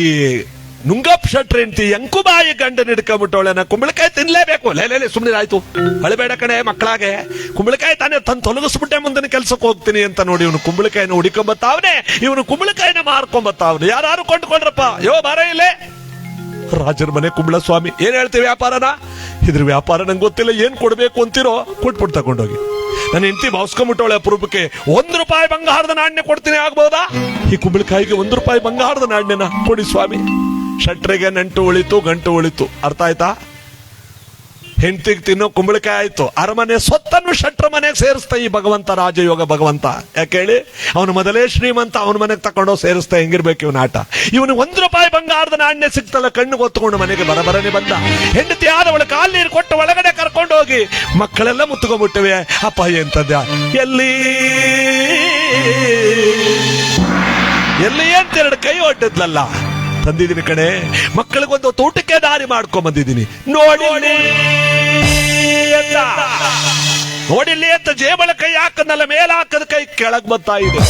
ನುಂಗಪ್ ಶಟ್ರಿ ಅಂತಿ ಎಂಕುಬಾಯಿ ಗಂಡನ ಹಿಡ್ಕೊಂಡ್ಬಿಟ್ಟವಳೆ. ಕುಂಬಳಕಾಯಿ ತಿನ್ಲೇಬೇಕು. ಲೇ ಸುಮ್ನೆ ಆಯ್ತು, ಅಳಬೇಡ ಕಣೆ ಮಕ್ಕಳಾಗೆ. ಕುಂಬಳಕಾಯಿ ತಾನೇ ತಂದು ತೊಲಗಿಸ್ಬಿಟ್ಟೆ, ಮುಂದಿನ ಕೆಲ್ಸಕ್ಕೆ ಹೋಗ್ತೀನಿ ಅಂತ ನೋಡಿ ಇವನು ಕುಂಬಳಕಾಯಿನ ಹುಡಿಕೊಂಬತ್ತಾವನೆ. ಇವನು ಕುಂಬಳಕಾಯಿನ ಮಾರ್ಕೊಂಬತ್ತಾವನೆ. ಯಾರು ಕೊಂಡ್ಕೊಂಡ್ರಪ್ಪ? ಬಾರ ಇಲ್ಲೇ ರಾಜರ ಮನೆ ಕುಂಬಳ ಸ್ವಾಮಿ. ಏನ್ ಹೇಳ್ತೀವಿ ವ್ಯಾಪಾರನ? ಇದ್ರ ವ್ಯಾಪಾರ ನಂಗೆ ಗೊತ್ತಿಲ್ಲ. ಏನ್ ಕೊಡ್ಬೇಕು ಅಂತಿರೋ ಕೊಟ್ಬಿಟ್ಟು ತಗೊಂಡೋಗಿ. ನನ್ನ ಹೆಂಡತಿ ಬಾವ್ಸ್ಕೊಂಡ್ಬಿಟ್ಟವಳೆ. ಅಪರೂಪಕ್ಕೆ 1 ರೂಪಾಯಿ ಬಂಗಾರದ ನಾಣ್ಯ ಕೊಡ್ತೀನಿ, ಆಗ್ಬೋದಾ? ಈ ಕುಂಬಳಕಾಯಿಗೆ 1 ರೂಪಾಯಿ ಬಂಗಾರದ ನಾಣ್ಯನ ಕೊಡಿ ಸ್ವಾಮಿ. ಶಟ್ರಿಗೆ ನಂಟು ಉಳಿತು, ಗಂಟು ಉಳಿತು. ಅರ್ಥ ಆಯ್ತಾ? ಹೆಂಡತಿಗೆ ತಿನ್ನೋ ಕುಂಬಳಕಾಯಿ ಆಯ್ತು. ಅರಮನೆ ಸೊತ್ತನ್ನು ಶಟ್ರ ಮನೆಗೆ ಸೇರಿಸ್ತಾ ಈ ಭಗವಂತ, ರಾಜಯೋಗ ಭಗವಂತ. ಯಾಕೆ ಹೇಳಿ? ಅವನು ಮೊದಲೇ ಶ್ರೀಮಂತ, ಅವನ ಮನೆಗೆ ತಕೊಂಡೋಗಿ ಸೇರಿಸ್ತಾ. ಹೆಂಗಿರ್ಬೇಕು ಇವನ ಆಟ? ಇವನು 1 ರೂಪಾಯಿ ಬಂಗಾರದ ನಾಣ್ಯ ಸಿಕ್ತಲ್ಲ, ಕಣ್ಣು ಹೊತ್ತುಕೊಂಡು ಮನೆಗೆ ಬರಬರನೆ ಬಂದ. ಹೆಂಡತಿ ಆದವಳ ಕಾಲು ನೀರು ಕೊಟ್ಟು ಒಳಗಡೆ ಕರ್ಕೊಂಡು ಹೋಗಿ ಮಕ್ಕಳೆಲ್ಲ ಮುತ್ತುಕೊಂಡ್ಬಿಟ್ಟಿವೆ. ಅಪ್ಪ ಎಂತದ್ಯ ಎಲ್ಲಿ ಅಂತ 2 ಕೈ ಹೊಟ್ಟಿದ್ಲಲ್ಲ. ತಂದಿದ್ದೀನಿ ಕಣೆ, ಮಕ್ಕಳಿಗೊಂದು ತೋಟಕ್ಕೆ ದಾರಿ ಮಾಡ್ಕೊಂಡ್ ಬಂದಿದ್ದೀನಿ. ನೋಡಿಲ್ಲಿ ಅಂತ ಜೇಬಳ ಕೈ ಹಾಕದ್ನಲ್ಲ, ಮೇಲ ಹಾಕದ ಕೈ ಕೆಳಗ್ ಬರ್ತಾ ಇದೆ.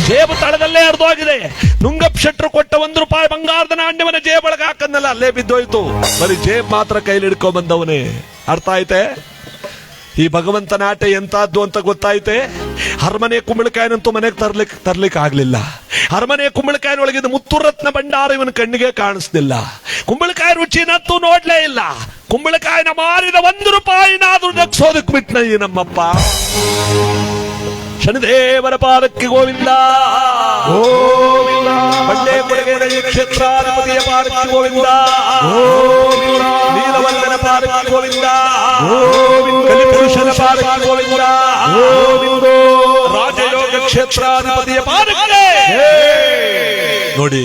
ಜೇಬು ತಳದಲ್ಲೇ ಹರಿದೋಗಿದೆ. ನುಂಗಪ್ ಶೆಟ್ರು ಕೊಟ್ಟ 1 ರೂಪಾಯಿ ಬಂಗಾರದ ನಾಣ್ಯವನ್ನ ಜೇಬಳಗ ಹಾಕದ್ನಲ್ಲ, ಅಲ್ಲೇ ಬಿದ್ದೋಯ್ತು. ಬರೀ ಜೇಬ್ ಮಾತ್ರ ಕೈಲಿ ಹಿಡ್ಕೊಂಡ್ ಬಂದವನೇ. ಅರ್ಥ ಆಯ್ತೆ? ಈ ಭಗವಂತನ ಆಟ ಎಂತದ್ದು ಅಂತ ಗೊತ್ತಾಯ್ತೆ? ಅರಮನೆ ಕುಂಬಳಕಾಯಿನಂತೂ ಮನೆಗೆ ತರ್ಲಿಕ್ಕೆ ಆಗ್ಲಿಲ್ಲ. ಅರಮನೆ ಕುಂಬಳಕಾಯಿನೊಳಗಿದ ಮುತ್ತುರತ್ನ ಭಂಡಾರ ಇವನ ಕಣ್ಣಿಗೆ ಕಾಣಿಸ್ತಿಲ್ಲ. ಕುಂಬಳಕಾಯಿ ರುಚಿನಂತೂ ನೋಡ್ಲೇ ಇಲ್ಲ. ಕುಂಬಳಕಾಯಿನ ಮಾರಿದ 1 ರೂಪಾಯಿನಾದ್ರೂ ನಗ್ಸೋದಕ್ಕೆ ಬಿಟ್ನ ಈ ನಮ್ಮಪ್ಪ. ಶನಿದೇವರ ಪಾದಕ್ಕೆ ಗೋವಿಂದ, ಬಂಡೆ ಕೊಡಗೇರ ಕ್ಷೇತ್ರಾಧಿಪತಿಯ ಪಾದಕ್ಕೆ ಗೋವಿಂದ, ನೀಲವಲ್ಲನ ಪಾದಕ್ಕೆ ಗೋವಿಂದ, ಕಲಿಪುರುಷನ ಪಾದಕ್ಕೆ ಗೋವಿಂದ, ರಾಜಯೋಗ ಕ್ಷೇತ್ರಾಧಿಪತಿಯ ಪಾದಕ್ಕೆ. ನೋಡಿ,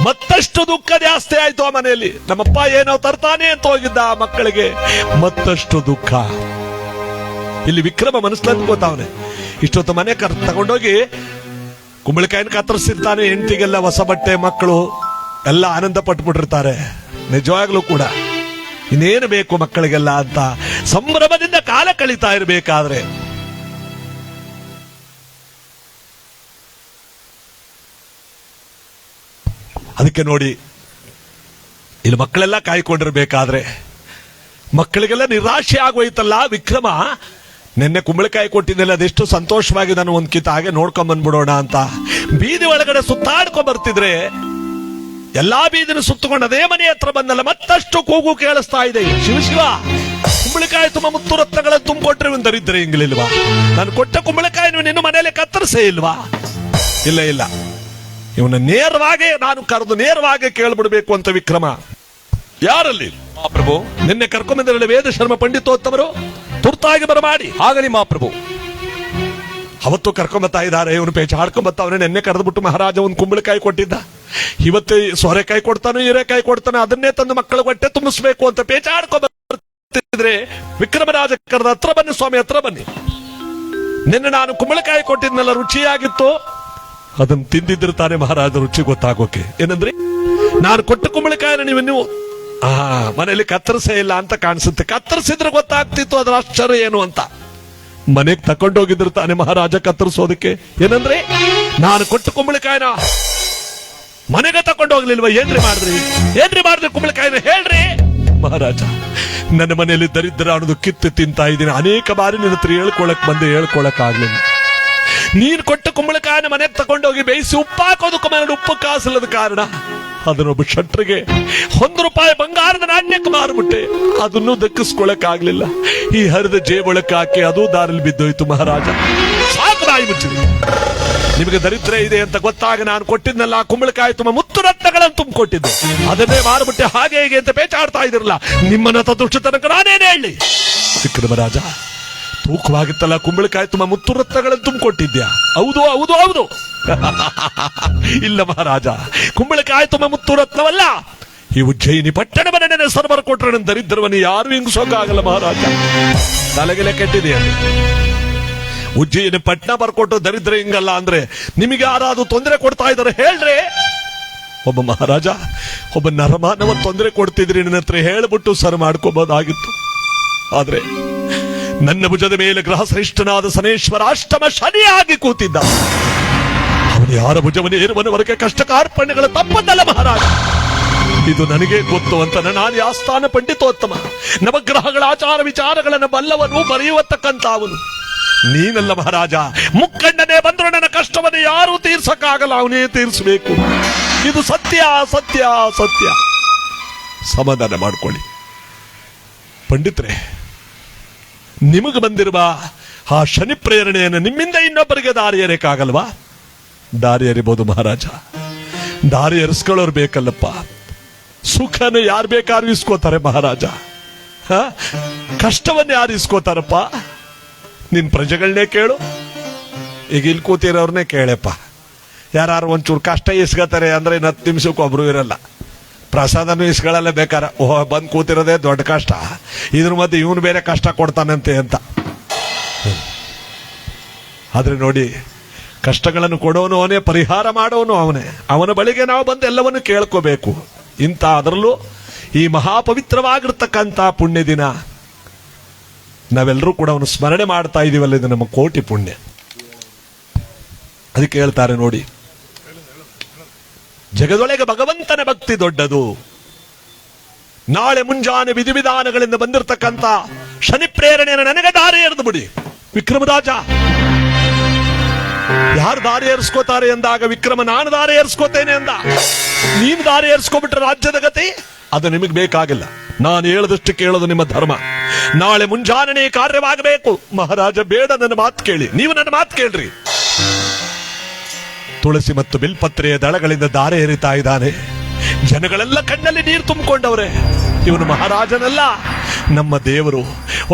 ಮತ್ತಷ್ಟು ದುಃಖ ಜಾಸ್ತಿ ಆಯ್ತು ಆ ಮನೆಯಲ್ಲಿ. ನಮ್ಮಪ್ಪ ಏನೋ ತರ್ತಾನೆ ಅಂತ ಹೋಗಿದ್ದ ಆ ಮಕ್ಕಳಿಗೆ, ಮತ್ತಷ್ಟು ದುಃಖ. ಇಲ್ಲಿ ವಿಕ್ರಮ ಮನಸ್ಸಲ್ಲಿ ಗೊತ್ತಾವನೆ. ಇಷ್ಟೊತ್ತು ಮನೆ ತಗೊಂಡೋಗಿ ಕುಂಬಳಕಾಯಿನ ಕತ್ತರಿಸಿರ್ತಾನೆ. ಹೆಂಡತಿಗೆಲ್ಲ ಹೊಸ ಬಟ್ಟೆ, ಮಕ್ಕಳು ಎಲ್ಲ ಆನಂದ ಪಟ್ಬಿಟ್ಟಿರ್ತಾರೆ. ನಿಜವಾಗ್ಲೂ ಕೂಡ ಇನ್ನೇನು ಬೇಕು ಮಕ್ಕಳಿಗೆಲ್ಲ ಅಂತ ಸಂಭ್ರಮದಿಂದ ಕಾಲ ಕಳೀತಾ ಇರಬೇಕಾದ್ರೆ ಅದಕ್ಕೆ ನೋಡಿ, ಇಲ್ಲಿ ಮಕ್ಕಳೆಲ್ಲ ಕಾಯ್ಕೊಂಡಿರ್ಬೇಕಾದ್ರೆ ಮಕ್ಕಳಿಗೆಲ್ಲ ನಿರಾಶೆ ಆಗೋಯ್ತಲ್ಲ. ವಿಕ್ರಮ ನಿನ್ನೆ ಕುಂಬಳಕಾಯಿ ಕೊಟ್ಟಿದ್ದೆಲ್ಲ ಅದೆಷ್ಟು ಸಂತೋಷವಾಗಿ ನಾನು ಒಂದ್ ಕಿತ್ತ ಹಾಗೆ ನೋಡ್ಕೊಂಡ್ ಬಂದ್ಬಿಡೋಣ ಅಂತ ಬೀದಿ ಒಳಗಡೆ ಸುತ್ತಾಡ್ಕೊಂಡ್ ಬರ್ತಿದ್ರೆ, ಎಲ್ಲಾ ಬೀದಿನ ಸುತ್ತಕೊಂಡು ಅದೇ ಮನೆ ಹತ್ರ ಬಂದಲ್ಲ, ಮತ್ತಷ್ಟು ಕೂಗು ಕೇಳಿಸ್ತಾ ಇದೆ. ಶಿವ ಕುಂಬಳಕಾಯಿ ತುಂಬ ಮುತ್ತು ರತ್ನಗಳನ್ನು ತುಂಬಿಕೊಟ್ರೆ ಒಂದು ದರಿದ್ರೆ ಹಿಂಗಿಲ್ವಾ? ನಾನು ಕೊಟ್ಟ ಕುಂಬಳಕಾಯಿ ನಿನ್ನ ಮನೆಯಲ್ಲಿ ಕತ್ತರಿಸೇ ಇಲ್ವಾ? ಇಲ್ಲ, ಇವನ ನೇರವಾಗಿ ನಾನು ಕರೆದು ನೇರವಾಗಿ ಕೇಳ್ಬಿಡ್ಬೇಕು ಅಂತ ವಿಕ್ರಮ. ಯಾರಲ್ಲಿ ಮಹಾಪ್ರಭು? ನಿನ್ನೆ ಕರ್ಕೊಂಬಂದಿರಲಿ ವೇದ ಶರ್ಮ ಪಂಡಿತೋತ್ತಮರು ತುರ್ತಾಗಿ ಬರಮಾಡಿ. ಆಗಲಿ ಮಹಾಪ್ರಭು. ಅವತ್ತು ಕರ್ಕೊಂಬತ್ತಾ ಇದ್ದಾರೆ. ಇವನು ಪೇಚ ಹಾಡ್ಕೊಂಬತ್ತವನೇ. ನಿನ್ನೆ ಕರೆದ್ಬಿಟ್ಟು ಮಹಾರಾಜ ಒಂದು ಕುಂಬಳಕಾಯಿ ಕೊಟ್ಟಿದ್ದ, ಇವತ್ತು ಸೋರೆಕಾಯಿ ಕೊಡ್ತಾನೆ, ಹೀರೆಕಾಯಿ ಕೊಡ್ತಾನೆ, ಅದನ್ನೇ ತಂದು ಮಕ್ಕಳ ಹೊಟ್ಟೆ ತುಂಬಿಸ್ಬೇಕು ಅಂತ ಪೇಚ ಹಾಡ್ಕೊಂಬರ್ತಿದ್ರೆ ವಿಕ್ರಮರಾಜ ಕರೆದ, ಹತ್ರ ಬನ್ನಿ ಸ್ವಾಮಿ, ಹತ್ರ ಬನ್ನಿ. ನಿನ್ನೆ ನಾನು ಕುಂಬಳಕಾಯಿ ಕೊಟ್ಟಿದ್ನೆಲ್ಲ ರುಚಿಯಾಗಿತ್ತು, ಅದನ್ನು ತಿಂದಿದ್ರೆ ತಾನೇ ಮಹಾರಾಜ ರುಚಿ ಗೊತ್ತಾಗೋಕೆ. ಏನಂದ್ರೆ ನಾನು ಕೊಟ್ಟ ಕುಂಬಳಕಾಯಿನ ನೀವು ಮನೆಯಲ್ಲಿ ಕತ್ತರಿಸೇ ಇಲ್ಲ ಅಂತ ಕಾಣಿಸುತ್ತೆ. ಕತ್ತರಿಸಿದ್ರೆ ಗೊತ್ತಾಗ್ತಿತ್ತು ಅದ್ರ ಆಶ್ಚರ್ಯ ಏನು ಅಂತ. ಮನೆಗೆ ತಕೊಂಡೋಗಿದ್ರು ತಾನೆ ಮಹಾರಾಜ ಕತ್ತರಿಸೋದಕ್ಕೆ. ಏನಂದ್ರೆ ನಾನು ಕೊಟ್ಟು ಕುಂಬಳಕಾಯಿನ ಮನೆಗೆ ತಕೊಂಡೋಗ್ಲಿಲ್ವ? ಏನ್ರಿ ಮಾಡಿದ್ರಿ ಕುಂಬಳಕಾಯಿನ ಹೇಳ್ರಿ. ಮಹಾರಾಜ, ನನ್ನ ಮನೆಯಲ್ಲಿ ದರಿದ್ರ ಅನ್ನೋದು ಕಿತ್ತು ತಿಂತಾ ಇದ್ದೀನಿ. ಅನೇಕ ಬಾರಿ ನಿನ್ನ ಹತ್ರ ಹೇಳ್ಕೊಳಕ್ ಆಗ್ಲಿಲ್ಲ. ನೀನು ಕೊಟ್ಟ ಕುಂಬಳಕಾಯಿನ ಮನೆಗೆ ತಕೊಂಡೋಗಿ ಬೇಯಿಸಿ ಉಪ್ಪು ಹಾಕೋದಕ್ಕೂ ಮನೇಲಿ ಉಪ್ಪು ಕಾಸಲ್ಲದ ಕಾರಣ ಅದನ್ನೊಬ್ಬ ಶಟ್ರಿಗೆ ₹1 ಬಂಗಾರದ ನಾಣ್ಯಕ್ಕೆ ಮಾರ್ಬಿಟ್ಟೆ. ಅದನ್ನು ದಕ್ಕಿಸ್ಕೊಳಕ್ ಆಗ್ಲಿಲ್ಲ. ಈ ಹರಿದ ಜೇಬೊಳಕ್ಕೆ ಹಾಕಿ ಅದು ದಾರಿಲಿ ಬಿದ್ದೋಯ್ತು. ಮಹಾರಾಜ, ಸಾಕು, ಬಾಯಿ ಮುಚ್ಚಿದೆ. ನಿಮಗೆ ದರಿದ್ರ ಇದೆ ಅಂತ ಗೊತ್ತಾಗ ನಾನು ಕೊಟ್ಟಿದ್ನಲ್ಲ ಕುಂಬಳಕಾಯಿ ತುಂಬ ಮುತ್ತು ರತ್ನಗಳನ್ನು ತುಂಬಿಕೊಟ್ಟಿದ್ದೆ. ಅದನ್ನೇ ಮಾರ್ಬಿಟ್ಟೆ ಹಾಗೆ ಹೀಗೆ ಅಂತ ಪೇಚಾಡ್ತಾ ಇದಿರಲ್ಲ. ನಿಮ್ಮನ್ನ ತದುಷ್ಟ ತನಕ ನಾನೇನೇ ಹೇಳಿ. ವಿಕ್ರಮರಾಜ, ತೂಕವಾಗಿತ್ತಲ್ಲ ಕುಂಬಳಕಾಯಿ ತುಂಬ ಮುತ್ತು ರತ್ನಗಳನ್ನು ತುಂಬಿಕೊಟ್ಟಿದ್ಯಾ? ಹೌದು ಹೌದು ಹೌದು. ಇಲ್ಲ ಮಹಾರಾಜ, ಕುಂಬಳಕಾಯಿ ತುಂಬ ಮುತ್ತು ರತ್ನವಲ್ಲ. ಈ ಉಜ್ಜಯಿನಿ ಪಟ್ಟಣವನ್ನೇ ಸರ್ವರ್ ಕೊಟ್ರೆ ನನ್ನ ದರಿದ್ರವನ್ನ ಯಾರು ಹಿಂಗ್ಸೋಕಾಗಲ್ಲ ಮಹಾರಾಜ. ತಲೆಗೆಲೆ ಕೆಟ್ಟಿದೆಯ? ಉಜ್ಜಯಿನಿ ಪಟ್ಟಣ ಬರ್ಕೊಟ್ಟು ದರಿದ್ರ ಹಿಂಗಲ್ಲ ಅಂದ್ರೆ ನಿಮಗೆ ಯಾರಾದ್ರೂ ತೊಂದರೆ ಕೊಡ್ತಾ ಇದ್ದಾರೆ ಹೇಳ್ರಿ. ಒಬ್ಬ ಮಹಾರಾಜ, ಒಬ್ಬ ನರಮಾನವ ತೊಂದರೆ ಕೊಡ್ತಿದ್ರಿ, ನನ್ನ ಹತ್ರ ಹೇಳ್ಬಿಟ್ಟು ಸರ್ ಮಾಡ್ಕೋಬಹುದಾಗಿತ್ತು. ಆದ್ರೆ ನನ್ನ ಭುಜದ ಮೇಲೆ ಗ್ರಹ ಶ್ರೇಷ್ಠನಾದ ಶನೇಶ್ವರ ಅಷ್ಟಮ ಶನಿಯಾಗಿ ಕೂತಿದ್ದ. ಅವನು ಯಾರ ಭುಜವನ್ನು ಏರುವನವರೆಗೆ ಕಷ್ಟ ಕಾರ್ಪಣ್ಯಗಳ ತಪ್ಪದಲ್ಲ ಮಹಾರಾಜ. ಇದು ನನಗೆ ಗೊತ್ತು ಅಂತ ನಾನು ಆಸ್ಥಾನ ಪಂಡಿತೋತ್ತಮ, ನವಗ್ರಹಗಳ ಆಚಾರ ವಿಚಾರಗಳನ್ನು ಬಲ್ಲವನು, ಬರೆಯುವತಕ್ಕಂತ ಅವನು ನೀನಲ್ಲ ಮಹಾರಾಜ. ಮುಕ್ಕಣ್ಣನೇ ಬಂದ್ರು ನನ್ನ ಕಷ್ಟವನ್ನು ಯಾರೂ ತೀರ್ಸಕ್ಕಾಗಲ್ಲ, ಅವನೇ ತೀರಿಸಬೇಕು. ಇದು ಸತ್ಯ ಸತ್ಯ ಸತ್ಯ. ಸಮಾಧಾನ ಮಾಡ್ಕೊಳ್ಳಿ ಪಂಡಿತ್ರೆ. ನಿಮಗೆ ಬಂದಿರುವ ಆ ಶನಿ ಪ್ರೇರಣೆಯನ್ನು ನಿಮ್ಮಿಂದ ಇನ್ನೊಬ್ಬರಿಗೆ ದಾರಿ ಎರೆಯಕ್ಕಾಗಲ್ವಾ? ದಾರಿ ಎರಿಬಹುದು ಮಹಾರಾಜ. ದಾರಿ ಎರಿಸ್ಕೊಳ್ಳೋರು ಬೇಕಲ್ಲಪ್ಪ. ಸುಖನ ಯಾರು ಬೇಕಾದ್ರೂ ಇಸ್ಕೋತಾರೆ ಮಹಾರಾಜ. ಕಷ್ಟವನ್ನು ಯಾರು ಇಸ್ಕೋತಾರಪ್ಪ? ನಿನ್ ಪ್ರಜೆಗಳನ್ನೇ ಕೇಳು. ಈಗ ಇಲ್ಲಿ ಕೂತಿರೋರ್ನೇ ಕೇಳಪ್ಪ. ಯಾರು ಒಂಚೂರು ಕಷ್ಟ ಇಸ್ಕೋತಾರೆ ಅಂದ್ರೆ 10 ನಿಮಿಷಕ್ಕೆ ಒಬ್ರು ಇರಲ್ಲ. ಪ್ರಸಾದನೂ ಇಸ್ಕೊಳ್ಳಲ್ಲ ಬೇಕಾರ. ಬಂದು ಕೂತಿರೋದೇ ದೊಡ್ಡ ಕಷ್ಟ, ಇದ್ರ ಮಧ್ಯೆ ಇವನು ಬೇರೆ ಕಷ್ಟ ಕೊಡ್ತಾನಂತೆ ಅಂತ. ಆದ್ರೆ ನೋಡಿ, ಕಷ್ಟಗಳನ್ನು ಕೊಡೋನು ಅವನೇ, ಪರಿಹಾರ ಮಾಡೋನು ಅವನೇ. ಅವನ ಬಳಿಗೆ ನಾವು ಬಂದು ಎಲ್ಲವನ್ನು ಕೇಳ್ಕೋಬೇಕು. ಇಂಥ ಅದರಲ್ಲೂ ಈ ಮಹಾಪವಿತ್ರವಾಗಿರ್ತಕ್ಕಂಥ ಪುಣ್ಯ ದಿನ ನಾವೆಲ್ಲರೂ ಕೂಡ ಅವನು ಸ್ಮರಣೆ ಮಾಡ್ತಾ ಇದೀವಲ್ಲ, ಇದು ನಮ್ಮ ಕೋಟಿ ಪುಣ್ಯ. ಅದಕ್ಕೆ ಹೇಳ್ತಾರೆ ನೋಡಿ, ಜಗದೊಳಗೆ ಭಗವಂತನ ಭಕ್ತಿ ದೊಡ್ಡದು. ನಾಳೆ ಮುಂಜಾನೆ ವಿಧಿವಿಧಾನಗಳಿಂದ ಬಂದಿರತಕ್ಕಂಥ ಶನಿ ಪ್ರೇರಣೆಯನ್ನು ನನಗೆ ದಾರಿ ಎರೆದು ಬಿಡಿ. ವಿಕ್ರಮರಾಜ, ಯಾರು ದಾರಿ ಏರಿಸ್ಕೋತಾರೆ ಎಂದಾಗ ವಿಕ್ರಮ ನಾನು ದಾರಿ ಏರಿಸ್ಕೋತೇನೆ ಅಂದ. ನೀನು ದಾರಿ ಏರಿಸ್ಕೊಬಿಟ್ರೆ ರಾಜ್ಯದ ಗತಿ ಅದು ನಿಮಗೆ ಬೇಕಾಗಿಲ್ಲ. ನಾನು ಹೇಳದಷ್ಟು ಕೇಳೋದು ನಿಮ್ಮ ಧರ್ಮ. ನಾಳೆ ಮುಂಜಾನೆ ಕಾರ್ಯವಾಗಬೇಕು. ಮಹಾರಾಜ, ಬೇಡ, ನನ್ನ ಮಾತು ಕೇಳಿ. ನೀವು ನನ್ನ ಮಾತು ಕೇಳ್ರಿ. ತುಳಸಿ ಮತ್ತು ಬಿಲ್ಪತ್ರೆಯ ದಳಗಳಿಂದ ದಾರೆ ಎರಿತಾ ಇದ್ದಾನೆ. ಜನಗಳೆಲ್ಲ ಕಣ್ಣಲ್ಲಿ ನೀರು ತುಂಬಿಕೊಂಡವ್ರೆ. ಇವನು ಮಹಾರಾಜನಲ್ಲ, ನಮ್ಮ ದೇವರು.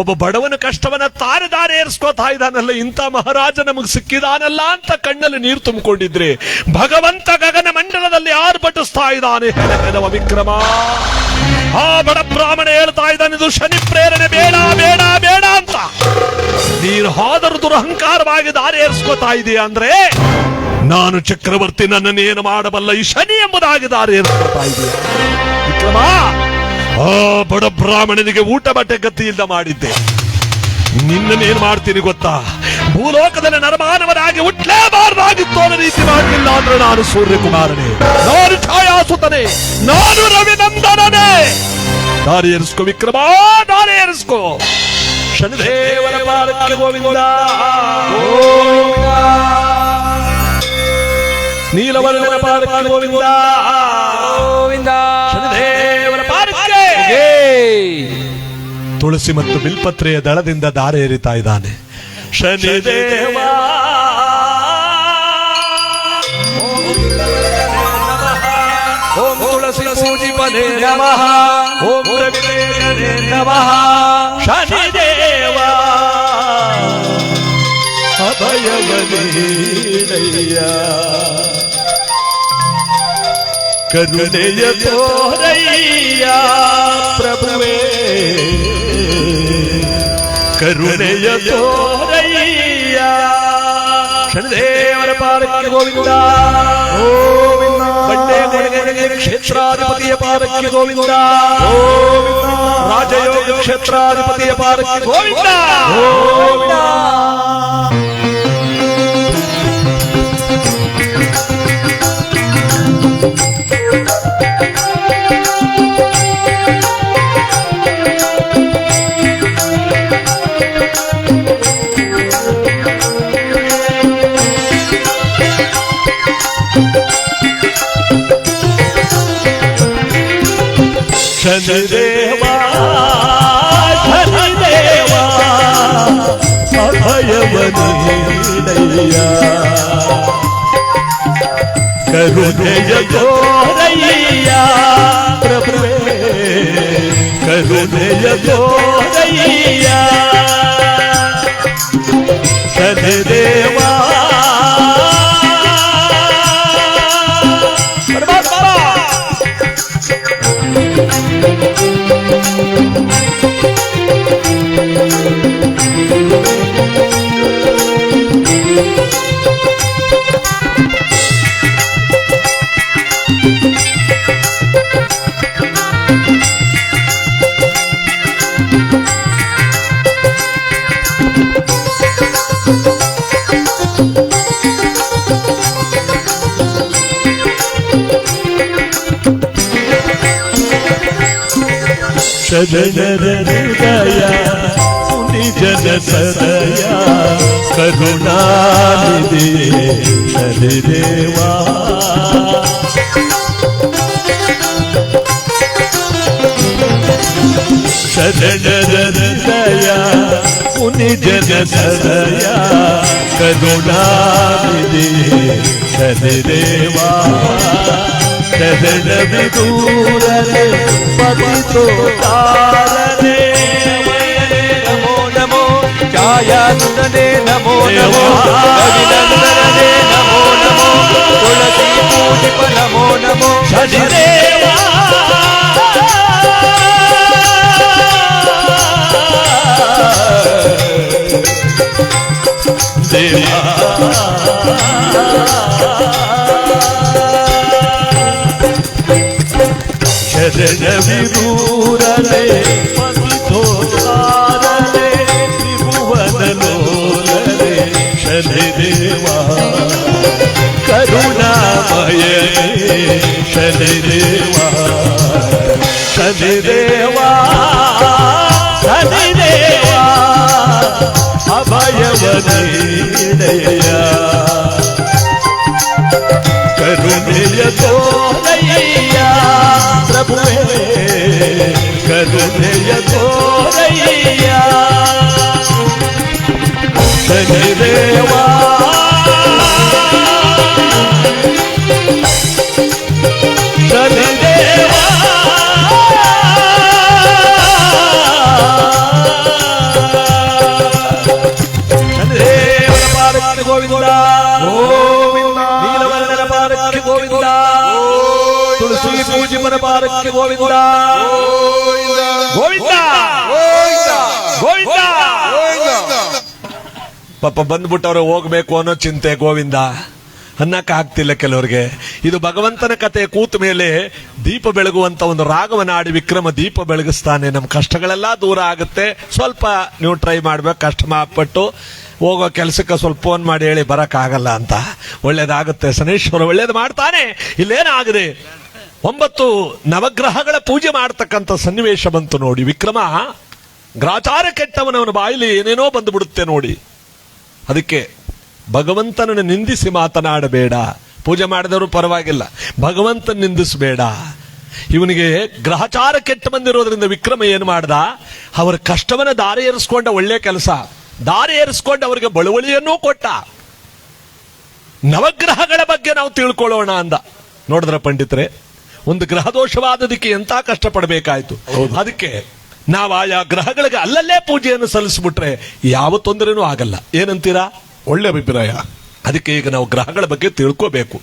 ಒಬ್ಬ ಬಡವನ ಕಷ್ಟವನ್ನ ದಾರೆ ಏರಿಸ್ಕೋತಾ ಇದ್ದಾನಲ್ಲ, ಇಂಥ ಮಹಾರಾಜ ನಮಗೆ ಸಿಕ್ಕಿದಾನಲ್ಲ ಅಂತ ಕಣ್ಣಲ್ಲಿ ನೀರು ತುಂಬಿಕೊಂಡಿದ್ರೆ ಭಗವಂತ ಗಗನ ಮಂಡಲದಲ್ಲಿ ಆರ್ಭಟಿಸ್ತಾ ಇದ್ದಾನೆ. ವಿಕ್ರಮ, ಆ ಬಡ ಬ್ರಾಹ್ಮಣ ಹೇಳ್ತಾ ಇದ್ದಾನೆ, ಇದು ಶನಿ ಪ್ರೇರಣೆ, ಬೇಡ ಬೇಡ ಬೇಡ ಅಂತ. ನೀನು ಹೋದರೂ ದುರಹಂಕಾರವಾಗಿ ದಾರಿ ಏರಿಸ್ಕೋತಾ ಇದೀಯ ಅಂದ್ರೆ ನಾನು ಚಕ್ರವರ್ತಿ, ನನ್ನನ್ನೇನು ಮಾಡಬಲ್ಲ ಈ ಶನಿ ಎಂಬುದಾಗಿ ದಾರಿ ಏರಿಸ್ಕೋತಾ ಇದೀಯ. ವಿಕ್ರಮ, ಆ ಬಡ ಬ್ರಾಹ್ಮಣನಿಗೆ ಊಟ ಬಟ್ಟೆ ಗತಿ ಇಲ್ಲದ ಮಾಡಿದ್ದೆ. ನಿನ್ನನ್ನೇನು ಮಾಡ್ತೀನಿ ಗೊತ್ತಾ? ಭೂಲೋಕದಲ್ಲಿ ನರಮಾನವನಾಗಿ ಹುಟ್ಟಲೇಬಾರದಾಗಿತ್ತು ಅನ್ನೋ ರೀತಿ ಮಾಡಲಿಲ್ಲ ಅಂದ್ರೆ ನಾನು ಸೂರ್ಯಕುಮಾರನೇ, ನಾನು ಛಾಯಾಸುತನೇ, ನಾನು ರವಿನಂದನನೇ. ದಾರಿ ಏರಿಸ್ಕೋ ವಿಕ್ರಮ, ದಾರಿ ಏರಿಸ್ಕೋ. ಶನಿದೇವರ ಪಾದಕ್ಕೆ ಗೋವಿಂದ, ನೀಲವರ್ಣನ ಪಾದಕ್ಕೆ ಗೋವಿಂದ, ಗೋವಿಂದ. ಶನಿದೇವರ ಪಾದಕ್ಕೆ. ತುಳಸಿ ಮತ್ತು ಬಿಲ್ಪತ್ರೆಯ ದಳದಿಂದ ದಾರೆ ಏರಿತಾ ಇದ್ದಾನೆ ಶನಿದೇವ. ಓಂ ತುಳಸಿ ಪೂಜಿಪನೇ ನಮಃ, ಓಂ ರವಿದೇವನೇ ನಮಃ. ಶನಿದೇವ ಅಭಯವನೀಡಯ್ಯ, ಕರುಣೆಯ ತೋರಯ್ಯ ಪ್ರಭುವೇ, ಕರುಣೆಯ ತೋರಯ್ಯ. ಶನಿದೇವರ ಪಾದಕ್ಕೆ ಗೋವಿಂದ ಬಂಡೆ ಕೊಡಗೆ ಕ್ಷೇತ್ರಾಧಿಪತಿಯ ಪಾದಕ್ಕೆ ಗೋವಿಂದ ರಾಜಯೋಗ ಕ್ಷೇತ್ರಾಧಿಪತಿಯ ಪಾದಕ್ಕೆ ಗೋವಿಂದ ಶನಿದೇವಾ ಶನಿದೇವಾ ಅಭಯವನೀಡಯ್ಯ ಕರುಣೆಯ ತೋರಯ್ಯ ಪ್ರಭುವೇ ಕರುಣೆಯ ತೋರಯ್ಯ ಶನಿದೇವಾ ಶರಣರ ಹೃದಯ ನಿಜನ ಸದಯ ಕರುಣಾನಿಧಿ ಶನಿದೇವಾ ಶರಣರ ಹೃದಯ ನಿಜನ ಸದಯ ಕರುಣಾನಿಧಿ ಶನಿದೇವಾ ಶರಣ ವಿದೂರನೆ ಪತಿತೋ ತಾರನೆ ನಮೋ ನಮೋ ಛಾಯಾಸುತನೆ ನಮೋ ನಮೋ ರವಿನಂದನನೆ ನಮೋ ನಮೋ ತುಳಸಿ ಪೂಜಿಪ ನಮೋ ನಮೋ ಶನಿದೇವಾ ದೇವಾ ಶರಣ ವಿದೂರನೆ ಪತಿತೋ ತಾರನೆ ತ್ರಿಭುವನ ಲೋಲನೆ ಶನಿದೇವಾ ಕರುಣಾಮಯನೇ ಶನಿದೇವಾ ಶನಿದೇವಾ ಶನಿದೇವಾ ಅಭಯವನೀಡಯ್ಯ ಕರುಣೆಯ ತೋರಯ್ಯ ಪ್ರಭುವೇ ಕರುಣೆಯ ತೋರಯ್ಯ ಶನಿದೇವಾ ಶನಿದೇವಾ ಶನಿದೇವರ ಪಾದಕ್ಕೆ ಗೋವಿಂದ ನೀಲವರ್ಣನ ಪಾದಕ್ಕೆ ಗೋವಿಂದ ತುಳಸಿ ಪೂಜಿಪನ ಪಾದಕ್ಕೆ ಗೋವಿಂದ ಗೋವಿಂದ ಗೋವಿಂದ ಪಾಪ ಬಂದ್ಬಿಟ್ಟವ್ರೆ ಹೋಗ್ಬೇಕು ಅನ್ನೋ ಚಿಂತೆ ಗೋವಿಂದ ಅನ್ನಕ್ಕೆ ಆಗ್ತಿಲ್ಲ ಕೆಲವರಿಗೆ. ಇದು ಭಗವಂತನ ಕತೆ ಕೂತ ಮೇಲೆ ದೀಪ ಬೆಳಗುವಂತ ಒಂದು ರಾಗವನ್ನ ಆಡಿ ವಿಕ್ರಮ ದೀಪ ಬೆಳಗಿಸ್ತಾನೆ. ನಮ್ಮ ಕಷ್ಟಗಳೆಲ್ಲ ದೂರ ಆಗುತ್ತೆ. ಸ್ವಲ್ಪ ನೀವು ಟ್ರೈ ಮಾಡ್ಬೇಕು, ಕಷ್ಟ ಮಾಪಟ್ಟು ಹೋಗೋ ಕೆಲಸಕ್ಕೆ ಸ್ವಲ್ಪ ಫೋನ್ ಮಾಡಿ ಹೇಳಿ ಬರಕ್ಕಾಗಲ್ಲ ಅಂತ. ಒಳ್ಳೇದಾಗುತ್ತೆ, ಶನೇಶ್ವರ ಒಳ್ಳೇದು ಮಾಡ್ತಾನೆ. ಇಲ್ಲೇನಾಗಿದೆ, 9 ನವಗ್ರಹಗಳ ಪೂಜೆ ಮಾಡ್ತಕ್ಕಂಥ ಸನ್ನಿವೇಶ ಬಂತು ನೋಡಿ. ವಿಕ್ರಮ ಗ್ರಾಚಾರ ಕೆಟ್ಟವನವನ ಬಾಯಿಲಿ ಏನೇನೋ ಬಂದು ನೋಡಿ. ಅದಕ್ಕೆ ಭಗವಂತನನ್ನು ನಿಂದಿಸಿ ಮಾತನಾಡಬೇಡ. ಪೂಜೆ ಮಾಡಿದವರು ಪರವಾಗಿಲ್ಲ, ಭಗವಂತನ ನಿಂದಿಸಬೇಡ. ಇವನಿಗೆ ಗ್ರಹಚಾರ ಕೆಟ್ಟ ಬಂದಿರೋದ್ರಿಂದ ವಿಕ್ರಮ ಏನು ಮಾಡ್ದ, ಅವರ ಕಷ್ಟವನ್ನ ದಾರಿ ಏರಿಸ್ಕೊಂಡ. ಒಳ್ಳೆ ಕೆಲಸ, ದಾರಿ ಏರಿಸ್ಕೊಂಡು ಅವರಿಗೆ ಬಳುವಳಿಯನ್ನೂ ಕೊಟ್ಟ. ನವಗ್ರಹಗಳ ಬಗ್ಗೆ ನಾವು ತಿಳ್ಕೊಳ್ಳೋಣ ಅಂದ. ನೋಡಿದ್ರ ಪಂಡಿತರೆ, ಒಂದು ಗ್ರಹ ದೋಷವಾದದಕ್ಕೆ ಎಂತ ಕಷ್ಟಪಡಬೇಕಾಯ್ತು. ಅದಕ್ಕೆ ನಾವು ಆಯಾ ಗ್ರಹಗಳಿಗೆ ಅಲ್ಲಲ್ಲೇ ಪೂಜೆಯನ್ನು ಸಲ್ಲಿಸ್ಬಿಟ್ರೆ ಯಾವ ತೊಂದರೆನೂ ಆಗಲ್ಲ. ಏನಂತೀರಾ? ಒಳ್ಳೆ ಅಭಿಪ್ರಾಯ. ಅದಕ್ಕೆ ಈಗ ನಾವು ಗ್ರಹಗಳ ಬಗ್ಗೆ ತಿಳ್ಕೋಬೇಕು.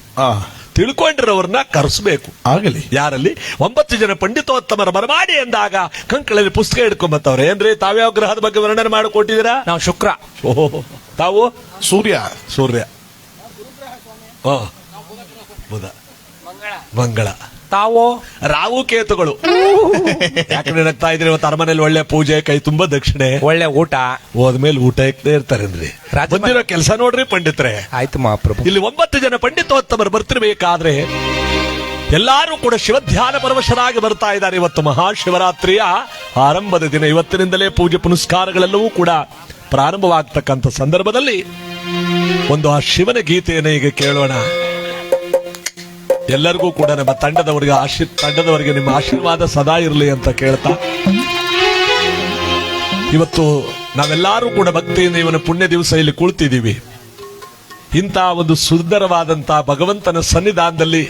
ತಿಳ್ಕೊಂಡಿರೋರನ್ನ ಕರೆಸಬೇಕು. ಆಗಲಿ. ಯಾರಲ್ಲಿ? 9 ಜನ ಪಂಡಿತೋತ್ತಮರ ಬರಮಾಡಿ ಎಂದಾಗ ಕಂಕಳಲ್ಲಿ ಪುಸ್ತಕ ಹಿಡ್ಕೊಂಬತ್ತವ್ರೆ. ಏನ್ರಿ ತಾವ್ಯಾವ ಗ್ರಹದ ಬಗ್ಗೆ ವರ್ಣನೆ ಮಾಡಿಕೊಟ್ಟಿದ್ದೀರಾ? ನಾವು ಶುಕ್ರ. ಓಹೋ, ತಾವು ಸೂರ್ಯ. ಸೂರ್ಯ. ಓ ಬುಧ ಮಂಗಳ ತಾವು ರಾಹು ಕೇತುಗಳು. ಯಾಕಂದ್ರೆ ನಗ್ತಾ ಇದ್ರಿ, ಇವತ್ತು ಅರಮನೆಯಲ್ಲಿ ಒಳ್ಳೆ ಪೂಜೆ, ಕೈ ತುಂಬಾ ದಕ್ಷಿಣೆ, ಒಳ್ಳೆ ಊಟ, ಹೋದ್ಮೇಲೆ ಊಟ ಇಕ್ಕದೇ ಇರ್ತಾರೇನ್ರಿ. ಬಂದಿರೋ ಕೆಲಸ ನೋಡ್ರಿ ಪಂಡಿತ್ರೆ. ಆಯ್ತು ಮಹಾಪ್ರಭು. ಇಲ್ಲಿ 9 ಜನ ಪಂಡಿತೋತ್ತಮರು ಬರ್ತಿರ್ಬೇಕಾದ್ರೆ ಎಲ್ಲಾರು ಕೂಡ ಶಿವಧ್ಯಾನ ಪರವಶರಾಗಿ ಬರ್ತಾ ಇದ್ದಾರೆ. ಇವತ್ತು ಮಹಾಶಿವರಾತ್ರಿಯ ಆರಂಭದ ದಿನ. ಇವತ್ತಿನಿಂದಲೇ ಪೂಜೆ ಪುನಸ್ಕಾರಗಳೆಲ್ಲವೂ ಕೂಡ ಪ್ರಾರಂಭವಾಗ್ತಕ್ಕಂಥ ಸಂದರ್ಭದಲ್ಲಿ ಒಂದು ಆ ಶಿವನ ಗೀತೆಯನ್ನು ಈಗ ಕೇಳೋಣ. ಎಲ್ಲರಿಗೂ ಕೂಡ ನಮ್ಮ ತಂಡದವರಿಗೆ ನಿಮ್ಮ ಆಶೀರ್ವಾದ ಸದಾ ಇರಲಿ ಅಂತ ಕೇಳ್ತಾ, ಇವತ್ತು ನಾವೆಲ್ಲರೂ ಕೂಡ ಭಕ್ತಿಯಿಂದ ಇವನ ಪುಣ್ಯ ದಿವಸ ಇಲ್ಲಿ ಕುಳಿತಿದ್ದೀವಿ. ಇಂಥ ಒಂದು ಸುಂದರವಾದಂತ ಭಗವಂತನ ಸನ್ನಿಧಾನದಲ್ಲಿ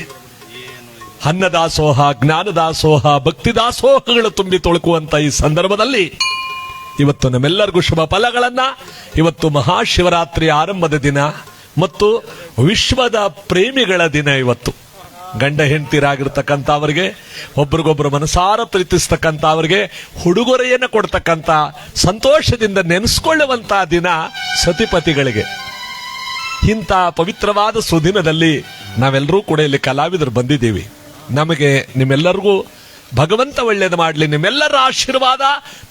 ಅನ್ನದಾಸೋಹ, ಜ್ಞಾನದಾಸೋಹ, ಭಕ್ತಿ ದಾಸೋಹಗಳು ತುಂಬಿ ತೊಳಕುವಂತ ಈ ಸಂದರ್ಭದಲ್ಲಿ ಇವತ್ತು ನಮ್ಮೆಲ್ಲರಿಗೂ ಶುಭ ಫಲಗಳನ್ನ, ಇವತ್ತು ಮಹಾಶಿವರಾತ್ರಿ ಆರಂಭದ ದಿನ ಮತ್ತು ವಿಶ್ವದ ಪ್ರೇಮಿಗಳ ದಿನ. ಇವತ್ತು ಗಂಡ ಹೆಂಡತಿರಾಗಿರ್ತಕ್ಕಂಥ ಅವರಿಗೆ, ಒಬ್ರಿಗೊಬ್ರು ಮನಸಾರ ಪ್ರೀತಿಸ್ತಕ್ಕಂಥ ಅವರಿಗೆ ಉಡುಗೊರೆಯನ್ನು ಕೊಡ್ತಕ್ಕಂಥ, ಸಂತೋಷದಿಂದ ನೆನೆಸ್ಕೊಳ್ಳುವಂತ ದಿನ ಸತಿಪತಿಗಳಿಗೆ. ಇಂಥ ಪವಿತ್ರವಾದ ಸುದಿನದಲ್ಲಿ ನಾವೆಲ್ಲರೂ ಕೂಡ ಇಲ್ಲಿ ಕಲಾವಿದರು ಬಂದಿದ್ದೀವಿ. ನಮಗೆ ನಿಮ್ಮೆಲ್ಲರಿಗೂ ಭಗವಂತ ಒಳ್ಳೇದು ಮಾಡಲಿ, ನಿಮ್ಮೆಲ್ಲರ ಆಶೀರ್ವಾದ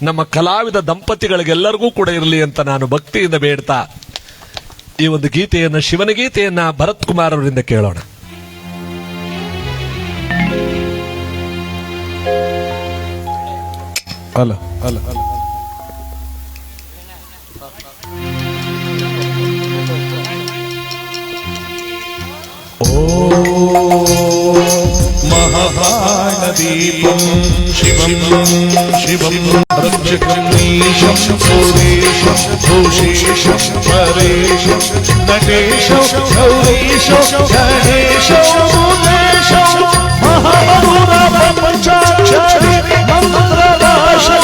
ನಮ್ಮ ಕಲಾವಿದ ದಂಪತಿಗಳಿಗೆಲ್ಲರಿಗೂ ಕೂಡ ಇರಲಿ ಅಂತ ನಾನು ಭಕ್ತಿಯಿಂದ ಬೇಡ್ತಾ ಈ ಒಂದು ಗೀತೆಯನ್ನ, ಶಿವನ ಗೀತೆಯನ್ನ ಭರತ್ ಕುಮಾರ್ ಅವರಿಂದ ಕೇಳೋಣ. ಅಲ್ಲ ಅಲ್ಲ ಅಲ್ಲ महाभाणदीपं शिवं शिवं रक्षकमीशं सुरेशं भूषेशं परेशं नटेशं गौरीशं गणेशं भूतेशं महामहुरपञ्चाक्षरी मन्त्रदाशं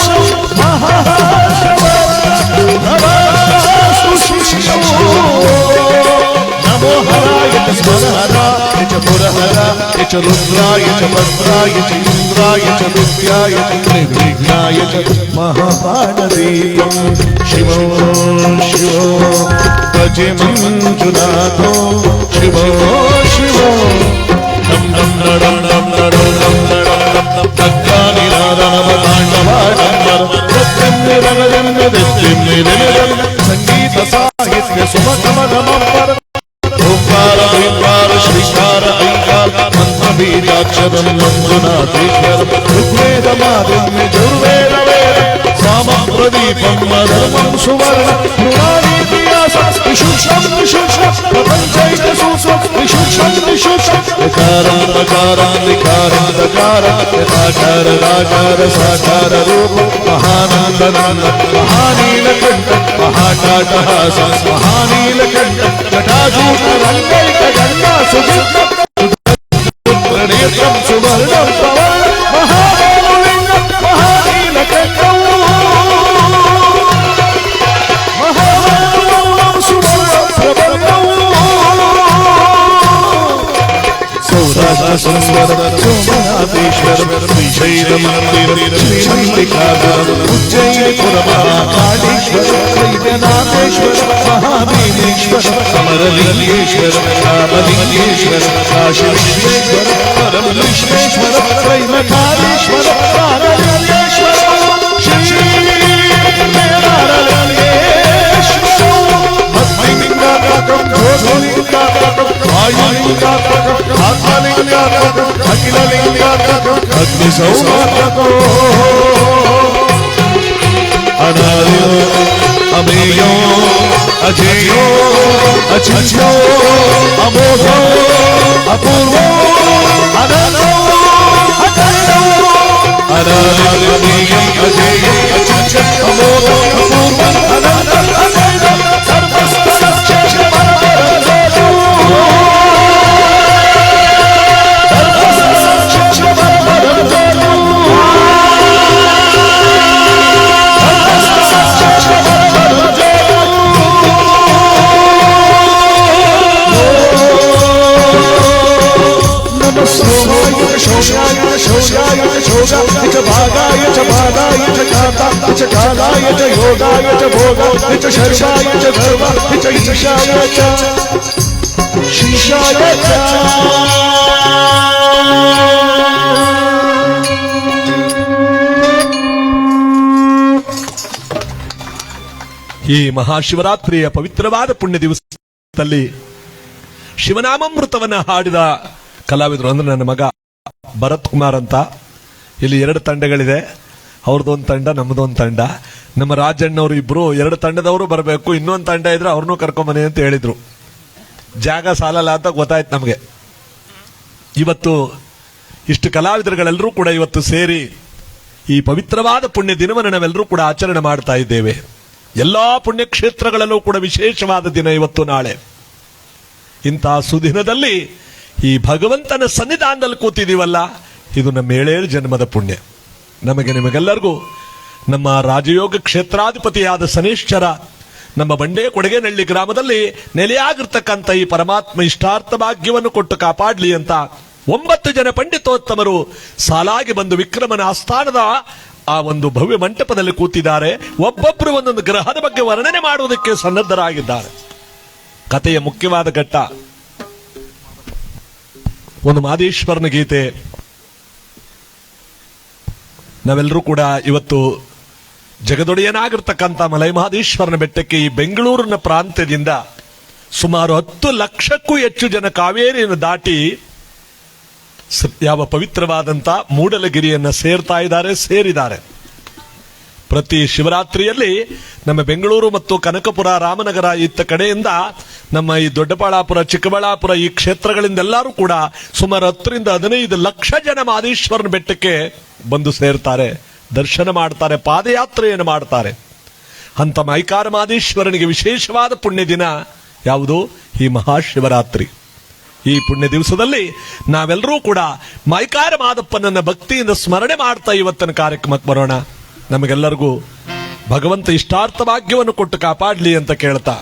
महाशवरस्तुशिशं नमो हराय स्मरहराय च पुरहराय च रुद्राय च भद्राय च इंद्राय च विद्याय च निर्विघ्नाय च महाभाणदीपं शिवो शिवो भजे मंजुनाथो शिवो शिवो डम डम डम डम डम डम डम तत्कानि संगीत साहित्य सुमकमलमपर ओंकार ओंकार श्रीकार ऐकार मंत्र बीजाक्षरं मंजुनाथेश्वर ऋग्वेदमादिन्य जुर्वेद वेद साम प्रदीपं मधर्मं सुवर्ण मृणाली व्यासं विशुषं विशुषं प्रपञ्चैक सूसं विशुषं विशुषं विकारं प्रकारं विकारं दकारं यथाकार राकार साकार रूप महानन्दनन्द महानीलकण्ठ महाटाटहासं महानीलकण्ठ जटाजूटरङ्गैकगङ्गा सुजितं नेत्रं सुवर्णं पवर्णं महालिङ्गं महानीलकण्ठं महावर्णं सुवर्णं प्रवर्णं सौराष्ट्रसंस्वर सोमनाथेश्वर श्रीशैलमन्दिर श्रीमल्लिकार्जुन उज्जयिपुरमहाकालेश्वर वैद्यनाथेश्वर महाभीमेश्वर अमरलिंगेश्वर रामलिंगेश्वर काशीविश्वेश्वर परम विश्वेश्वर त्रैलकालेश्वर नारायणेश्वर श्रीनारायणेश्वर ज्योतिलिंगात्मकं वायुलिंगात्मकं आत्मलिंगात्मकं अखिललिंगात्मकं अग्निसौमात्मकं अनार्यो अमेयो अजेयो अचिन्त्यो अमोघो अपूर्वो अनन्तो अखण्डो अनार्यो अमेयो अजेयो अचिन्त्यो अमोघो अपूर्वो अनन्तो अखण्डो सर्वस्तरक्षेत्र परमरजो सर्वस्तरक्षेत्र परमरजो शौर्याय शौर्याय च भागाय च बालाय च काताय च कालाय च योगाय च भोगाय च शर्वाय च धर्माय च ईशाय च ಈ ಮಹಾಶಿವರಾತ್ರಿಯ ಪವಿತ್ರವಾದ ಪುಣ್ಯ ದಿವಸದಲ್ಲಿ ಶಿವನಾಮಾಮೃತವನ್ನ ಹಾಡಿದ ಕಲಾವಿದರು ಅಂದ್ರೆ ನನ್ನ ಮಗ ಭರತ್ ಕುಮಾರ್ ಅಂತ. ಇಲ್ಲಿ 2 ತಂಡಗಳಿದೆ, ಅವ್ರದ್ದೊಂದು ತಂಡ, ನಮ್ಮದೊಂದು ತಂಡ. ನಮ್ಮ ರಾಜಣ್ಣವರು ಇಬ್ರು 2 ತಂಡದವರು ಬರಬೇಕು, ಇನ್ನೊಂದು ತಂಡ ಇದ್ರೆ ಅವ್ರನ್ನೂ ಕರ್ಕೊಂಬನ್ನಿ ಅಂತ ಹೇಳಿದ್ರು. ಜಾಗ ಸಾಲಲ್ಲ ಅಂತ ಗೊತ್ತಾಯ್ತು ನಮಗೆ. ಇವತ್ತು ಇಷ್ಟು ಕಲಾವಿದರುಗಳೆಲ್ಲರೂ ಕೂಡ ಇವತ್ತು ಸೇರಿ ಈ ಪವಿತ್ರವಾದ ಪುಣ್ಯ ದಿನವನ್ನು ನಾವೆಲ್ಲರೂ ಕೂಡ ಆಚರಣೆ ಮಾಡ್ತಾ ಇದ್ದೇವೆ. ಎಲ್ಲಾ ಪುಣ್ಯಕ್ಷೇತ್ರಗಳಲ್ಲೂ ಕೂಡ ವಿಶೇಷವಾದ ದಿನ ಇವತ್ತು ನಾಳೆ. ಇಂತಹ ಸುದಿನದಲ್ಲಿ ಈ ಭಗವಂತನ ಸನ್ನಿಧಾನದಲ್ಲಿ ಕೂತಿದ್ದೀವಲ್ಲ, ಇದು ನಮ್ಮ 7 ಜನ್ಮದ ಪುಣ್ಯ. ನಮಗೆ ನಿಮಗೆಲ್ಲರಿಗೂ ನಮ್ಮ ರಾಜಯೋಗ ಕ್ಷೇತ್ರಾಧಿಪತಿಯಾದ ಶನೇಶ್ವರ ನಮ್ಮ ಬಂಡೆ ಕೊಡಗೇನಹಳ್ಳಿ ಗ್ರಾಮದಲ್ಲಿ ನೆಲೆಯಾಗಿರ್ತಕ್ಕಂಥ ಈ ಪರಮಾತ್ಮ ಇಷ್ಟಾರ್ಥ ಭಾಗ್ಯವನ್ನು ಕೊಟ್ಟು ಕಾಪಾಡಲಿ ಅಂತ 9 ಜನ ಪಂಡಿತೋತ್ತಮರು ಸಾಲಾಗಿ ಬಂದು ವಿಕ್ರಮನ ಆಸ್ಥಾನದ ಆ ಒಂದು ಭವ್ಯ ಮಂಟಪದಲ್ಲಿ ಕೂತಿದ್ದಾರೆ. ಒಬ್ಬೊಬ್ಬರು ಒಂದೊಂದು ಗ್ರಹದ ಬಗ್ಗೆ ವರ್ಣನೆ ಮಾಡುವುದಕ್ಕೆ ಸನ್ನದ್ಧರಾಗಿದ್ದಾರೆ. ಕಥೆಯ ಮುಖ್ಯವಾದ ಘಟ್ಟ ಒಂದು ಮಾದೇಶ್ವರನ ಗೀತೆ. ನಾವೆಲ್ಲರೂ ಕೂಡ ಇವತ್ತು ಜಗದೊಡೆಯನಾಗಿರ್ತಕ್ಕಂಥ ಮಲೈ ಮಹದೇಶ್ವರನ ಬೆಟ್ಟಕ್ಕೆ ಈ ಬೆಂಗಳೂರಿನ ಪ್ರಾಂತ್ಯದಿಂದ ಸುಮಾರು 10 ಲಕ್ಷಕ್ಕೂ ಹೆಚ್ಚು ಜನ ಕಾವೇರಿಯನ್ನು ದಾಟಿ ಯಾವ ಪವಿತ್ರವಾದಂತ ಮೂಡಲಗಿರಿಯನ್ನ ಸೇರಿದ್ದಾರೆ. ಪ್ರತಿ ಶಿವರಾತ್ರಿಯಲ್ಲಿ ನಮ್ಮ ಬೆಂಗಳೂರು ಮತ್ತು ಕನಕಪುರ, ರಾಮನಗರ ಇತ್ತ ಕಡೆಯಿಂದ ನಮ್ಮ ಈ ದೊಡ್ಡಬಳ್ಳಾಪುರ, ಚಿಕ್ಕಬಳ್ಳಾಪುರ ಈ ಕ್ಷೇತ್ರಗಳಿಂದೆಲ್ಲರೂ ಕೂಡ ಸುಮಾರು 10 ರಿಂದ 15 ಲಕ್ಷ ಜನ ಮಹದೇಶ್ವರನ ಬೆಟ್ಟಕ್ಕೆ ಬಂದು ಸೇರ್ತಾರೆ, ದರ್ಶನ ಮಾಡ್ತಾರೆ, ಪಾದಯಾತ್ರೆಯನ್ನು ಮಾಡ್ತಾರೆ. ಅಂತ ಮೈಕಾರ ಮಹದೇಶ್ವರನಿಗೆ ವಿಶೇಷವಾದ ಪುಣ್ಯ ದಿನ ಯಾವುದು? ಈ ಮಹಾಶಿವರಾತ್ರಿ. ಈ ಪುಣ್ಯ ದಿವಸದಲ್ಲಿ ನಾವೆಲ್ಲರೂ ಕೂಡ ಮೈಕಾರ ಮಾದಪ್ಪನನ್ನ ಭಕ್ತಿಯಿಂದ ಸ್ಮರಣೆ ಮಾಡ್ತಾ ಇವತ್ತಿನ ಕಾರ್ಯಕ್ರಮಕ್ಕೆ ಬರೋಣ. ನಮಗೆಲ್ಲರಿಗೂ ಭಗವಂತ ಇಷ್ಟಾರ್ಥ ಭಾಗ್ಯವನ್ನು ಕೊಟ್ಟು ಕಾಪಾಡಲಿ ಅಂತ ಕೇಳ್ತಾ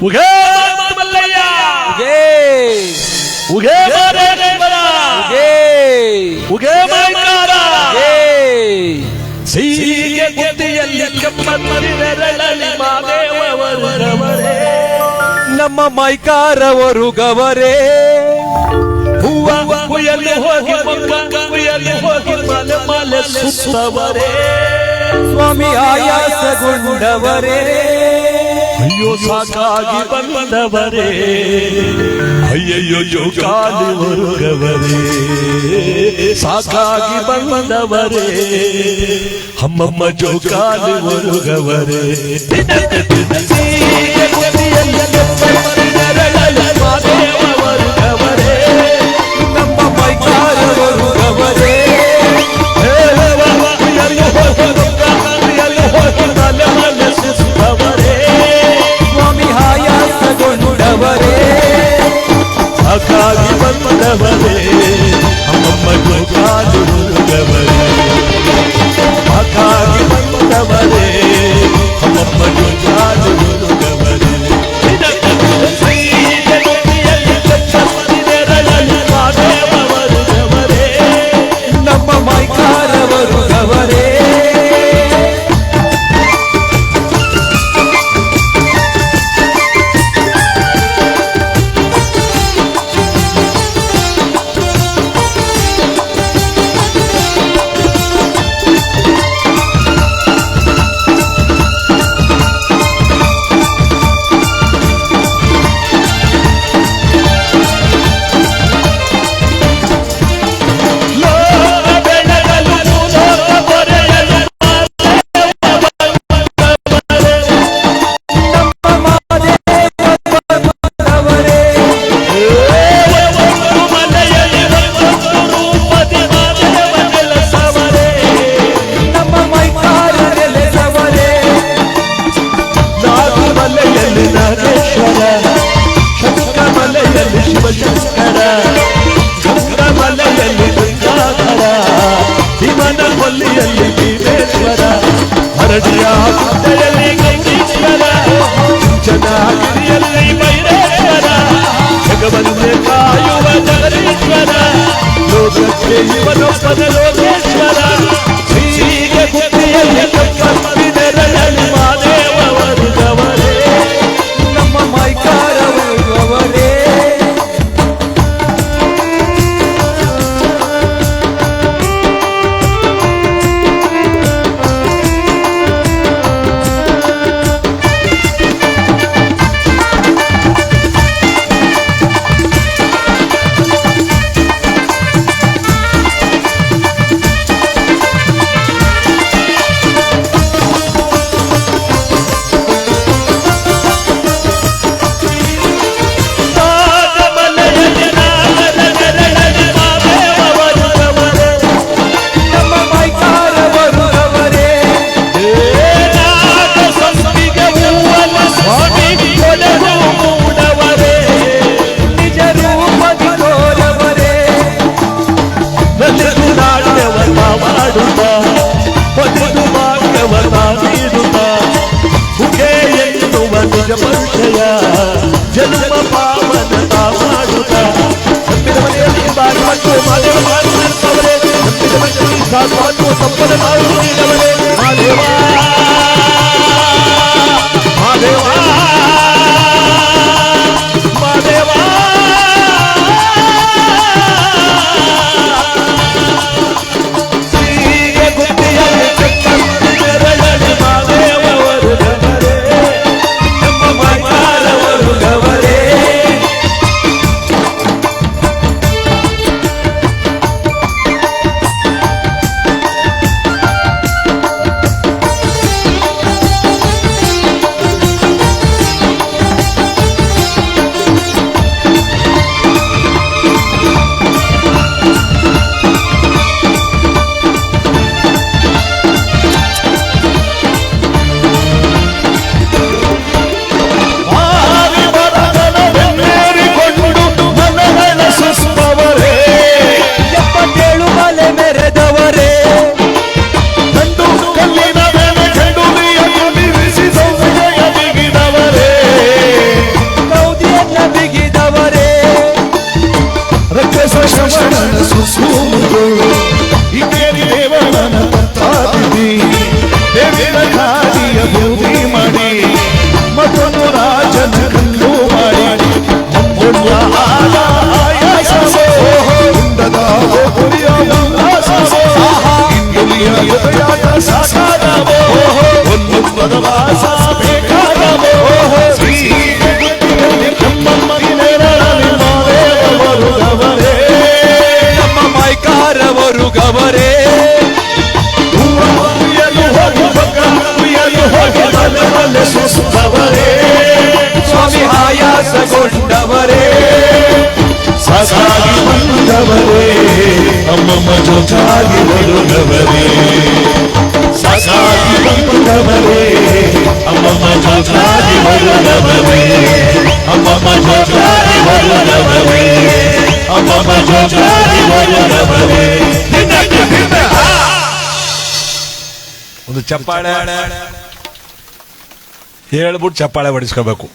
ಉಘೇ ಮಲ್ಲಯ್ಯ, ಉಘೇ ಮಾದೇಶ್ವರ, ಉಘೇ ಮೈಕಾರ, ಸೀಗೆ ಗುದ್ದಿಯಲ್ಲಿ ಕೆಪ್ಪರಿದೆರಳಲಿ ಮಾದೇವರವರೇ, ನಮ್ಮ ಮೈಕಾರವರು ಗವರೇ, ಹೂವ ಕುಯ್ಯಲು ಹೋಗಿ ಕುಯ್ಯಲು ಹೋಗಿ ಮಲೆ ಮಲೆ ಸುತ್ತವರೇ, ಸ್ವಾಮಿ ಆಯಾಸಗೊಂಡವರೇ, ಅಯ್ಯೋ ಸಾಕಾಗಿ ಬಂದವರೇ, ಅಯ್ಯಯ್ಯೋ ಜೋಕಾಲಿ ಹೊರಗವರೇ, ಸಾಕಾಗಿ ಬಂದವರೇ, ಅಮ್ಮಮ್ಮ ಜೋಕಾಲಿ ಹೊರಗವರೇ, ನಮ್ಮ ಮೈಕಾರವರು ಗವರೇ, ಸ್ವಾಮಿ ಆಯಾಸಗೊಂಡವರೇ, ಸಾಕಾಗಿ ಬಂದವರೇ, ಅಮ್ಮಮ್ಮ ಜೋಕಾಲಿ ಹೊರಗವರೇ, ಸಾಕಾಗಿ ಬಂದವರೇ, ಅಮ್ಮಮ್ಮ ಜೋಕಾಲಿ ಹೊರಗವರೇ, ನಮ್ಮ ಮೈಕಾರವರು ಗವರೇ. ಜಗವಂತೆ ಕಾಯುವ ಜಗದೀಶ್ವರ, ಲೋಕಕ್ಕೆ ಇವನೊಬ್ಬನ ಲೋಕೇಶ್ವರ ಹೀಗೆ ಗುತ್ತಿಯಲ್ಲಿ ನೆರಳಲ್ಲಿ ಮಾದೇವ ವರ್ಗವರೇ ನಮ್ಮ ಮೈಕಾರ ವರ್ಗವರೇ ಪರಿಚಯ ಜನ್ಮ ಪಾವನತ ಮಾಡುತ್ತ ತಪ್ಪಿದ ಮನೆಯಲ್ಲಿ ಬಾಗಿಲು ಮಾದೇವ ಮಾಡುತ್ತವರೇ ತಪ್ಪಿದ ಮನೆಯಲ್ಲಿ ಸಾಧುವನ್ನು ತಪ್ಪದ ನಾವು ನೀಡವರೇ ಮಾದೇವ ಮಾದೇವ ಮಾದೇವ ಶ್ರೀಗೆ ಗುತ್ತಿಯಲ್ಲಿ ನೆರಳಲ್ಲಿ ಮಾದೇವ ವರ್ಗವರೇ ವರ್ಗವರೇ ಮತ್ತೊಂದು ರಾಜನ ಕಲ್ಲು ಮಾಡಿ ನಮ್ಮ ಮೈಕಾರ ವರ್ಗವರೇ ಸ್ವಾಮಿ ಆಯಾಸಗೊಂಡವರೇ ಸಸಾಗಿ ಬಂದವರೇ ಅಮ್ಮಮ್ಮ ಜೊತೆಯಾಗಿ ಬರುವವರೇ ಸಸಾಗಿ ಬಂದವರೇ ಅಮ್ಮಮ್ಮ ಜೊತೆಯಾಗಿ ಬರುವವರೇ ಅಮ್ಮಮ್ಮ ಜೊತೆಯಾಗಿ ಬರುವವರೇ ಅಮ್ಮಮ್ಮ ಜೊತೆಯಾಗಿ ಬರುವವರೇ ಒಂದು ಚಪ್ಪಾಳೆ ಹೇಳ್ಬಿಟ್ಟು ಚಪ್ಪಾಳೆ ಹೊಡಿಸ್ಕೋಬೇಕು.